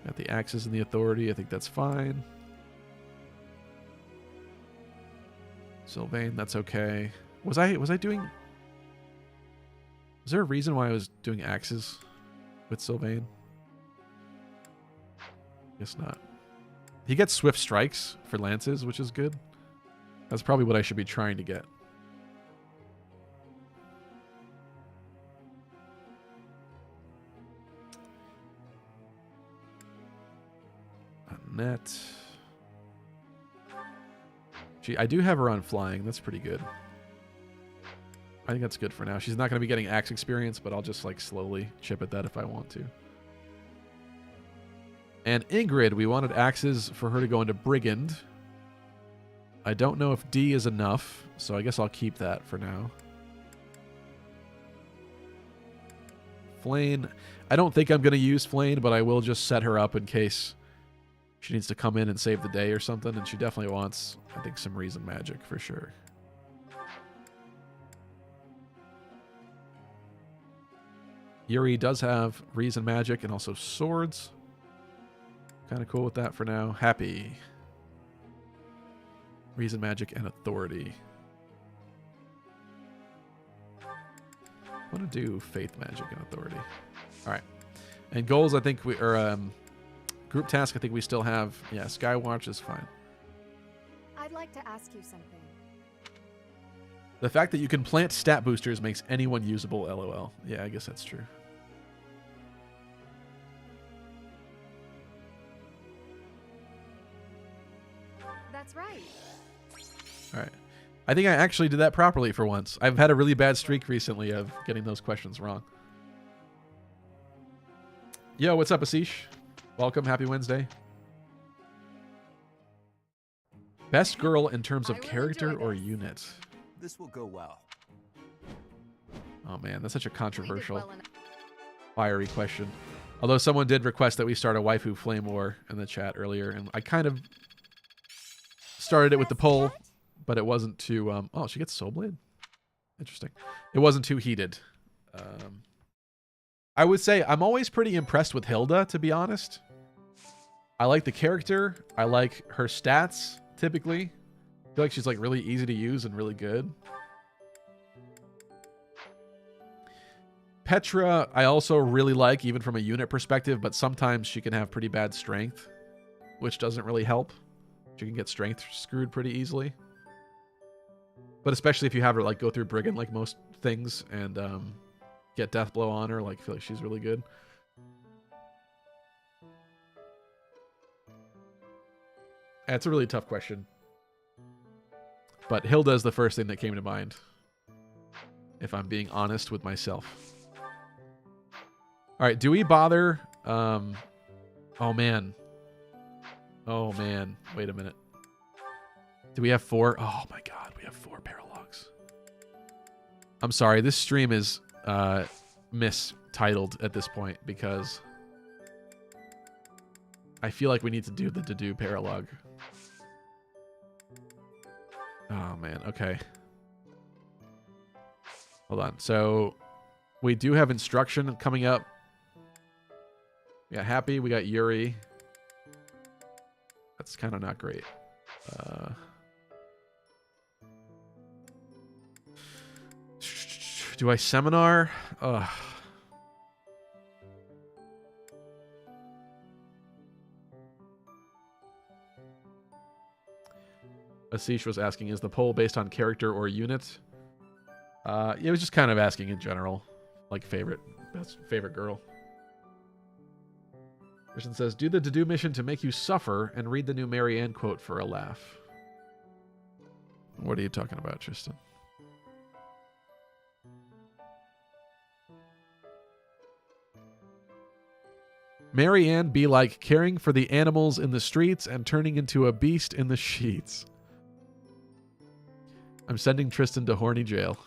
got the axes and the authority. I think that's fine. Sylvain, that's okay. Was I doing... Was there a reason why I was doing axes with Sylvain? Guess not. He gets swift strikes for lances, which is good. That's probably what I should be trying to get. Annette. Gee, I do have her on flying. That's pretty good. I think that's good for now. She's not going to be getting axe experience, but I'll just like slowly chip at that if I want to. And Ingrid, we wanted axes for her to go into Brigand. I don't know if D is enough, so I guess I'll keep that for now. Flane. I don't think I'm going to use Flane, but I will just set her up in case she needs to come in and save the day or something, and she definitely wants, I think, some reason magic for sure. Yuri does have reason magic and also swords. Kind of cool with that for now. Happy. Reason magic and authority. I want to do faith magic and authority. All right. And goals, I think group task, I think we still have. Yeah, Skywatch is fine. I'd like to ask you something. The fact that you can plant stat boosters makes anyone usable, LOL. Yeah, I guess that's true. That's right. All right. I think I actually did that properly for once. I've had a really bad streak recently of getting those questions wrong. Yo, what's up, Asish? Welcome. Happy Wednesday. Best girl in terms of character or unit? This will go well. Oh, man. That's such a controversial, fiery question. Although someone did request that we start a waifu flame war in the chat earlier, and I kind of started it with the poll, but it wasn't too... oh, she gets Soul Blade? Interesting. It wasn't too heated. I would say I'm always pretty impressed with Hilda, to be honest. I like the character. I like her stats, typically. I feel like she's like really easy to use and really good. Petra, I also really like, even from a unit perspective, but sometimes she can have pretty bad strength, which doesn't really help. She can get strength screwed pretty easily. But especially if you have her like go through Brigand like most things and get Death Blow on her, like I feel like she's really good. It's a really tough question. But Hilda is the first thing that came to mind, if I'm being honest with myself. All right, do we bother... oh, man. Oh, man. Wait a minute. Do we have 4? Oh, my God. We have 4 Paralogs. I'm sorry. This stream is mistitled at this point because I feel like we need to do the Dedue Paralogue. Oh, man. Okay. Hold on. So we do have instruction coming up. We got Happy. We got Yuri. That's kind of not great. Do I seminar? Ugh. Asish was asking, is the poll based on character or unit? It was just kind of asking in general, like best favorite girl. Christian says, do the Dedue mission to make you suffer and read the new Marianne quote for a laugh. What are you talking about, Tristan? Marianne be like caring for the animals in the streets and turning into a beast in the sheets. I'm sending Tristan to horny jail.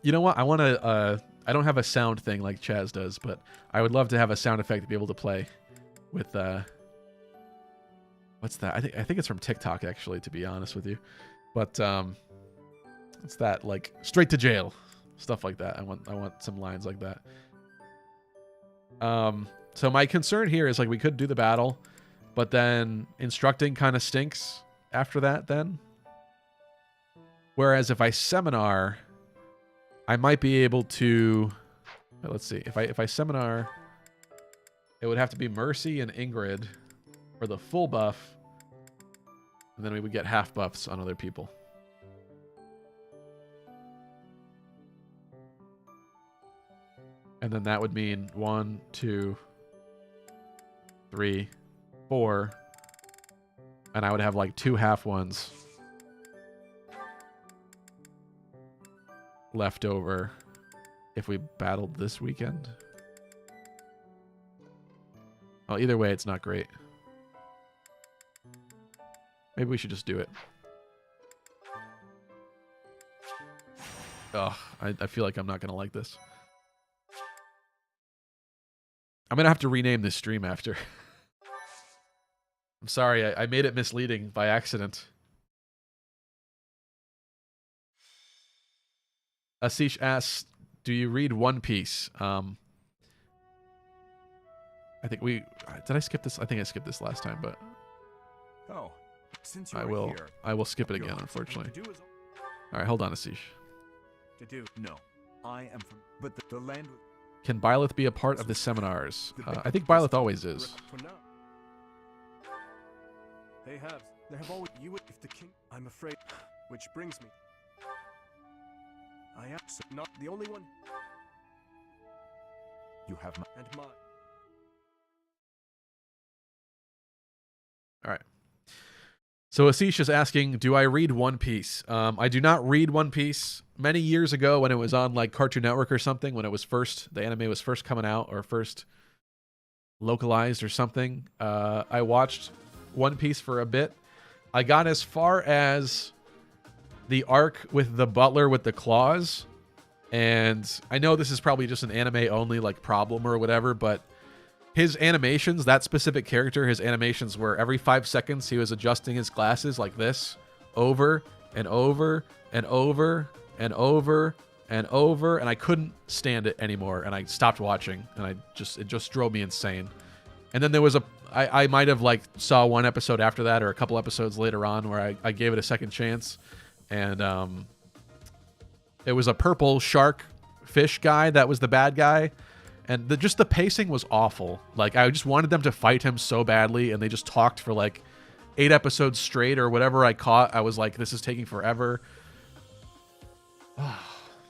You know what? I want to... I don't have a sound thing like Chaz does, but I would love to have a sound effect to be able to play with... what's that? I think it's from TikTok, actually, to be honest with you. But It's that like straight to jail, stuff like that. I want some lines like that. So my concern here is like we could do the battle, but then instructing kind of stinks after that then. Whereas if I seminar, I might be able to, let's see, if I seminar, it would have to be Mercy and Ingrid for the full buff, and then we would get half buffs on other people. And then that would mean 1, 2, 3, 4, and I would have like 2 half ones left over if we battled this weekend. Well, either way, it's not great. Maybe we should just do it. Ugh, I feel like I'm not going to like this. I'm going to have to rename this stream after. I'm sorry, I made it misleading by accident. Asish asks, do you read One Piece? I think we... Did I skip this? I think I skipped this last time, but... Oh, since I you're will. here, I will skip it you'll again, have something unfortunately. to do as- All right, hold on, Asish. To do? No, I am from. But the land. Can Byleth be a part of the seminars? I think Byleth always is. For now. They have always you if the king. I'm afraid, which brings me. I am not the only one. You have my and my. All right. So Asish is asking, do I read One Piece? I do not read One Piece. Many years ago when it was on like Cartoon Network or something, when it was first, the anime was first coming out or first localized or something, I watched One Piece for a bit. I got as far as the arc with the butler with the claws. And I know this is probably just an anime only like problem or whatever, but his animations, that specific character, his animations were every 5 seconds he was adjusting his glasses like this over and over and over and over and over, and I couldn't stand it anymore, and I stopped watching, and it just drove me insane. And then there was I might have like saw one episode after that or a couple episodes later on where I gave it a second chance, and it was a purple shark fish guy that was the bad guy. And just the pacing was awful. Like, I just wanted them to fight him so badly, and they just talked for like 8 episodes straight or whatever I caught. I was like, this is taking forever.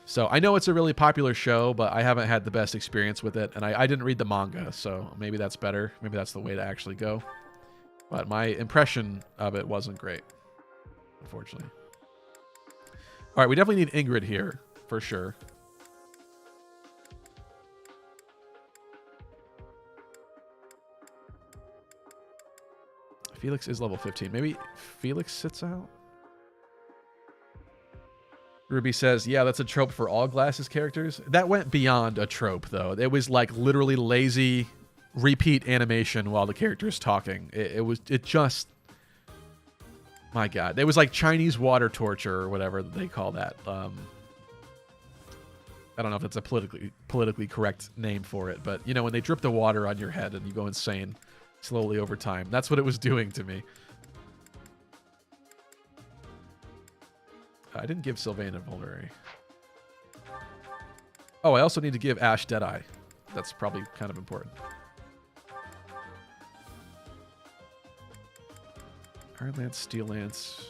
So I know it's a really popular show, but I haven't had the best experience with it. And I didn't read the manga, so maybe that's better. Maybe that's the way to actually go. But my impression of it wasn't great, unfortunately. All right, we definitely need Ingrid here, for sure. Felix is level 15. Maybe Felix sits out? Ruby says, yeah, that's a trope for all Glasses characters. That went beyond a trope, though. It was like literally lazy repeat animation while the character is talking. It just... My God. It was like Chinese water torture or whatever they call that. I don't know if that's a politically correct name for it, but, you know, when they drip the water on your head and you go insane slowly over time. That's what it was doing to me. I didn't give Sylvain a vulnerary. Oh, I also need to give Ash Deadeye. That's probably kind of important. Iron Lance, Steel Lance.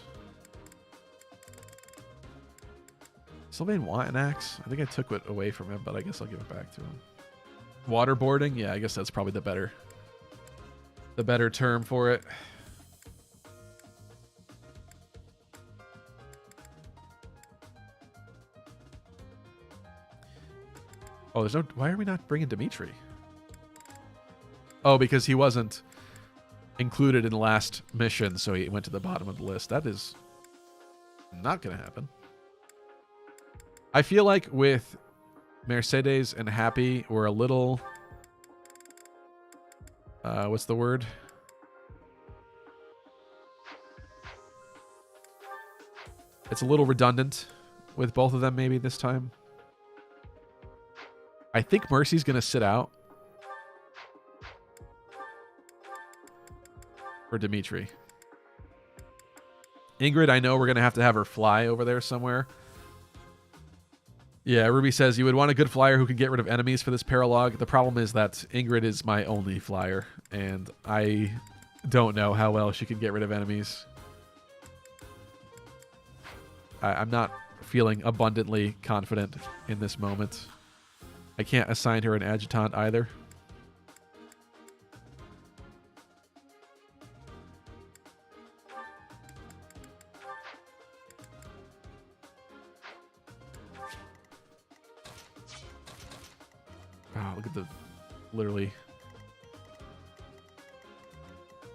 Sylvain want an axe? I think I took it away from him, but I guess I'll give it back to him. Waterboarding? Yeah, I guess that's probably the better term for it. Oh, there's no... Why are we not bringing Dimitri? Oh, because he wasn't included in the last mission, so he went to the bottom of the list. That is not going to happen. I feel like with Mercedes and Happy, we're a little... what's the word? It's a little redundant with both of them maybe this time. I think Mercy's going to sit out for Dimitri. Ingrid, I know we're going to have her fly over there somewhere. Yeah, Ruby says, you would want a good flyer who can get rid of enemies for this paralogue. The problem is that Ingrid is my only flyer, and I don't know how well she can get rid of enemies. I'm not feeling abundantly confident in this moment. I can't assign her an adjutant either. Oh, look at the literally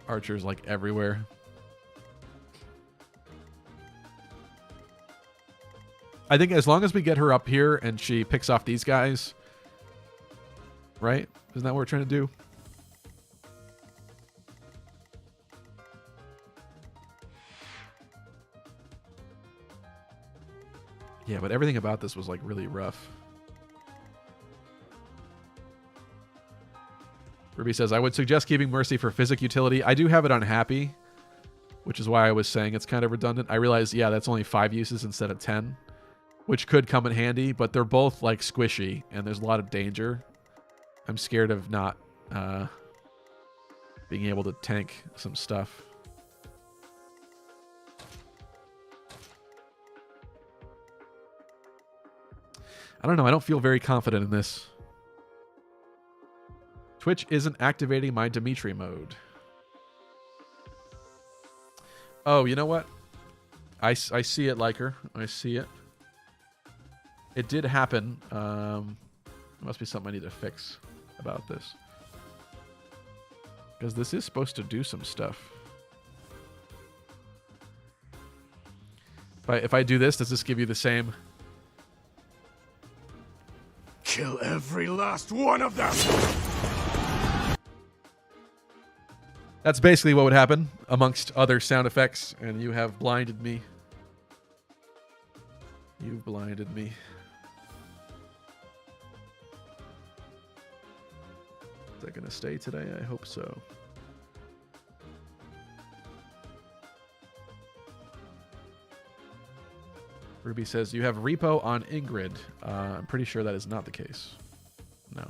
archers like everywhere. I think as long as we get her up here and she picks off these guys, right? Isn't that what we're trying to do? Yeah, but everything about this was like really rough. Ruby says, I would suggest keeping Mercy for physic utility. I do have it on happy, which is why I was saying it's kind of redundant. I realized, yeah, that's only 5 uses instead of 10, which could come in handy, but they're both like squishy and there's a lot of danger. I'm scared of not being able to tank some stuff. I don't know. I don't feel very confident in this. Twitch isn't activating my Dimitri mode. Oh, you know what? I see it, Liker. I see it. It did happen. There must be something I need to fix about this. Because this is supposed to do some stuff. If I do this, does this give you the same? Kill every last one of them! That's basically what would happen, amongst other sound effects, and you have blinded me. You've blinded me. Is that going to stay today? I hope so. Ruby says, you have repo on Ingrid. I'm pretty sure that is not the case. No.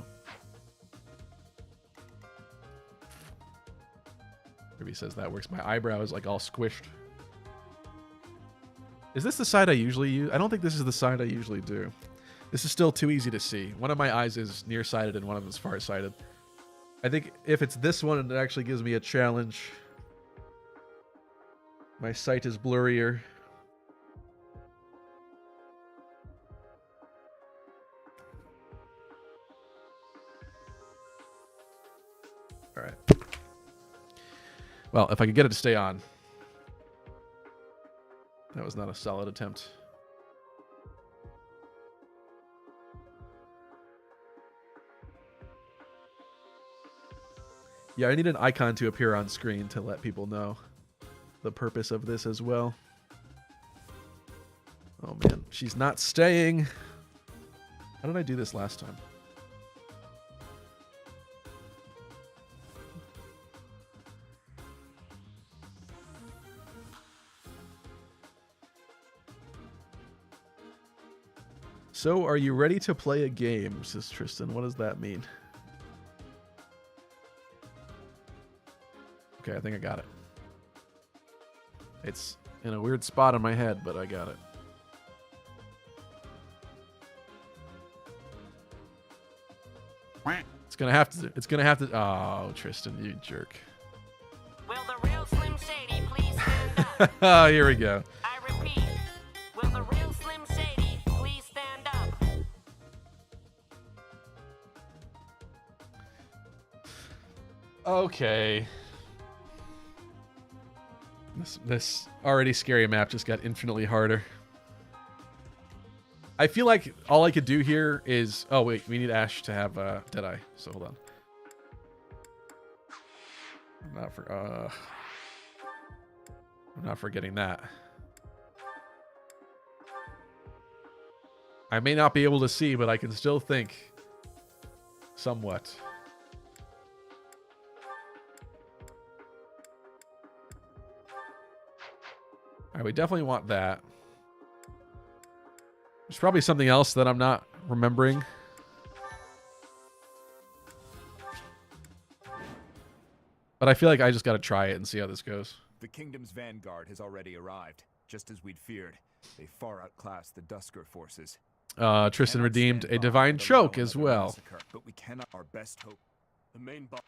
Ruby says that works. My eyebrow is like all squished. Is this the side I usually use? I don't think this is the side I usually do. This is still too easy to see. One of my eyes is nearsighted and one of them is farsighted. I think if it's this one, it actually gives me a challenge. My sight is blurrier. All right. Well, if I could get it to stay on. That was not a solid attempt. Yeah, I need an icon to appear on screen to let people know the purpose of this as well. Oh man, she's not staying. How did I do this last time? So, are you ready to play a game, says Tristan. What does that mean? Okay, I think I got it. It's in a weird spot in my head, but I got it. It's gonna have to. Oh, Tristan, you jerk. Will the real Slim Shady please stand up? Oh, here we go. I repeat, will the real Slim Shady please stand up? Okay. This already scary map just got infinitely harder. I feel like all I could do here is... Oh, wait. We need Ash to have Deadeye. So, hold on. I'm not forgetting that. I may not be able to see, but I can still think somewhat. All right, we definitely want that. There's probably something else that I'm not remembering. But I feel like I just got to try it and see how this goes. The kingdom's vanguard has already arrived, just as we'd feared. They far outclassed the Dusker forces. Tristan redeemed a divine choke as well. Massacre, but we cannot. Our best hope.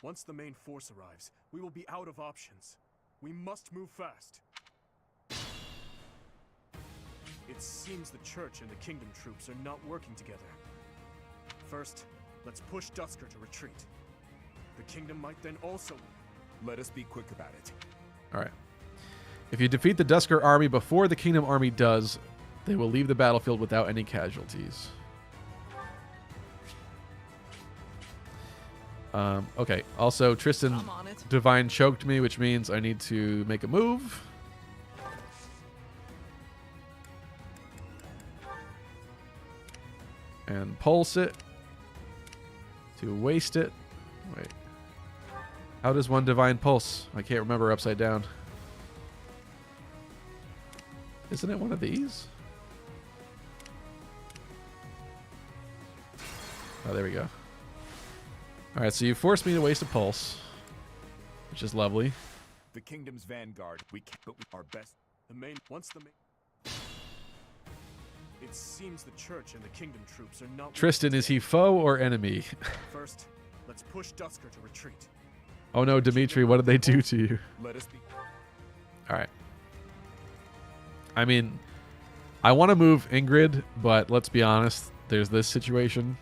Once the main force arrives, we will be out of options. We must move fast. It seems the church and the kingdom troops are not working together. First, let's push Dusker to retreat. The kingdom might then also... Let us be quick about it. All right. If you defeat the Dusker army before the kingdom army does, they will leave the battlefield without any casualties. Okay. Also, Tristan divine choked me, which means I need to make a move. And pulse it to waste it. Wait. How does one divine pulse? I can't remember upside down. Isn't it one of these? Oh, there we go. All right, so you forced me to waste a pulse, which is lovely. The kingdom's vanguard. We can't, but we are best. It seems the church and the kingdom troops are not... Tristan, is he foe or enemy? First, let's push Dusker to retreat. Oh no, Dimitri, what did they do to you? Let us be. All right. I mean, I want to move Ingrid, but let's be honest. There's this situation.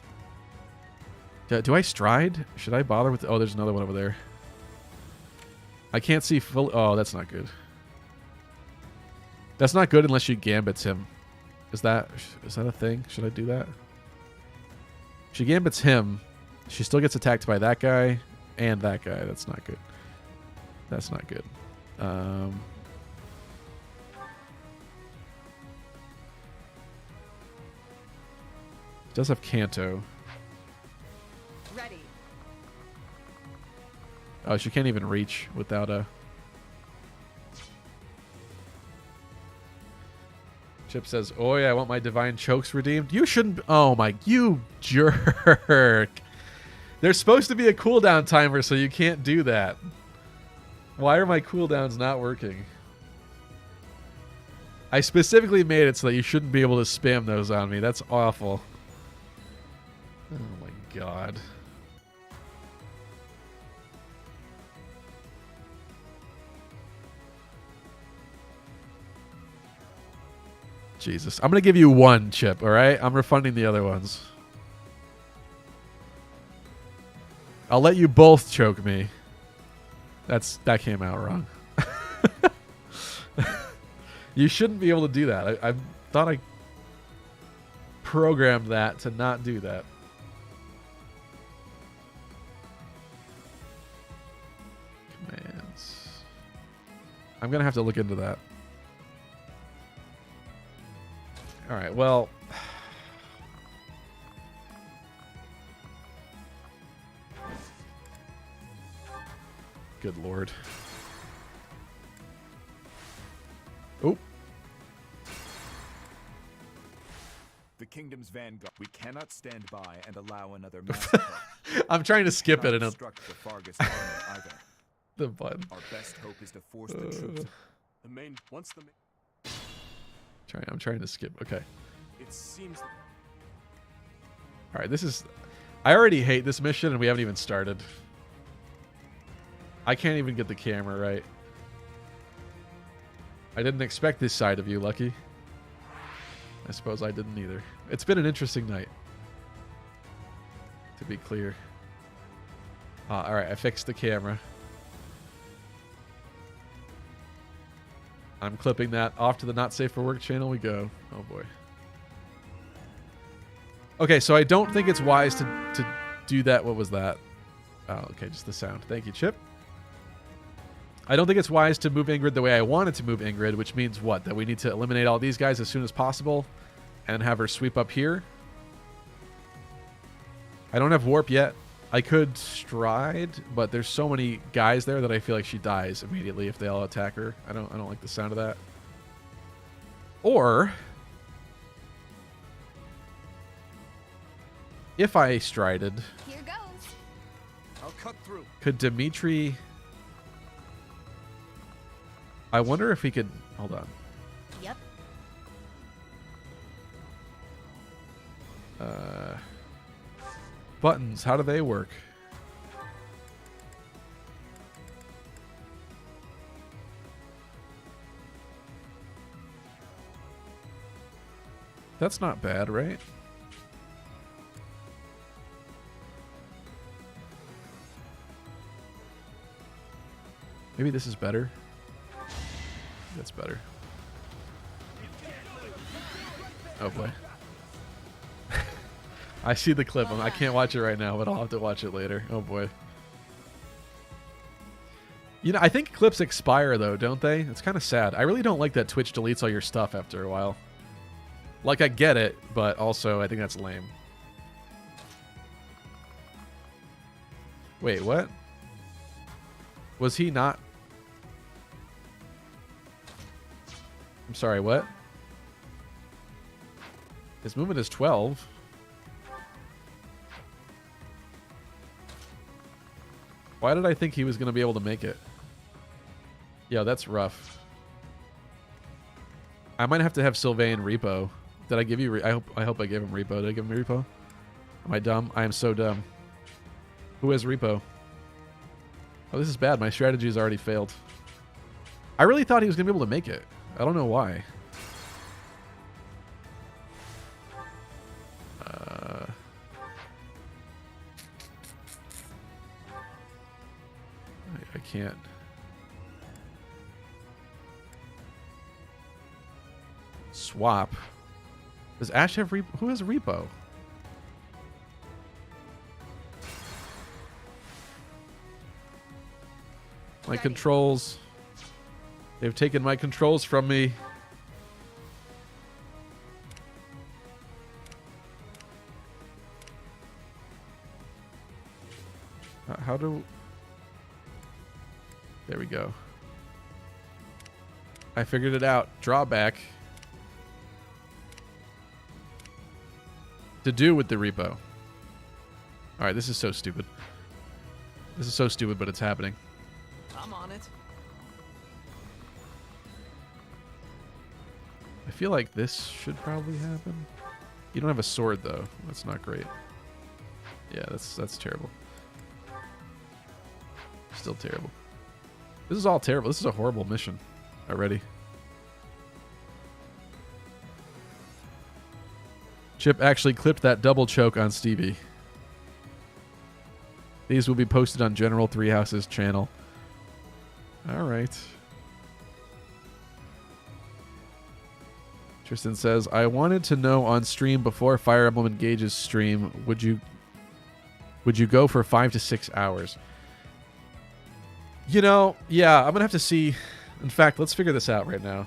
Do I stride? Should I bother with... Oh, there's another one over there. I can't see full... Oh, that's not good. That's not good unless she gambits him. Is that a thing? Should I do that? She gambits him. She still gets attacked by that guy and that guy. That's not good. That's not good. Does have Canto. Ready. Oh, she can't even reach without a... Chip says, "Oi, I want my divine chokes redeemed." You shouldn't... Oh my... You jerk. There's supposed to be a cooldown timer, so you can't do that. Why are my cooldowns not working? I specifically made it so that you shouldn't be able to spam those on me. That's awful. Oh my god. Jesus. I'm going to give you one, Chip, all right? I'm refunding the other ones. I'll let you both choke me. That came out wrong. You shouldn't be able to do that. I thought I programmed that to not do that. Commands. I'm going to have to look into that. All right, well... Good lord. Oh. The kingdom's vanguard. We cannot stand by and allow another massacre. I'm trying to skip it and obstruct the Fargus army either. The button. Our best hope is to force the troops. I'm trying to skip. Okay. It seems. All right, this is... I already hate this mission and we haven't even started. I can't even get the camera right. I didn't expect this side of you, Lucky. I suppose I didn't either. It's been an interesting night, to be clear. All right, I fixed the camera. I'm clipping that off to the Not Safe for Work channel we go. Oh boy. Okay, so I don't think it's wise to do that. What was that? Oh, okay, just the sound. Thank you, Chip. I don't think it's wise to move Ingrid the way I wanted to move Ingrid, which means what? That we need to eliminate all these guys as soon as possible and have her sweep up here. I don't have warp yet. I could stride, but there's so many guys there that I feel like she dies immediately if they all attack her. I don't like the sound of that. Or if I strided, Here goes. I'll cut through. could Dimitri... I wonder if he could... Hold on. Yep. Buttons, how do they work? That's not bad, right? Maybe this is better. That's better. Oh boy. I see the clip. I can't watch it right now, but I'll have to watch it later. Oh boy. You know, I think clips expire though, don't they? It's kind of sad. I really don't like that Twitch deletes all your stuff after a while. Like, I get it, but also I think that's lame. Wait, what? Was he not? I'm sorry, what? His movement is 12. Why did I think he was going to be able to make it? Yeah, that's rough. I might have to have Sylvain repo. Did I give you... I hope I gave him repo. Did I give him repo? Am I dumb? I am so dumb. Who has repo? Oh, this is bad. My strategy has already failed. I really thought he was going to be able to make it. I don't know why. I can't. Swap. Does Ash have repo? Who has repo? My controls. They've taken my controls from me. How do... There we go. I figured it out. Drawback. To do with the repo. Alright, this is so stupid. This is so stupid, but it's happening. I'm on it. I feel like this should probably happen. You don't have a sword, though. That's not great. Yeah, that's terrible. Still terrible. This is all terrible. This is a horrible mission already. Chip actually clipped that double choke on Stevie. These will be posted on General Three Houses channel. Alright. Tristan says, I wanted to know on stream before Fire Emblem Engage's stream, would you go for 5 to 6 hours? You know, yeah, I'm going to have to see. In fact, let's figure this out right now.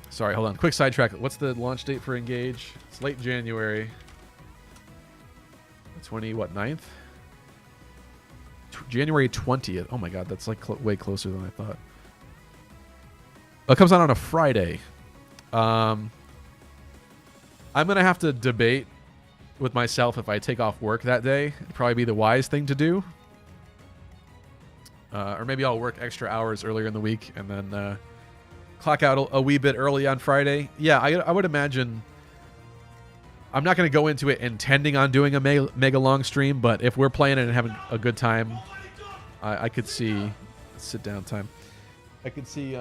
Sorry, hold on. Quick sidetrack. What's the launch date for Engage? It's late January. 9th? January 20th. Oh my god, that's like way closer than I thought. It comes out on a Friday. I'm going to have to debate with myself if I take off work that day. It'd probably be the wise thing to do. Or maybe I'll work extra hours earlier in the week and then clock out a wee bit early on Friday. Yeah, I would imagine... I'm not going to go into it intending on doing a mega long stream, but if we're playing it and having a good time, I could see... Sit down time. I could see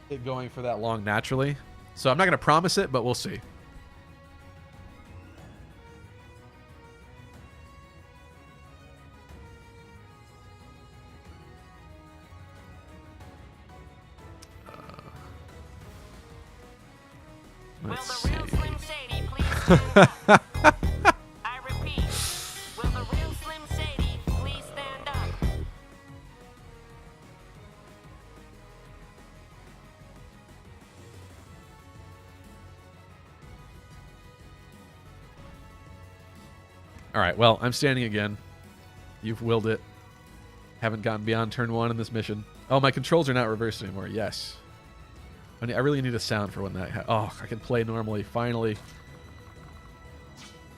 it going for that long naturally. So I'm not going to promise it, but we'll see. Let's see. I repeat, will the real Slim Shady please stand up? All right, well, I'm standing again. You've willed it. Haven't gotten beyond turn 1 in this mission. Oh, my controls are not reversed anymore. Yes. I really need a sound for when that... oh, I can play normally. Finally.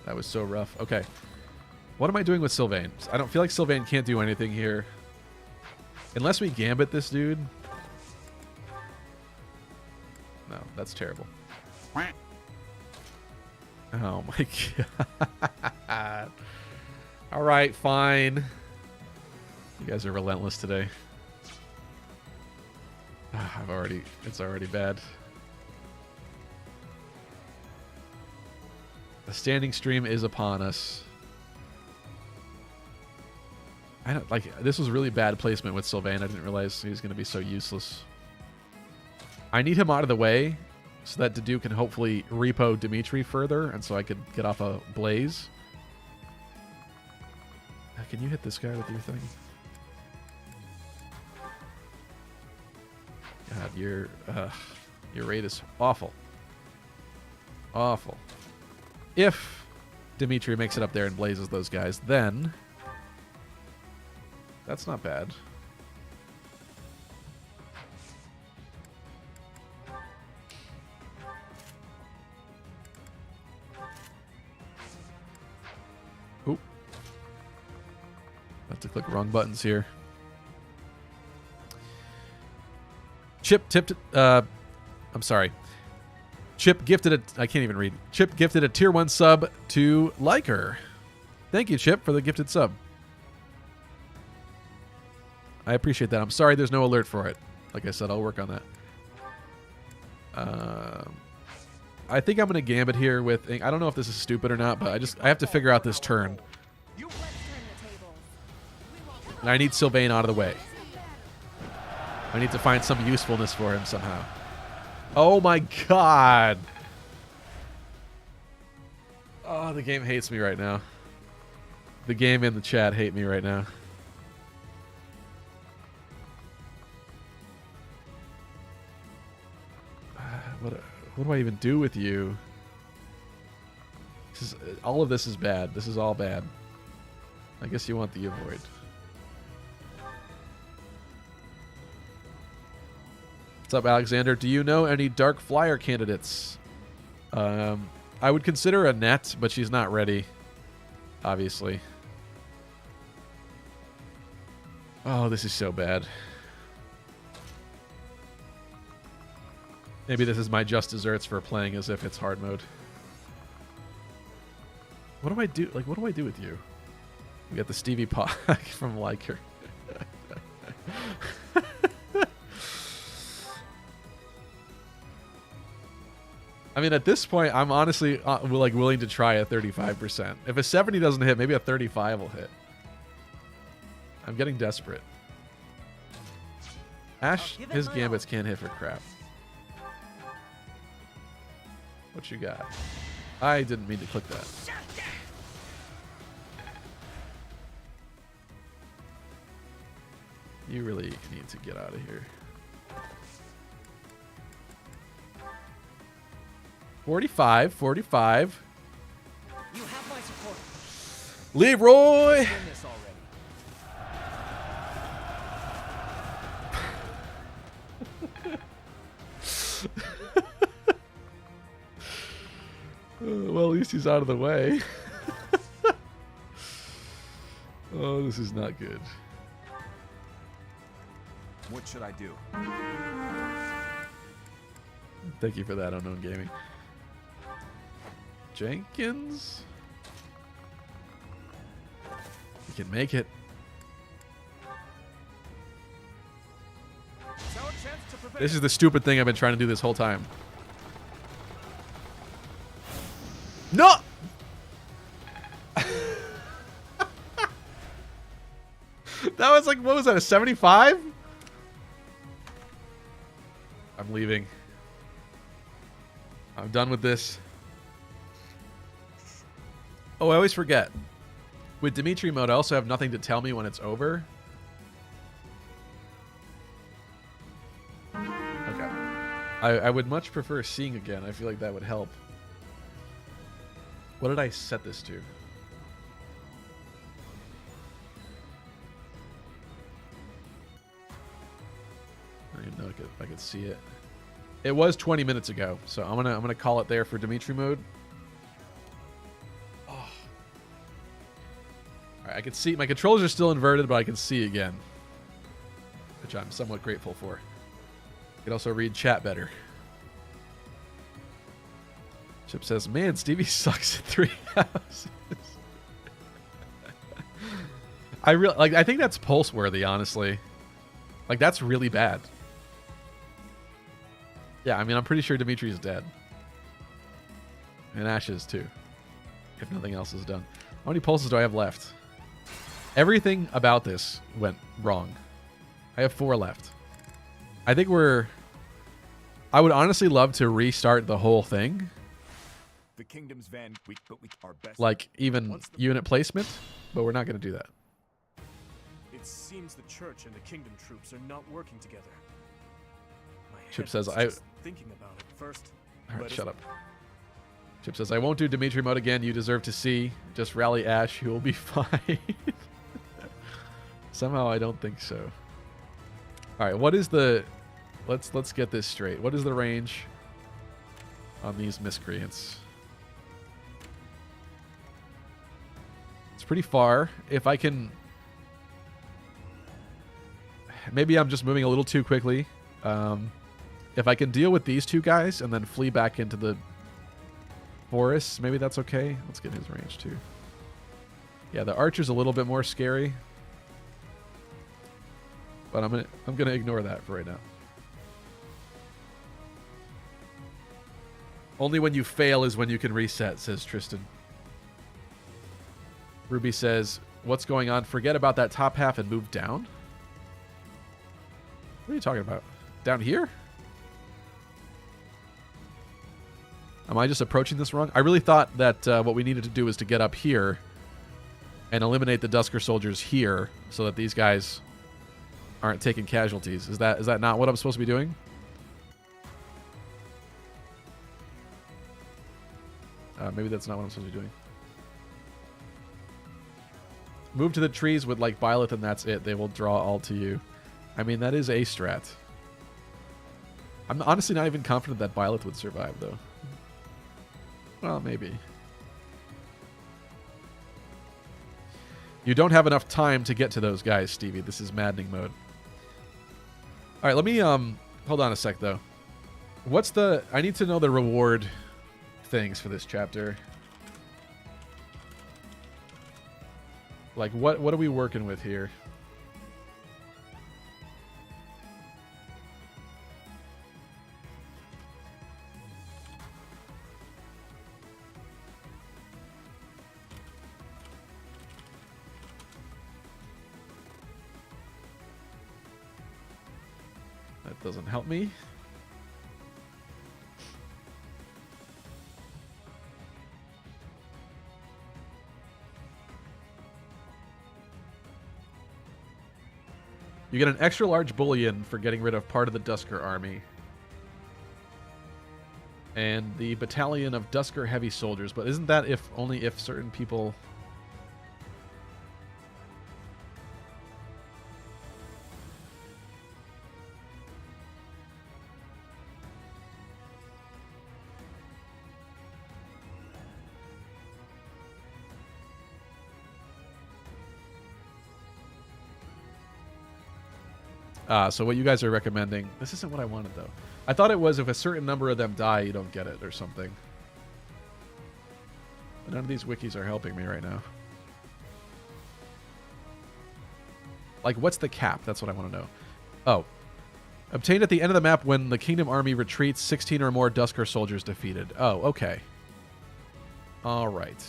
That was so rough. Okay. What am I doing with Sylvain? I don't feel like Sylvain can't do anything here. Unless we Gambit this dude. No, that's terrible. Oh my god. Alright, fine. You guys are relentless today. It's already bad. The standing stream is upon us. I don't like this was really bad placement with Sylvain. I didn't realize he was going to be so useless. I need him out of the way so that Dedue can hopefully repo Dimitri further, and so I could get off a Blaze. Can you hit this guy with your thing? God, your rate is awful. Awful. If Dimitri makes it up there and blazes those guys, then that's not bad. Oop. Have to click wrong buttons here. Chip tipped. I'm sorry. Chip gifted a. I can't even read. Chip gifted a tier 1 sub to Liker. Thank you, Chip, for the gifted sub. I appreciate that. I'm sorry there's no alert for it. Like I said, I'll work on that. I think I'm going to Gambit here with... I don't know if this is stupid or not, but I have to figure out this turn. And I need Sylvain out of the way. I need to find some usefulness for him somehow. Oh my god! Oh, the game hates me right now. The game and the chat hate me right now. What do I even do with you? All of this is bad. This is all bad. I guess you want the avoid. What's up, Alexander? Do you know any Dark Flyer candidates? I would consider Annette, but she's not ready. Obviously. Oh, this is so bad. Maybe this is my just desserts for playing as if it's hard mode. What do I do? Like, what do I do with you? We got the Stevie Pack from Liker. I mean, at this point, I'm honestly like willing to try a 35%. If a 70 doesn't hit, maybe a 35 will hit. I'm getting desperate. Ash, his Gambits can't hit for crap. What you got? I didn't mean to click that. You really need to get out of here. 45, 45. You have my support. Leroy! Well, at least he's out of the way. Oh, this is not good. What should I do? Thank you for that, Unknown Gaming. Jenkins? You can make it. This is the stupid thing I've been trying to do this whole time. No! That was like, what was that, a 75? I'm leaving. I'm done with this. Oh, I always forget. With Dimitri mode, I also have nothing to tell me when it's over. Okay. I would much prefer seeing again. I feel like that would help. What did I set this to? don't even know if I could see it. It was 20 minutes ago, so I'm gonna call it there for Dimitri mode. Oh. All right, I can see my controllers are still inverted, but I can see again, which I'm somewhat grateful for. I can also read chat better. Chip says, "Man, Stevie sucks at 3 Houses." I think that's pulse worthy, honestly. Like, that's really bad. Yeah, I mean, I'm pretty sure Dimitri's dead. And Ash is too, if nothing else is done. How many pulses do I have left? Everything about this went wrong. I have 4 left. I think I would honestly love to restart the whole thing. The kingdom's but we are best. Like, even unit placement, but we're not going to do that. It seems the church and the kingdom troops are not working together. Chip says, just thinking about it first. All right, shut up. Chip says, "I won't do Dimitri mode again. You deserve to see. Just rally Ash. You will be fine." Somehow I don't think so. All right, what is the... Let's get this straight. What is the range on these miscreants? It's pretty far. If I can... Maybe I'm just moving a little too quickly. If I can deal with these 2 guys and then flee back into the forests, maybe that's okay. Let's get his range too. Yeah, the archer's a little bit more scary, but I'm gonna ignore that for right now. Only when you fail is when you can reset, says Tristan. Ruby says, "What's going on? Forget about that top half and move down." What are you talking about? Down here? Am I just approaching this wrong? I really thought that what we needed to do was to get up here and eliminate the Dusker soldiers here so that these guys aren't taking casualties. Is that not what I'm supposed to be doing? Maybe that's not what I'm supposed to be doing. Move to the trees with like Byleth and that's it. They will draw all to you. I mean, that is a strat. I'm honestly not even confident that Byleth would survive, though. Well, maybe. You don't have enough time to get to those guys, Stevie. This is maddening mode. All right, let me hold on a sec though. What's the... I need to know the reward things for this chapter. Like, what are we working with here? That doesn't help me. You get an extra large bullion for getting rid of part of the Dusker army. And the battalion of Dusker heavy soldiers. But isn't that only if certain people... So what you guys are recommending... This isn't what I wanted, though. I thought it was if a certain number of them die, you don't get it or something. But none of these wikis are helping me right now. Like, what's the cap? That's what I want to know. Oh. Obtained at the end of the map when the Kingdom Army retreats, 16 or more Dusker soldiers defeated. Oh, okay. Alright.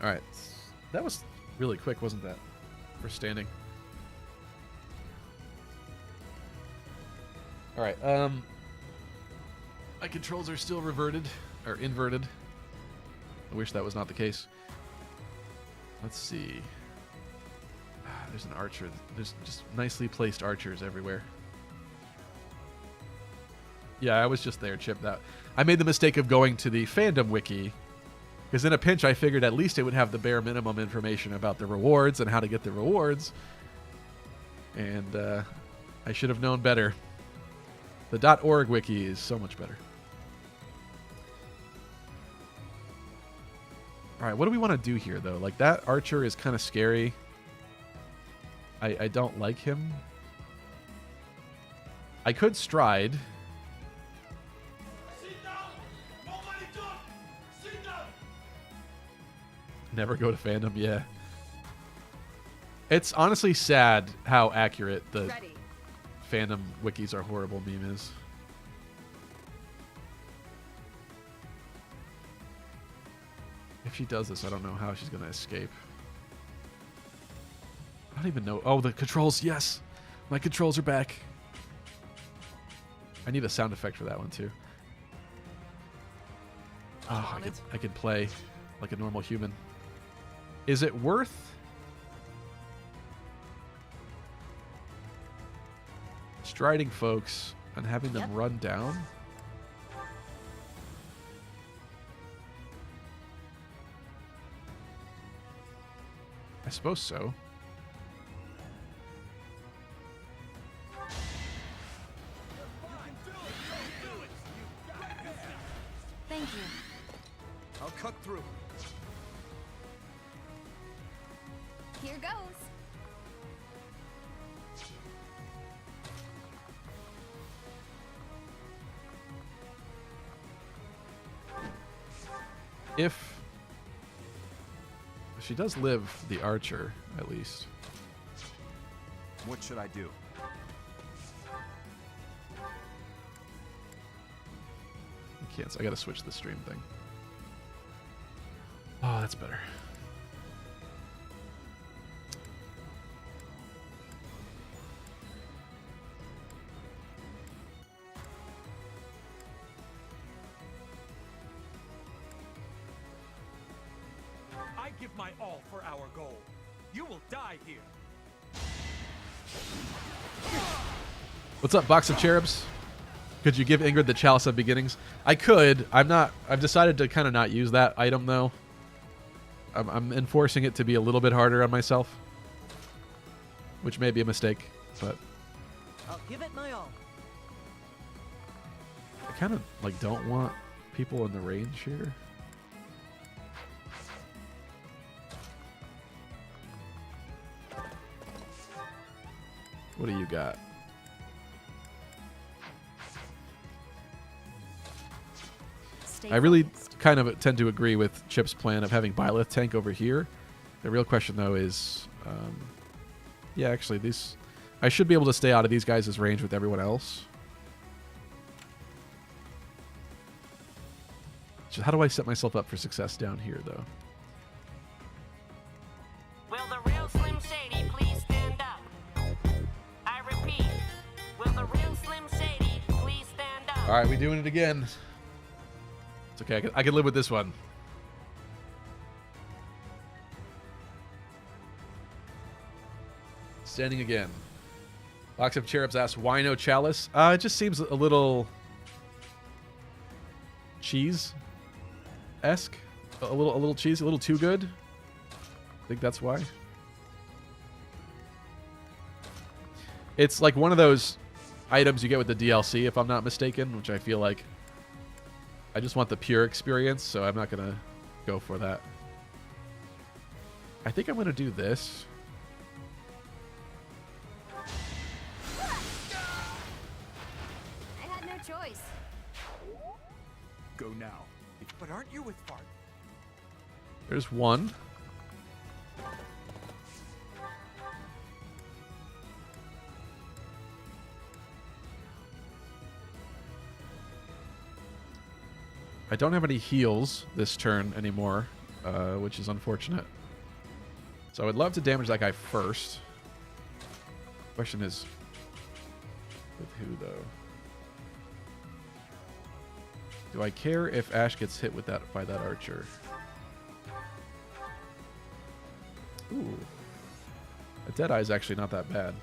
Alright. That was really quick, wasn't that? For standing. Alright, my controls are still reverted, or inverted. I wish that was not the case. Let's see. There's an archer. There's just nicely placed archers everywhere. Yeah, I was just there, Chip. I made the mistake of going to the fandom wiki. Because in a pinch, I figured at least it would have the bare minimum information about the rewards and how to get the rewards. and I should have known better. The .org wiki is so much better. All right, what do we want to do here, though? Like, that archer is kind of scary. I don't like him. I could stride. Never go to fandom, yeah. It's honestly sad how accurate the fandom wikis are horrible meme is. If she does this, I don't know how she's going to escape. I don't even know. Oh, the controls. Yes. My controls are back. I need a sound effect for that one, too. Oh, I could play like a normal human. Is it worth... striding folks and having them run down? I suppose so. Thank you. I'll cut through. Here goes. If she does live the archer, at least. What should I do? I can't. I gotta switch the stream thing. Oh, that's better. I give my all for our goal. You will die here. What's up, Box of Cherubs? Could you give Ingrid the Chalice of Beginnings? I could. I'm not. I've decided to kind of not use that item, though. I'm enforcing it to be a little bit harder on myself, which may be a mistake, but I'll give it my all. I kind of like don't want people in the range here. What do you got? I really kind of tend to agree with Chip's plan of having Byleth tank over here. The real question, though, is... yeah, actually, these... I should be able to stay out of these guys' range with everyone else. So how do I set myself up for success down here, though? Will the real Slim Shady please stand up? I repeat, will the real Slim Shady please stand up? All right, we doing it again. It's okay. I can live with this one. Standing again. Box of Cherubs asks, why no chalice? It just seems a little cheese-esque. A little cheesy, a little too good. I think that's why. It's like one of those items you get with the DLC, if I'm not mistaken, which I feel like I just want the pure experience, so I'm not going to go for that. I think I'm going to do this. I had no choice. Go now. But aren't you with Fart? There's one. I don't have any heals this turn anymore, which is unfortunate. So I would love to damage that guy first. Question is, with who, though? Do I care if Ash gets hit with that by that archer? Ooh. A Deadeye is actually not that bad.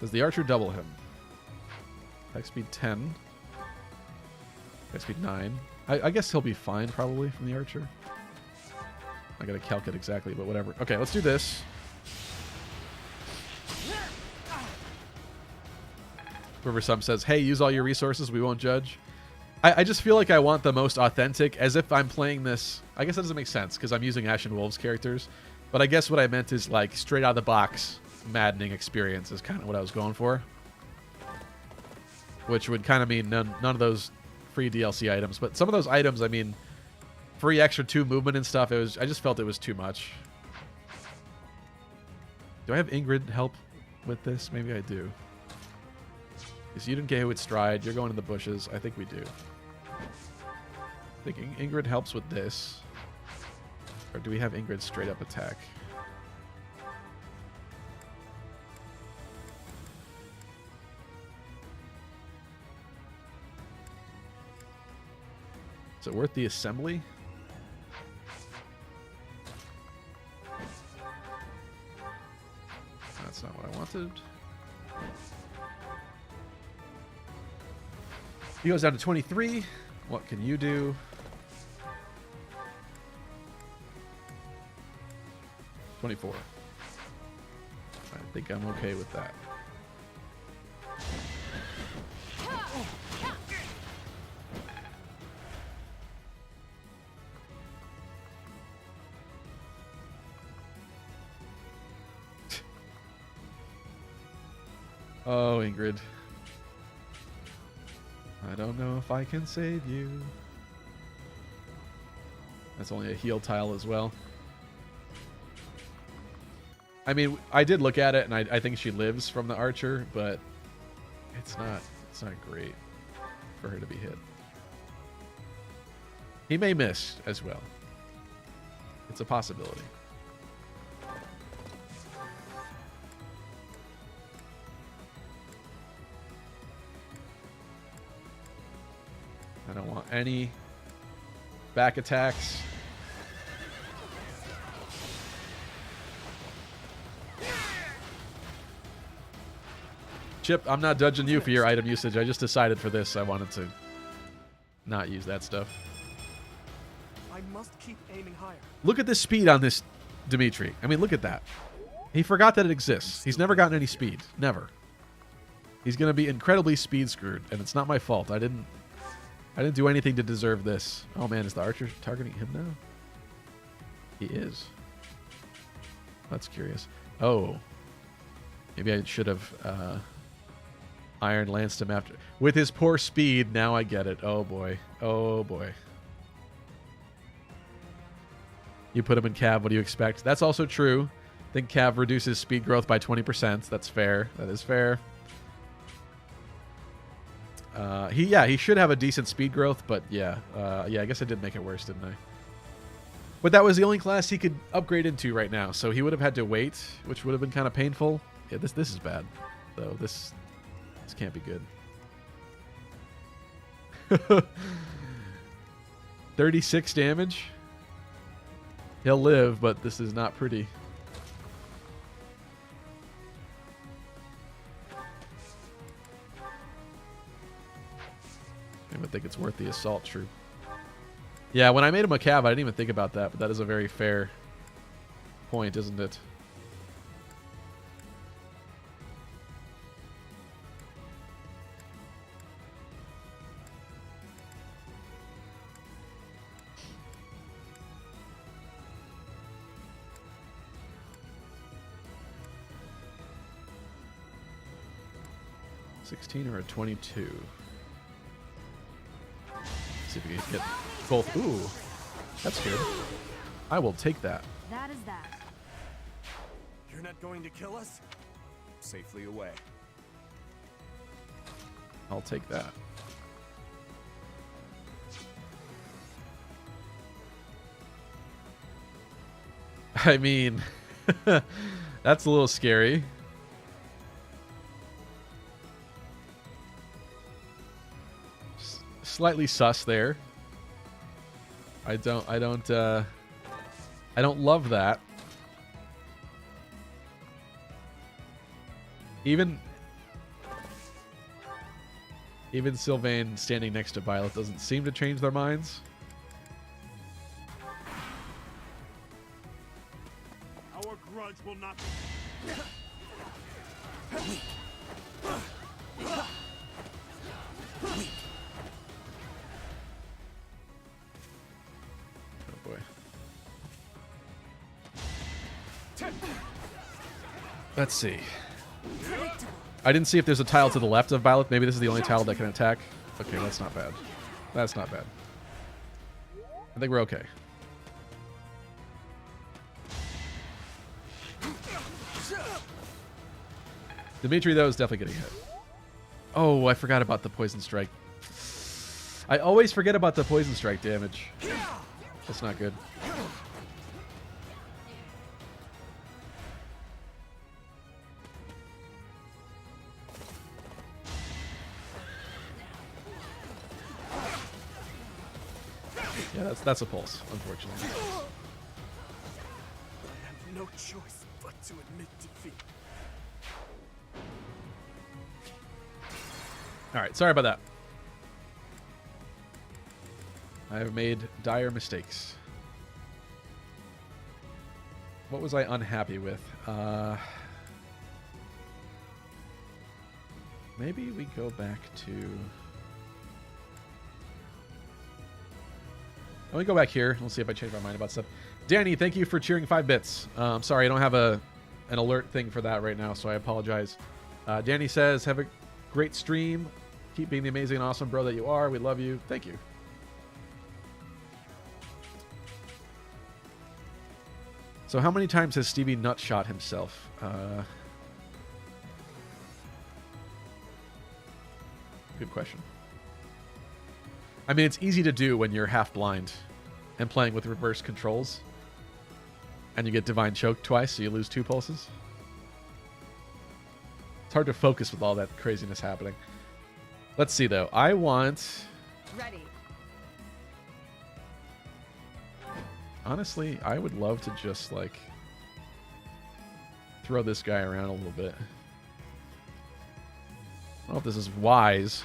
Does the archer double him? Attack speed 10. speed 9. I guess he'll be fine probably from the archer. I gotta calc it exactly, but whatever. Okay, let's do this. Whoever some says, hey, use all your resources, we won't judge. I just feel like I want the most authentic, as if I'm playing this. I guess that doesn't make sense, because I'm using Ash and Wolves characters. But I guess what I meant is, like, straight out of the box, maddening experience is kind of what I was going for. Which would kind of mean none of those free DLC items. But some of those items, I mean, free extra 2 movement and stuff, I just felt it was too much. Do I have Ingrid help with this? Maybe I do. Because you didn't get hit with Stride. You're going in the bushes. I think we do. I think Ingrid helps with this. Or do we have Ingrid straight up attack? Is it worth the assembly? That's not what I wanted. He goes down to 23. What can you do? 24. I think I'm okay with that. Oh, Ingrid. I don't know if I can save you. That's only a heal tile as well. I mean, I did look at it, and I think she lives from the archer, but it's not great for her to be hit. He may miss as well. It's a possibility. I don't want any back attacks. Chip, I'm not judging you for your item usage. I just decided for this I wanted to not use that stuff. I must keep aiming higher. Look at the speed on this Dimitri. I mean, look at that. He forgot that it exists. He's never gotten any speed. Never. He's going to be incredibly speed screwed, and it's not my fault. I didn't do anything to deserve this. Oh man, is the archer targeting him now? He is. That's curious. Oh. Maybe I should have Iron Lanced him after. With his poor speed, now I get it. Oh boy. Oh boy. You put him in Cav, what do you expect? That's also true. I think Cav reduces speed growth by 20%. That's fair. That is fair. He should have a decent speed growth, but yeah. I guess I did make it worse, didn't I? But that was the only class he could upgrade into right now, so he would have had to wait, which would have been kind of painful. Yeah, this is bad, though. This can't be good. 36 damage. He'll live, but this is not pretty. I don't think it's worth the assault troop. Yeah, when I made him a cav, I didn't even think about that, but that is a very fair point, isn't it? $16 or a 22. See if we can get both. Ooh, that's good. I will take that. That is that. You're not going to kill us? Safely away. I'll take that. I mean, that's a little scary. Slightly sus there. I don't love that. Even Sylvain standing next to Violet doesn't seem to change their minds. Our grudge will not be... Oh boy. Let's see. I didn't see if there's a tile to the left of Violet. Maybe this is the only tile that can attack. Okay, that's not bad. That's not bad. I think we're okay. Dimitri, though, is definitely getting hit. Oh, I forgot about the poison strike. I always forget about the poison strike damage. That's not good. Yeah, that's a pulse, unfortunately. I have no choice but to admit defeat. All right, sorry about that. I have made dire mistakes. What was I unhappy with? Maybe we go back to... Let me go back here. We'll see if I change my mind about stuff. Danny, thank you for cheering 5 bits. I'm sorry, I don't have an alert thing for that right now, so I apologize. Danny says, have a great stream. Keep being the amazing and awesome bro that you are. We love you. Thank you. So how many times has Stevie nut shot himself? Good question. I mean, it's easy to do when you're half blind and playing with reverse controls. And you get Divine Choke twice, so you lose 2 pulses. It's hard to focus with all that craziness happening. Let's see, though. I want... Ready. Honestly, I would love to just, like, throw this guy around a little bit. I don't know if this is wise.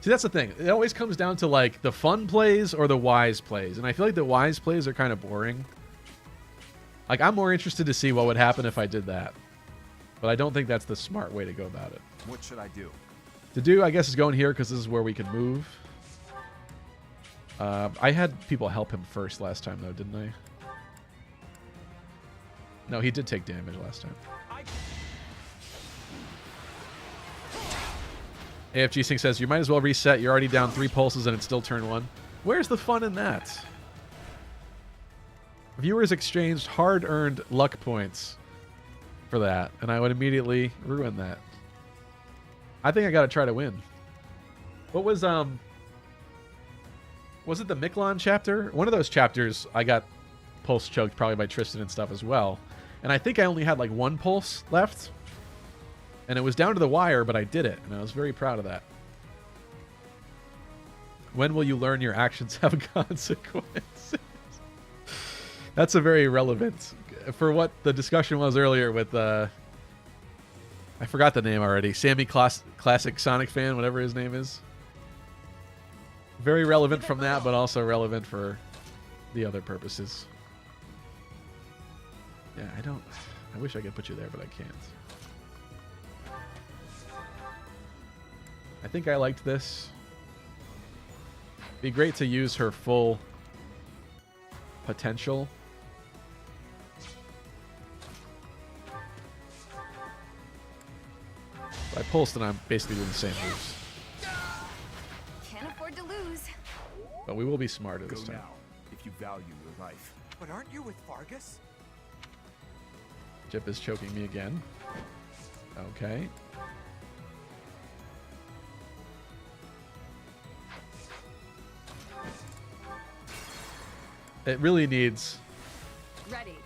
See, that's the thing. It always comes down to, like, the fun plays or the wise plays. And I feel like the wise plays are kind of boring. Like, I'm more interested to see what would happen if I did that. But I don't think that's the smart way to go about it. What should I do? To do, I guess, is go in here because this is where we can move. I had people help him first last time, though, didn't I? No, he did take damage last time. AFG Sync says, you might as well reset. You're already down 3 pulses and it's still turn 1. Where's the fun in that? Viewers exchanged hard-earned luck points for that, and I would immediately ruin that. I think I gotta try to win. What was it the Miklon chapter? One of those chapters I got pulse choked probably by Tristan and stuff as well. And I think I only had like 1 pulse left. And it was down to the wire, but I did it, and I was very proud of that. When will you learn your actions have consequences? That's a very relevant... For what the discussion was earlier with... I forgot the name already. Sammy Classic Sonic Fan, whatever his name is. Very relevant from that, but also relevant for the other purposes. Yeah, I wish I could put you there, but I can't. I think I liked this. Be great to use her full potential. I pulsed and I'm basically doing the same moves. Can't afford to lose. But we will be smarter this time. Now, if you value your life. But aren't you with Vargas? Chip is choking me again. Okay. It really needs... Ready.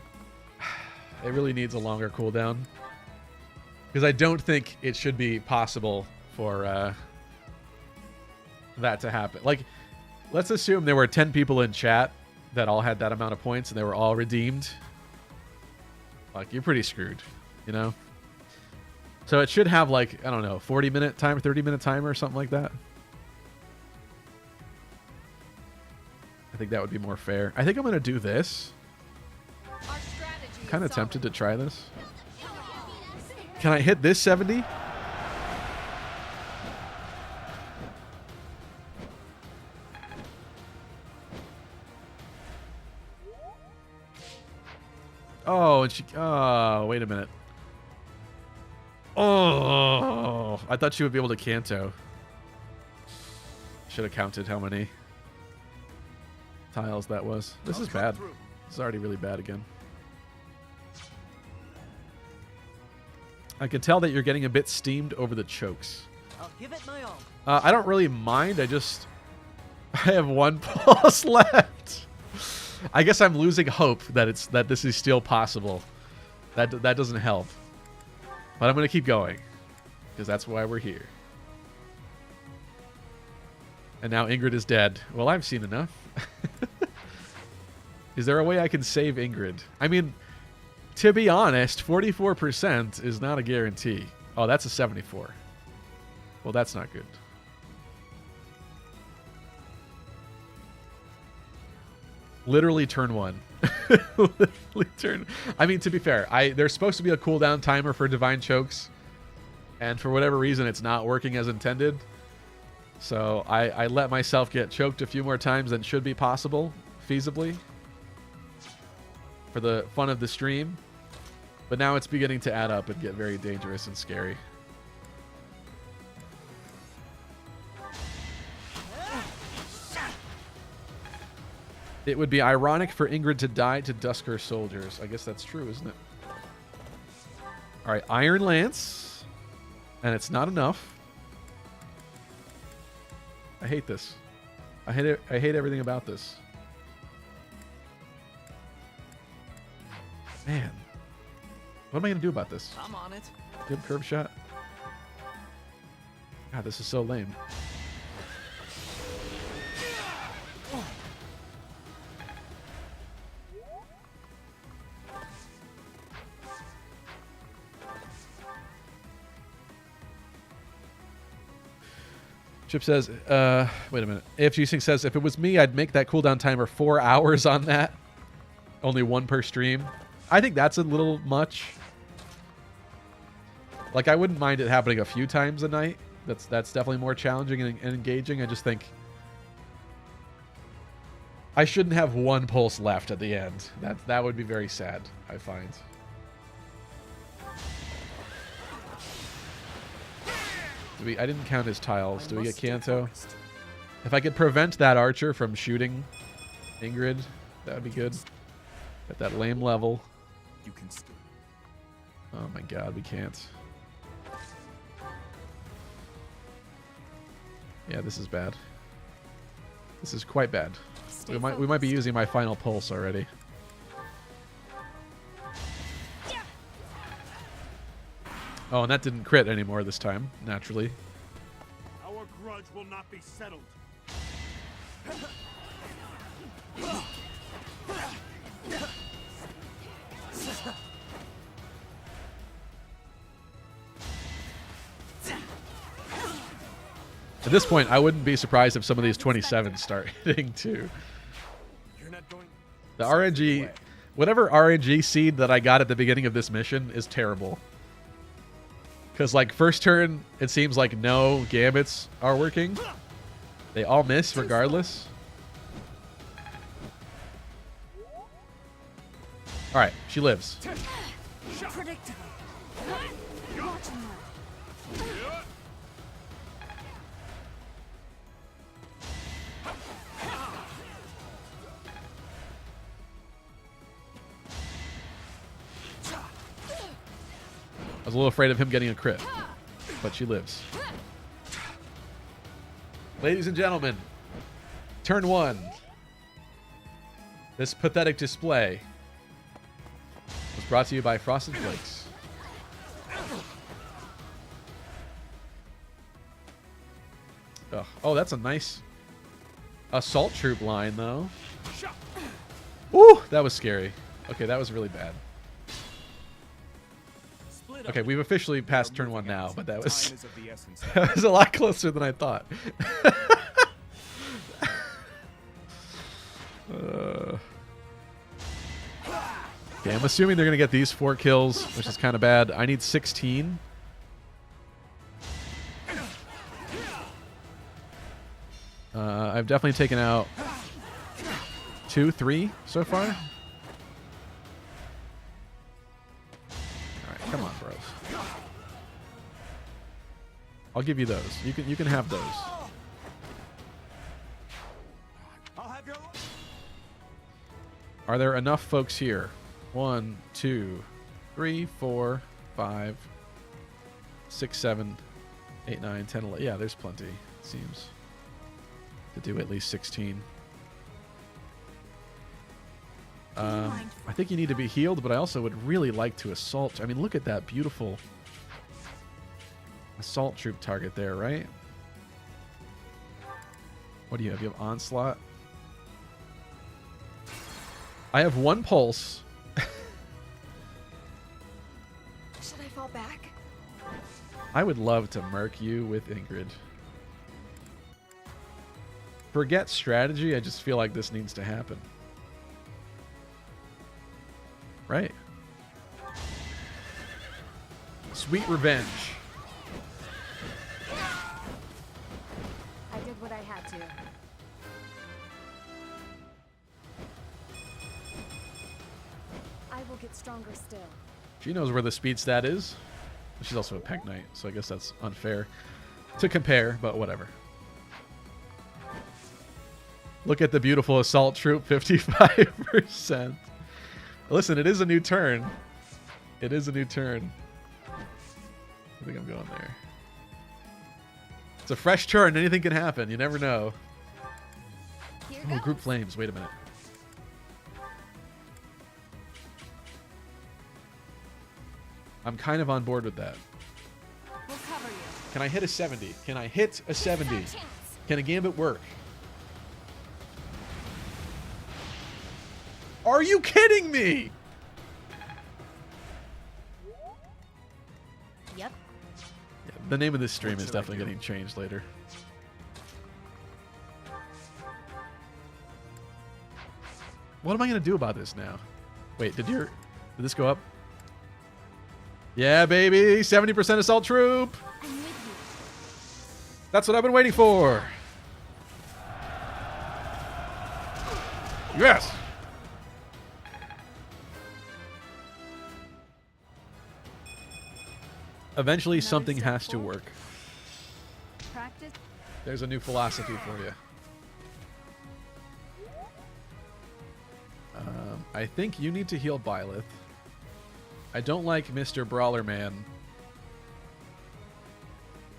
It really needs a longer cooldown. Because I don't think it should be possible for that to happen. Like, let's assume there were 10 people in chat that all had that amount of points and they were all redeemed. Like, you're pretty screwed, you know? So it should have like, I don't know, 40-minute timer, 30-minute timer or something like that. I think that would be more fair. I think I'm going to do this. I'm kind of tempted to try this. Can I hit this 70? Oh, and she... Oh, wait a minute. Oh, I thought she would be able to canto. Should have counted how many tiles that was. This is bad. This is already really bad again. I can tell that you're getting a bit steamed over the chokes. I'll give it my all. I don't really mind. I have one pulse left. I guess I'm losing hope that this is still possible. That doesn't help. But I'm going to keep going because that's why we're here. And now Ingrid is dead. Well, I've seen enough. Is there a way I can save Ingrid? I mean, to be honest, 44% is not a guarantee. Oh, that's a 74. Well, that's not good. Literally turn 1. Literally turn. I mean, to be fair, there's supposed to be a cooldown timer for Divine Chokes, and for whatever reason, it's not working as intended. So I let myself get choked a few more times than should be possible, feasibly, for the fun of the stream. But now it's beginning to add up and get very dangerous and scary. It would be ironic for Ingrid to die to Dusker soldiers. I guess that's true, isn't it? All right, Iron Lance. And it's not enough. I hate this. I hate it. I hate everything about this. Man. What am I going to do about this? I'm on it. Good curve shot. God, this is so lame. Chip says, wait a minute. AFG says, if it was me, I'd make that cooldown timer 4 hours on that. Only 1 per stream. I think that's a little much. Like, I wouldn't mind it happening a few times a night. That's definitely more challenging and engaging. I just think I shouldn't have 1 pulse left at the end. That would be very sad, I find. I didn't count his tiles. Do we get Kanto? If I could prevent that archer from shooting Ingrid, that would be good. At that lame level. You can still. Oh my god, we can't. Yeah, this is bad. This is quite bad. We might be using my final pulse already. Oh, and that didn't crit anymore this time, naturally. Our grudge will not be settled. At this point, I wouldn't be surprised if some of these 27s start hitting too. The RNG, whatever RNG seed that I got at the beginning of this mission is terrible. Because, like, first turn, it seems like no Gambits are working. They all miss regardless. Alright, she lives. Predictable. I was a little afraid of him getting a crit, but she lives. Ladies and gentlemen, turn 1. This pathetic display was brought to you by Frosted Flakes. Ugh. Oh, that's a nice assault troop line, though. Ooh, that was scary. Okay, that was really bad. Okay, we've officially passed turn 1 now, but that was Time is of the essence. that was a lot closer than I thought. Okay, I'm assuming they're gonna get these 4 kills, which is kind of bad. I need 16. I've definitely taken out 2, 3 so far. All right, come on, bros. I'll give you those. You can have those. Are there enough folks here? 1, 2, 3, 4, 5, 6, 7, 8, 9, 10, 11. Yeah, there's plenty, it seems, to do at least 16. I think you need to be healed, but I also would really like to assault. I mean, look at that beautiful assault troop target there, right? What do you have? You have onslaught? I have 1 pulse. Should I fall back? I would love to murk you with Ingrid. Forget strategy, I just feel like this needs to happen. Right. Sweet revenge. I did what I had to. I will get stronger still. She knows where the speed stat is. She's also a Peg Knight, so I guess that's unfair to compare, but whatever. Look at the beautiful assault troop, 55%. Listen, it is a new turn. It is a new turn. I think I'm going there. It's a fresh turn. Anything can happen. You never know. Oh, group flames. Wait a minute. I'm kind of on board with that. We'll cover you. Can I hit a 70? Can I hit a 70? Can a gambit work? Are you kidding me? Yep. Yeah, the name of this stream is definitely getting changed later. What am I going to do about this now? Wait, did this go up? Yeah, baby. 70% assault troop. That's what I've been waiting for. Yes. Eventually, something has to work. Practice. There's a new philosophy for you. I think you need to heal Byleth. I don't like Mr. Brawler Man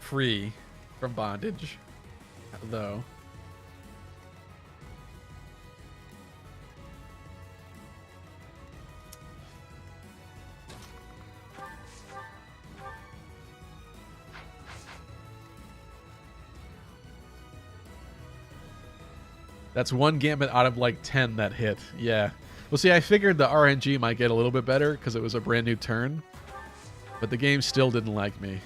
free from bondage, though. That's 1 gambit out of like 10 that hit. Yeah. Well, see, I figured the RNG might get a little bit better because it was a brand new turn, but the game still didn't like me.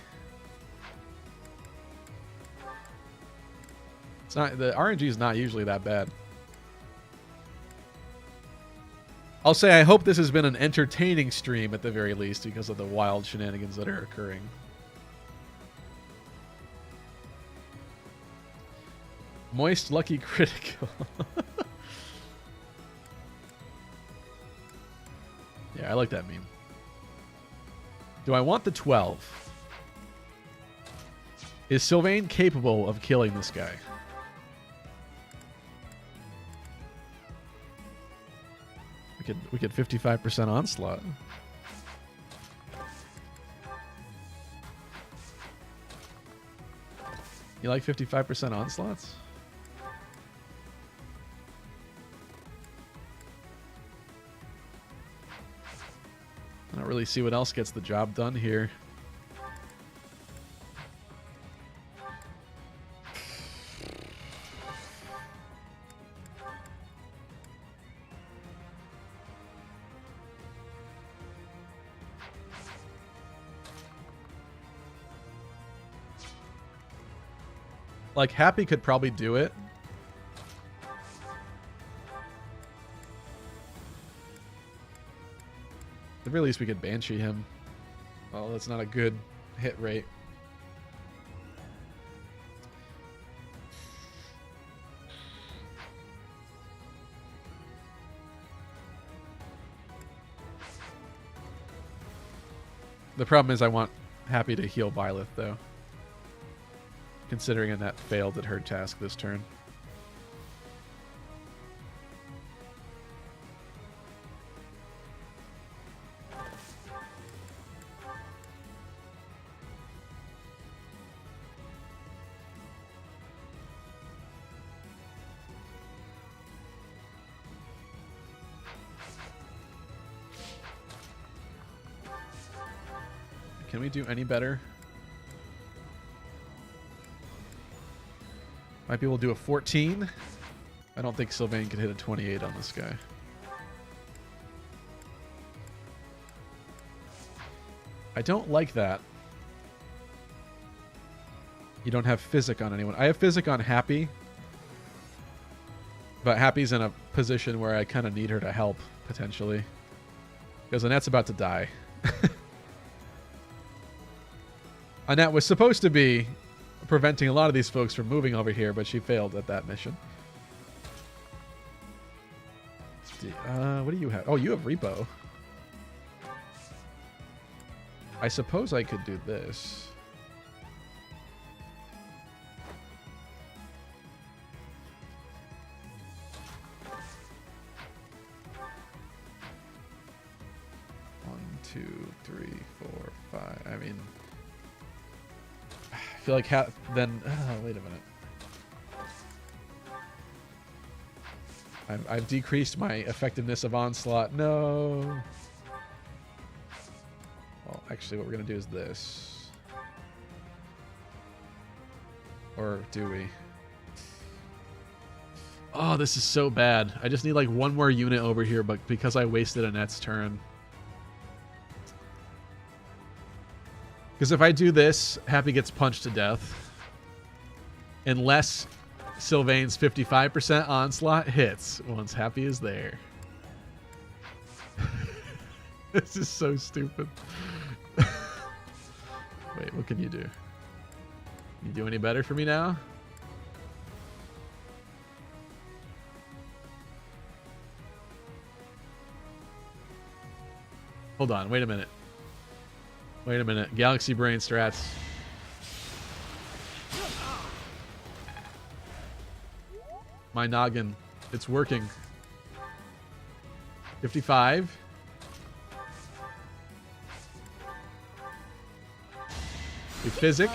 It's not, the RNG is not usually that bad. I'll say I hope this has been an entertaining stream at the very least because of the wild shenanigans that are occurring. Moist lucky critical. Yeah, I like that meme. Do I want the 12? Is Sylvain capable of killing this guy? We could 55% onslaught. You like 55% onslaughts? I don't really see what else gets the job done here. Like, Happy could probably do it. At the very least, we could Banshee him. Well, that's not a good hit rate. The problem is I want Happy to heal Byleth, though. Considering Annette failed at her task this turn. Can we do any better? Might be able to do a 14. I don't think Sylvain could hit a 28 on this guy. I don't like that. You don't have Physic on anyone. I have Physic on Happy. But Happy's in a position where I kind of need her to help, potentially. Because Annette's about to die. Annette was supposed to be preventing a lot of these folks from moving over here, but she failed at that mission. What do you have? Oh, you have Repo. I suppose I could do this. One, two, three, four, five. I mean... I feel like then... wait a minute. I've decreased my effectiveness of Onslaught. No. Well, actually, what we're going to do is this. Or do we? Oh, this is so bad. I just need like one more unit over here, but because I wasted Annette's turn. Because if I do this, Happy gets punched to death. Unless Sylvain's 55% onslaught hits once Happy is there. This is so stupid. Wait, what can you do? Can you do any better for me now? Hold on, wait a minute. Wait a minute. Galaxy Brain strats. My noggin. It's working. 55. We Physic.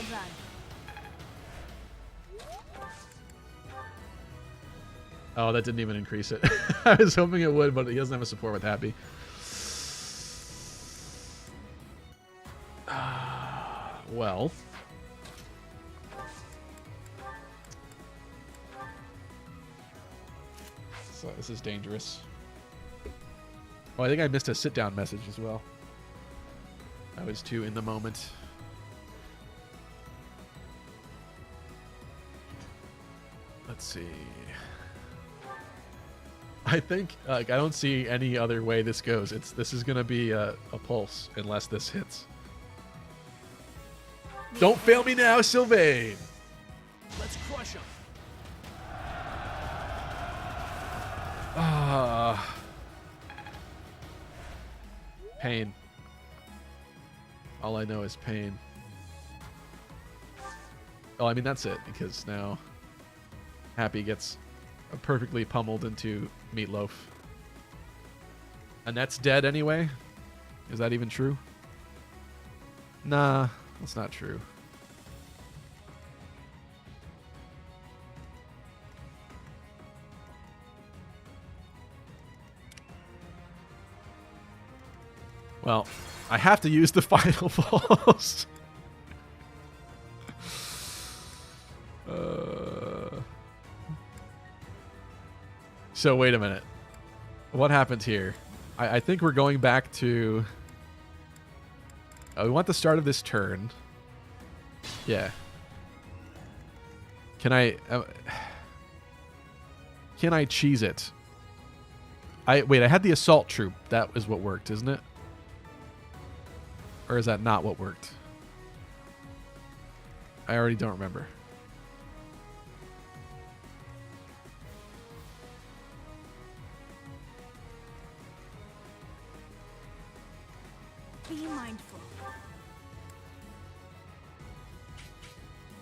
Oh, that didn't even increase it. I was hoping it would, but he doesn't have a support with Happy. Well. So this is dangerous. Oh, I think I missed a sit-down message as well. I was too in the moment. Let's see. I think I don't see any other way this goes. This is gonna be a pulse unless this hits. Don't fail me now, Sylvain. Let's crush him. Pain. All I know is pain. Oh, I mean, that's it, because now Happy gets perfectly pummeled into Meatloaf. Annette's dead anyway? Is that even true? Nah, that's not true. Well, I have to use the final falls. So wait a minute. What happened here? I think we're going back to... we want the start of this turn. Yeah. Can I cheese it? Wait, I had the assault troop. That is what worked, isn't it? Or is that not what worked? I already don't remember. Be mindful.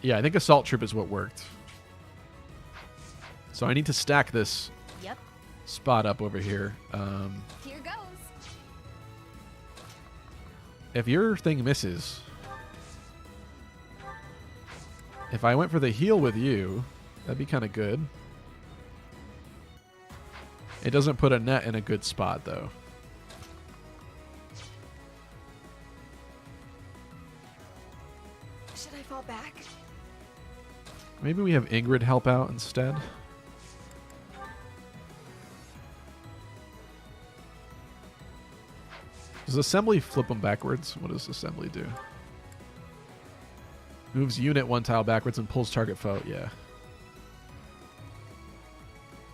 Yeah, I think assault troop is what worked. So I need to stack this spot up over here. Here goes. If your thing misses, if I went for the heal with you, that'd be kind of good. It doesn't put a net in a good spot, though. Should I fall back? Maybe we have Ingrid help out instead. Does assembly flip them backwards? What does assembly do? Moves unit one tile backwards and pulls target foe. Yeah.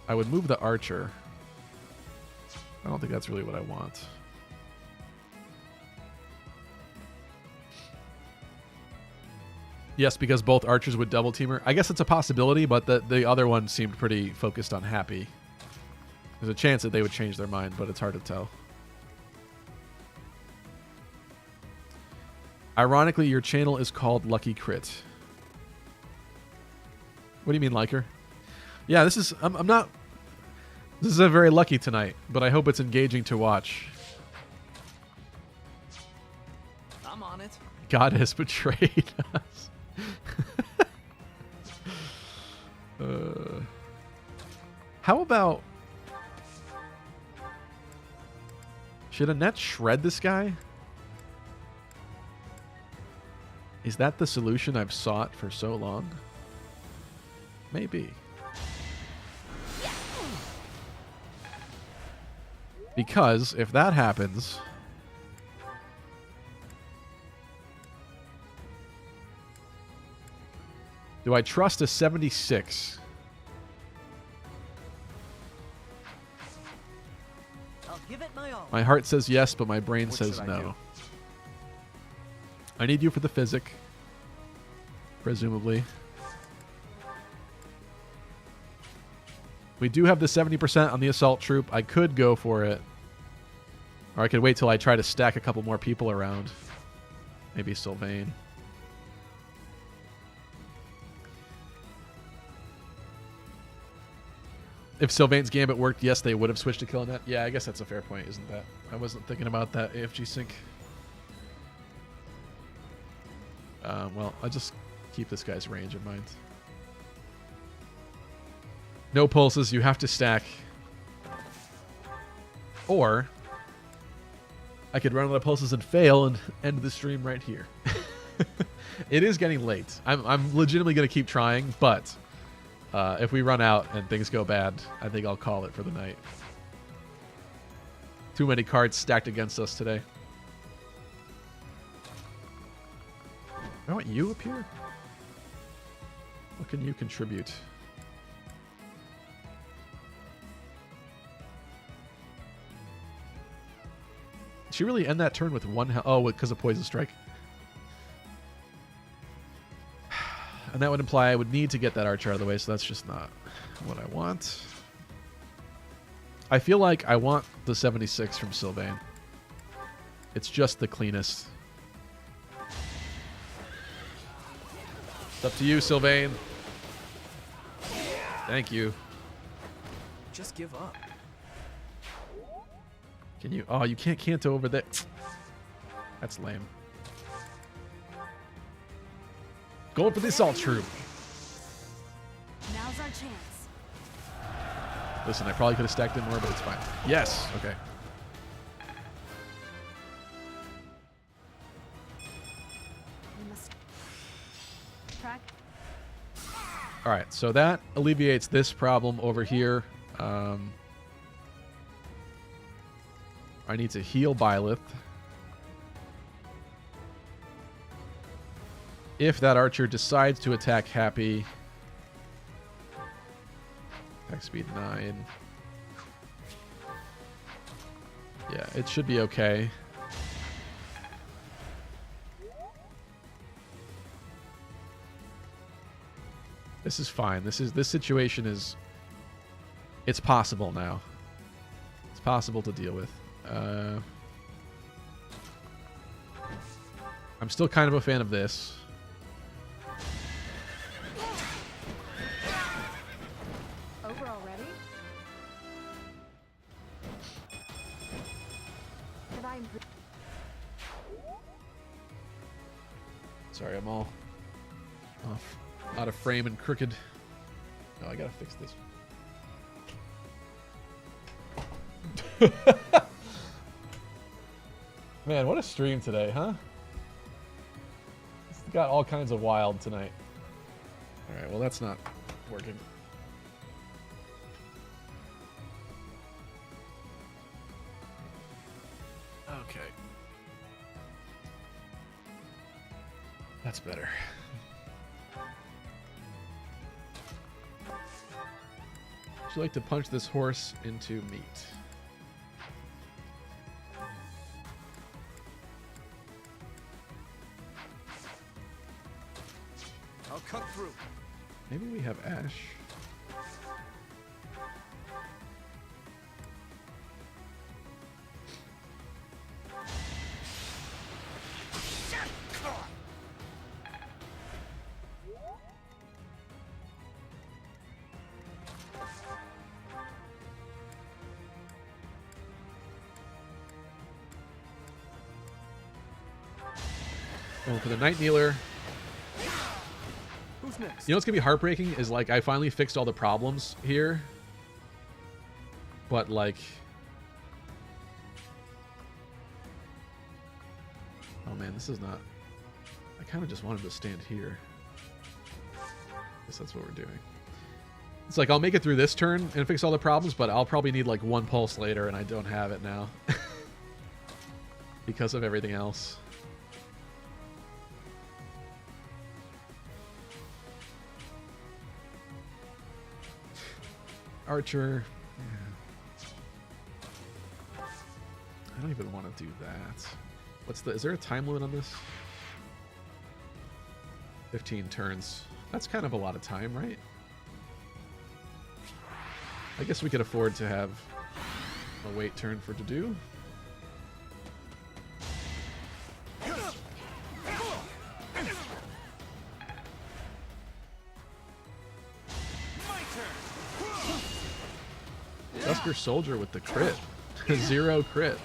I would move the archer. I don't think that's really what I want. Yes, because both archers would double team her. I guess it's a possibility, but the other one seemed pretty focused on Happy. There's a chance that they would change their mind, but it's hard to tell. Ironically, your channel is called Lucky Crit. What do you mean, like her? Yeah, this is... I'm not... This is a very lucky tonight, but I hope it's engaging to watch. I'm on it. God has betrayed us. How about... Should Annette shred this guy? Is that the solution I've sought for so long? Maybe. Because if that happens... Do I trust a 76? I'll give it my all. My heart says yes, but my brain says no. I need you for the physic. Presumably. We do have the 70% on the assault troop. I could go for it. Or I could wait till I try to stack a couple more people around. Maybe Sylvain. If Sylvain's Gambit worked, yes, they would have switched to Killnet. Yeah, I guess that's a fair point, isn't that? I wasn't thinking about that AFG sync. Well, I'll just keep this guy's range in mind. No pulses, you have to stack. Or I could run out of pulses and fail and end the stream right here. It is getting late. I'm legitimately going to keep trying, but if we run out and things go bad, I think I'll call it for the night. Too many cards stacked against us today. I want you up here? What can you contribute? Did she really end that turn with one health? Oh, because of Poison Strike. And that would imply I would need to get that archer out of the way, so that's just not what I want. I feel like I want the 76 from Sylvain. It's just the cleanest. It's up to you, Sylvain. Thank you. Just give up. Can you... Oh, you can't canto over there. That's lame. Going for the assault troop. Now's our chance. Listen, I probably could have stacked in more, but it's fine. Yes. Okay. We must track. All right, so that alleviates this problem over here. I need to heal Byleth. If that archer decides to attack Happy, Attack speed 9. Yeah, it should be okay. This is fine. This situation is, it's possible now. It's possible to deal with. I'm still kind of a fan of this. Over already? Have I improved? Sorry, I'm all off, out of frame and crooked. No, I gotta fix this. Man, what a stream today, huh? It's got all kinds of wild tonight. Alright, well that's not working. Okay. That's better. Would you like to punch this horse into meat? I'll cut through. Maybe we have Ash. Going for the Night Kneeler. Who's next? You know what's gonna be heartbreaking is like I finally fixed all the problems here, but like, oh man, this is not. I kind of just wanted to stand here. I guess that's what we're doing. It's like I'll make it through this turn and fix all the problems, but I'll probably need like one pulse later, and I don't have it now because of everything else. Archer. Yeah. I don't even want to do that. What's the? Is there a time limit on this? 15 turns. That's kind of a lot of time, right? I guess we could afford to have a wait turn for to do. Dusker Soldier with the crit. 0 crit.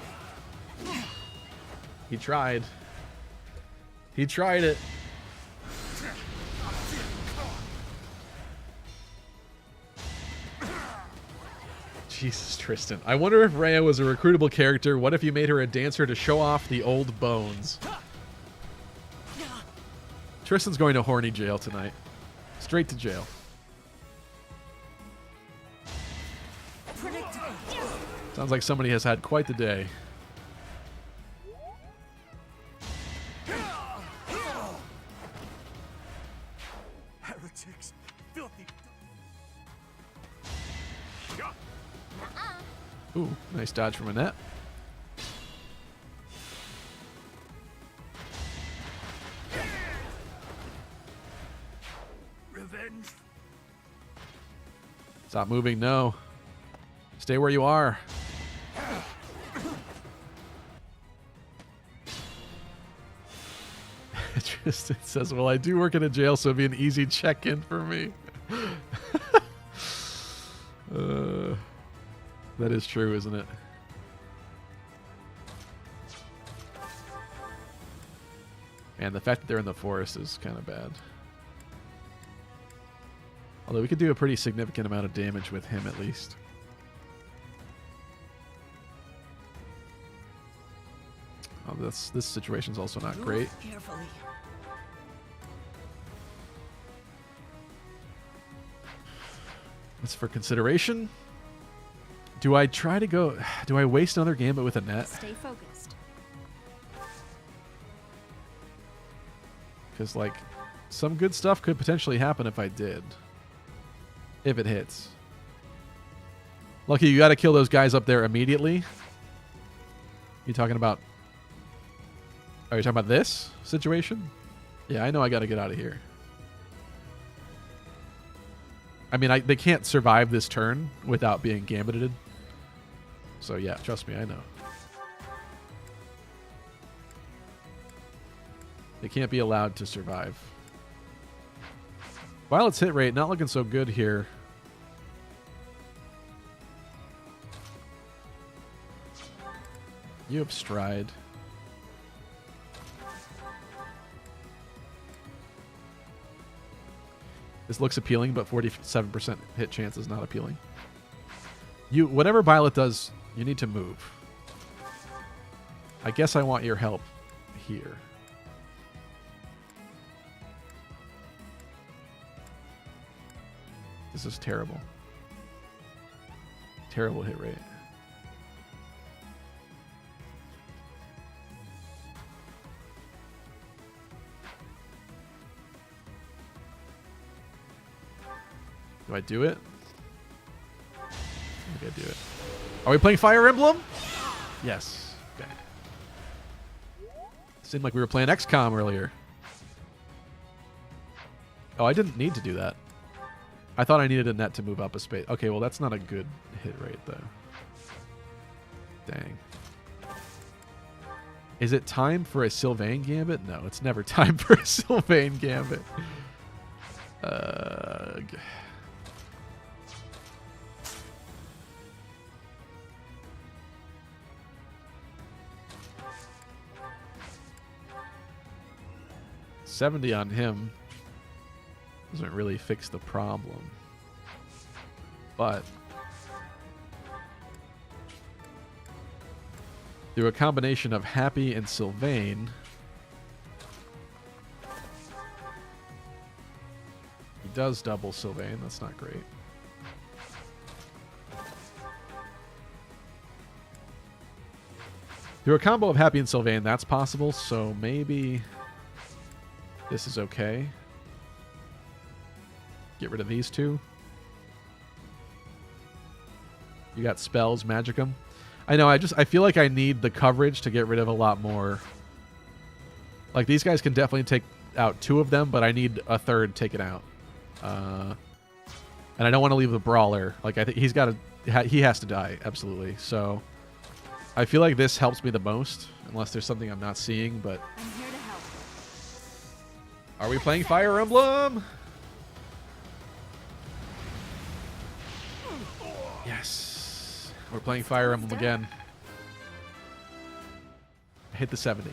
He tried. He tried it. Jesus, Tristan. I wonder if Rhea was a recruitable character. What if you made her a dancer to show off the old bones? Tristan's going to horny jail tonight. Straight to jail. Sounds like somebody has had quite the day. Heretics. Filthy. Ooh, nice dodge from Annette. Revenge. Stop moving, no. Stay where you are. Tristan says, well, I do work in a jail, so it'd be an easy check-in for me. That is true, isn't it? And the fact that they're in the forest is kind of bad. Although we could do a pretty significant amount of damage with him at least. Oh, this situation's also not great. Carefully. That's for consideration. Do I try to go... Do I waste another gambit with Annette? Stay focused. Because, like, some good stuff could potentially happen if I did. If it hits. Lucky, you got to kill those guys up there immediately. You talking about... Are you talking about this situation? Yeah, I know I got to get out of here. I mean, they can't survive this turn without being gambited. So yeah, trust me, I know. They can't be allowed to survive. Violet's hit rate not looking so good here. You have stride. This looks appealing, but 47% hit chance is not appealing. Whatever Violet does, you need to move. I guess I want your help here. This is terrible. Terrible hit rate. Do I do it? I think I do it. Are we playing Fire Emblem? Yes. Okay. Seemed like we were playing XCOM earlier. Oh, I didn't need to do that. I thought I needed a net to move up a space. Okay, well, that's not a good hit rate, though. Dang. Is it time for a Sylvain Gambit? No, it's never time for a Sylvain Gambit. 70 on him doesn't really fix the problem. But through a combination of Happy and Sylvain, he does double Sylvain. That's not great. Through a combo of Happy and Sylvain, that's possible, so maybe this is okay. Get rid of these two. You got spells, magicum. I know, I feel like I need the coverage to get rid of a lot more. Like, these guys can definitely take out 2 of them, but I need a third taken out. And I don't want to leave the brawler. Like, I think he has to die, absolutely. So I feel like this helps me the most, unless there's something I'm not seeing, but I'm here to help. Are we playing Fire Emblem? Yes. We're playing Fire Emblem again. I hit the 70.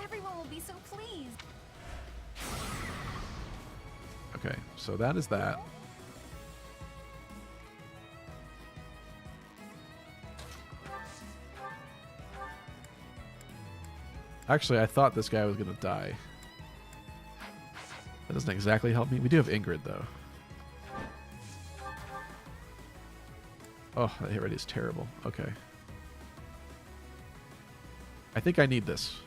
Everyone will be so pleased. Okay, so that is that. Actually, I thought this guy was going to die. That doesn't exactly help me. We do have Ingrid, though. Oh, that hit rate is terrible. Okay. I think I need this.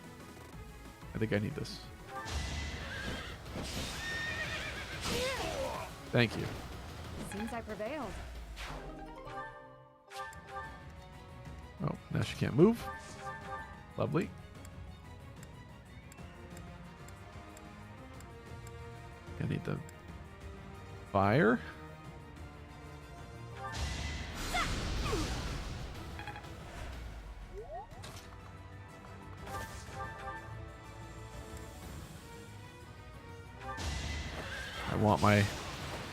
Thank you. Seems I prevailed. Oh, now she can't move. Lovely. I need the fire. I want my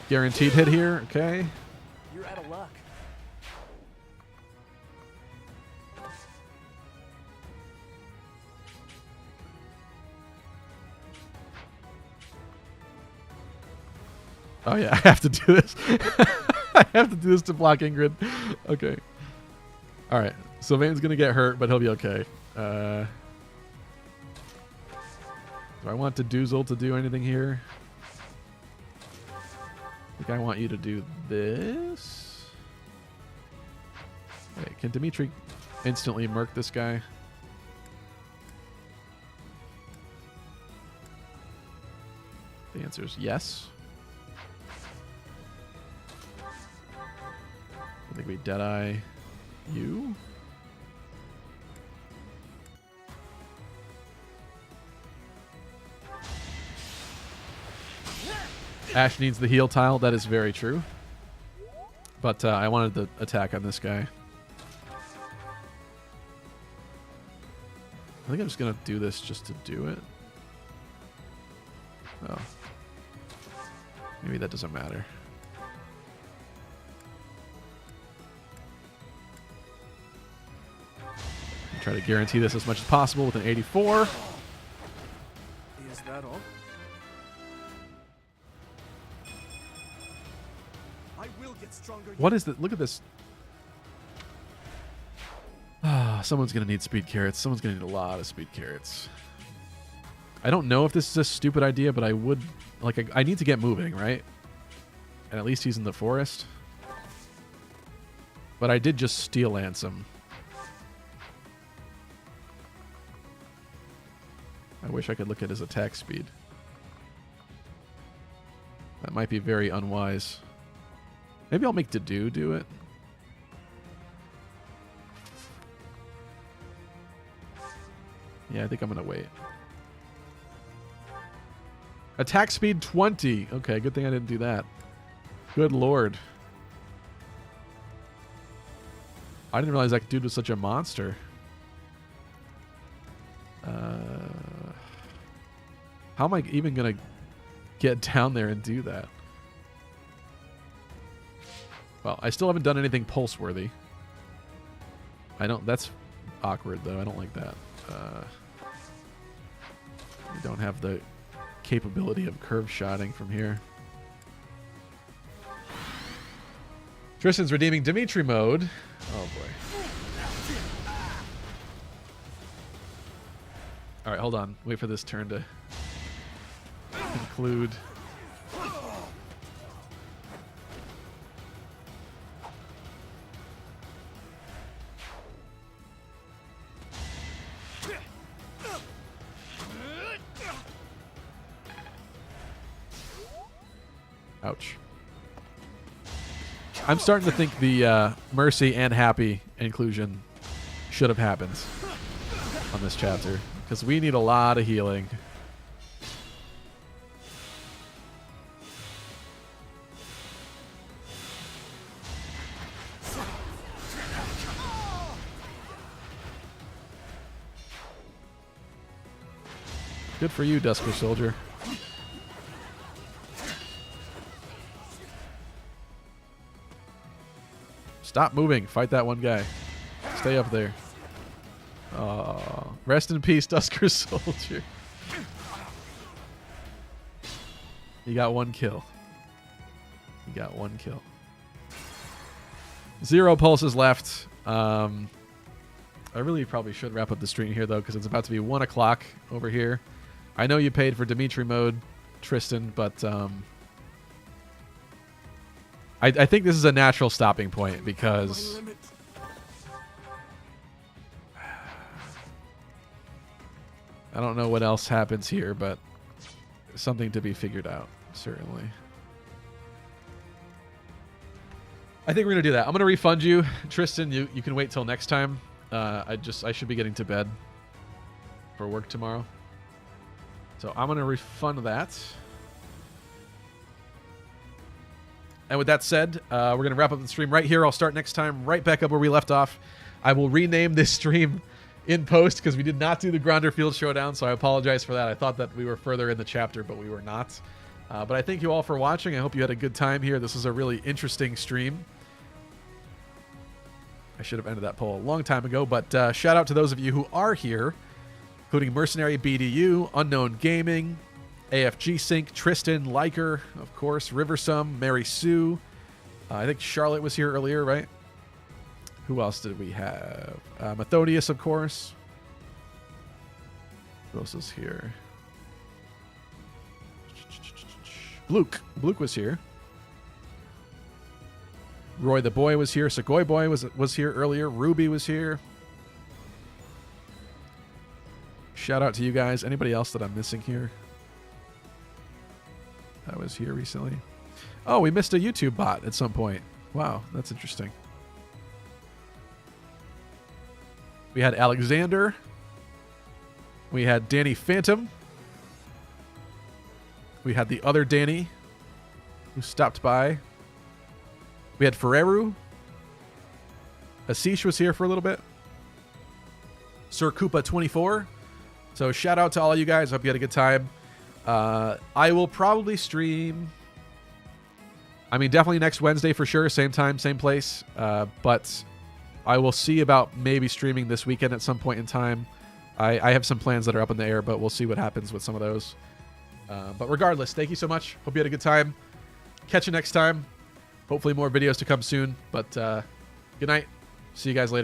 guaranteed hit here. Okay. You're out of luck. Oh yeah, I have to do this. I have to do this to block Ingrid. Okay. All right. Sylvain's gonna get hurt, but he'll be okay. Do I want to Doozle to do anything here? I think I want you to do this. Wait, can Dimitri instantly murk this guy? The answer is yes. I think we Deadeye you. Ash needs the heal tile. That is very true. But I wanted the attack on this guy. I think I'm just going to do this just to do it. Oh. Maybe that doesn't matter. Try to guarantee this as much as possible with an 84. Is that all? I will get stronger. What is that? Look at this. Ah, someone's going to need speed carrots. Someone's going to need a lot of speed carrots. I don't know if this is a stupid idea, but I would... Like, I need to get moving, right? And at least he's in the forest. But I did just Steel Lance him. I wish I could look at his attack speed. That might be very unwise. Maybe I'll make Dedue do it. Yeah, I think I'm going to wait. Attack speed 20. Okay, good thing I didn't do that. Good lord. I didn't realize that dude was such a monster. How am I even going to get down there and do that? Well, I still haven't done anything pulse-worthy. I don't... That's awkward, though. I don't like that. We don't have the capability of curve shotting from here. Tristan's redeeming Dimitri mode. Oh, boy. All right, hold on. Wait for this turn to conclude. Ouch. I'm starting to think the Mercy and Happy inclusion should have happened on this chapter, because we need a lot of healing. Good for you, Dusker Soldier. Stop moving. Fight that one guy. Stay up there. Rest in peace, Dusker Soldier. You got one kill. You got one kill. 0 pulses left. I really probably should wrap up the stream here, though, because it's about to be 1 o'clock over here. I know you paid for Dimitri mode, Tristan, but... I think this is a natural stopping point because I don't know what else happens here, but something to be figured out, certainly. I think we're going to do that. I'm going to refund you. Tristan, you can wait till next time. I should be getting to bed for work tomorrow. So I'm going to refund that. And with that said, we're going to wrap up the stream right here. I'll start next time right back up where we left off. I will rename this stream in post because we did not do the Gronder Field Showdown, so I apologize for that. I thought that we were further in the chapter, but we were not. But I thank you all for watching. I hope you had a good time here. This was a really interesting stream. I should have ended that poll a long time ago, but shout out to those of you who are here, including Mercenary BDU, Unknown Gaming, AFG Sync, Tristan, Liker, of course, Riversum, Mary Sue. I think Charlotte was here earlier, right? Who else did we have? Methodius, of course. Who else is here? Luke. Luke was here. Roy the Boy was here. Segoy Boy was here earlier. Ruby was here. Shout out to you guys. Anybody else that I'm missing here? I was here recently. Oh, we missed a YouTube bot at some point. Wow, that's interesting. We had Alexander. We had Danny Phantom. We had the other Danny who stopped by. We had Ferreru. Asish was here for a little bit. Sir Koopa 24. So shout out to all of you guys. Hope you had a good time. I will probably stream. I mean, definitely next Wednesday for sure. Same time, same place. But I will see about maybe streaming this weekend at some point in time. I have some plans that are up in the air, but we'll see what happens with some of those. But regardless, thank you so much. Hope you had a good time. Catch you next time. Hopefully more videos to come soon. But good night. See you guys later.